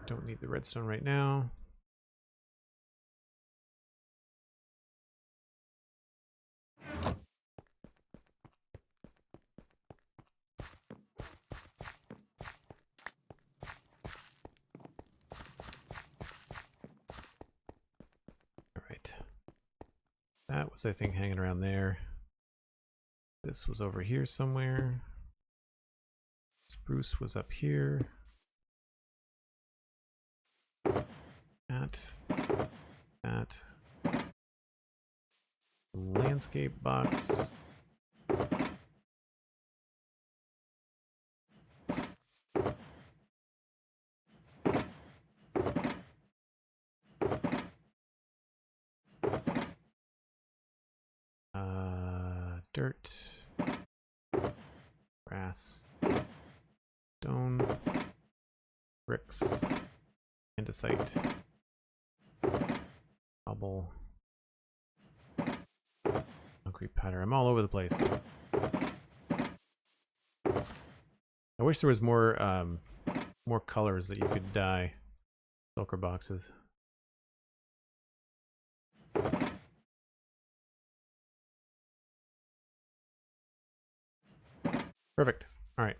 Don't need the redstone right now. That was, I think, hanging around there. This was over here somewhere. Spruce was up here. That. Landscape box. Dirt, grass, stone, bricks, andesite, cobble, concrete powder. I'm all over the place. I wish there was more more colors that you could dye shulker boxes. Perfect. All right.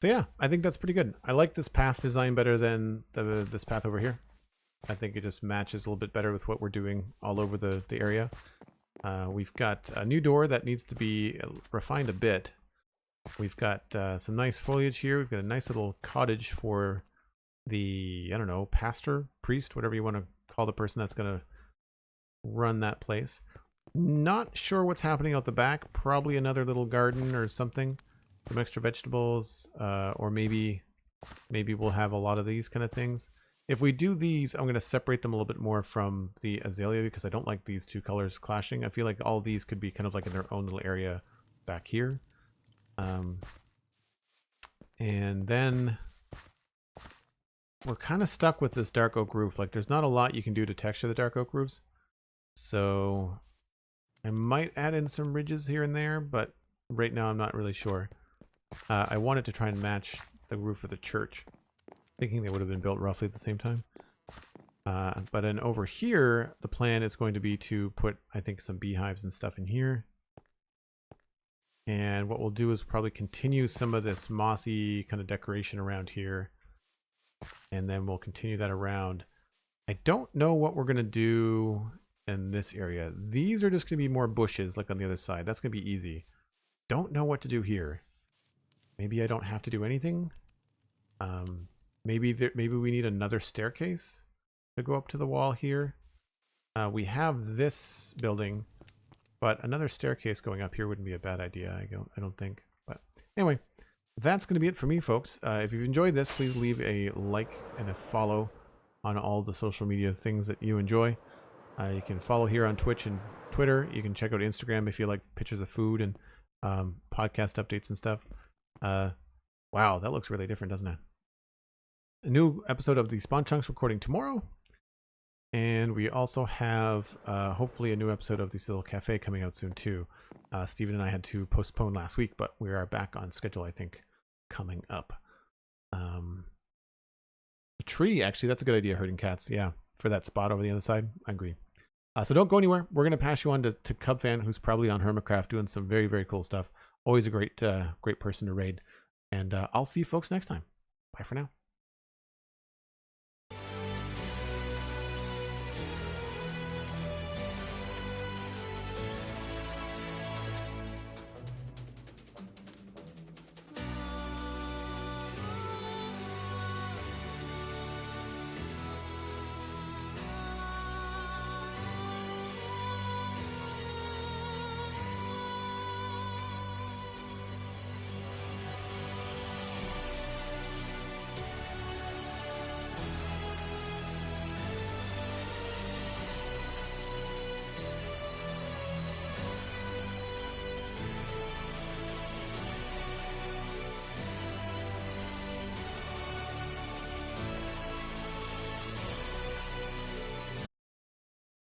So yeah, I think that's pretty good. I like this path design better than this path over here. I think it just matches a little bit better with what we're doing all over the area. We've got a new door that needs to be refined a bit. We've got some nice foliage here. We've got a nice little cottage for the, I don't know, pastor, priest, whatever you want to call the person that's going to run that place. Not sure what's happening out the back. Probably another little garden or something. Some extra vegetables, or maybe we'll have a lot of these kind of things. If we do these, I'm going to separate them a little bit more from the azalea because I don't like these two colors clashing. I feel like all these could be kind of like in their own little area back here. And then we're kind of stuck with this dark oak roof. Like there's not a lot you can do to texture the dark oak roofs. So I might add in some ridges here and there, but right now I'm not really sure. I wanted to try and match the roof of the church, thinking they would have been built roughly at the same time. But then over here, the plan is going to be to put, I think, some beehives and stuff in here. And what we'll do is probably continue some of this mossy kind of decoration around here. And then we'll continue that around. I don't know what we're going to do in this area. These are just going to be more bushes like on the other side. That's going to be easy. Don't know what to do here. Maybe I don't have to do anything. Maybe we need another staircase to go up to the wall here. We have this building, but another staircase going up here wouldn't be a bad idea. I don't think. But anyway, that's going to be it for me, folks. If you've enjoyed this, please leave a like and a follow on all the social media things that you enjoy. You can follow here on Twitch and Twitter. You can check out Instagram if you like pictures of food and podcast updates and stuff. Wow, that looks really different, doesn't it? A new episode of the Spawn Chunks recording tomorrow. And we also have hopefully a new episode of the Citadel Cafe coming out soon too. Steven and I had to postpone last week, but we are back on schedule, I think, coming up. A tree, actually, that's a good idea, herding cats. Yeah, for that spot over the other side. I agree. So don't go anywhere. We're going to pass you on to Cubfan, who's probably on Hermitcraft doing some very, very cool stuff. Always a great person to raid. And I'll see you folks next time. Bye for now.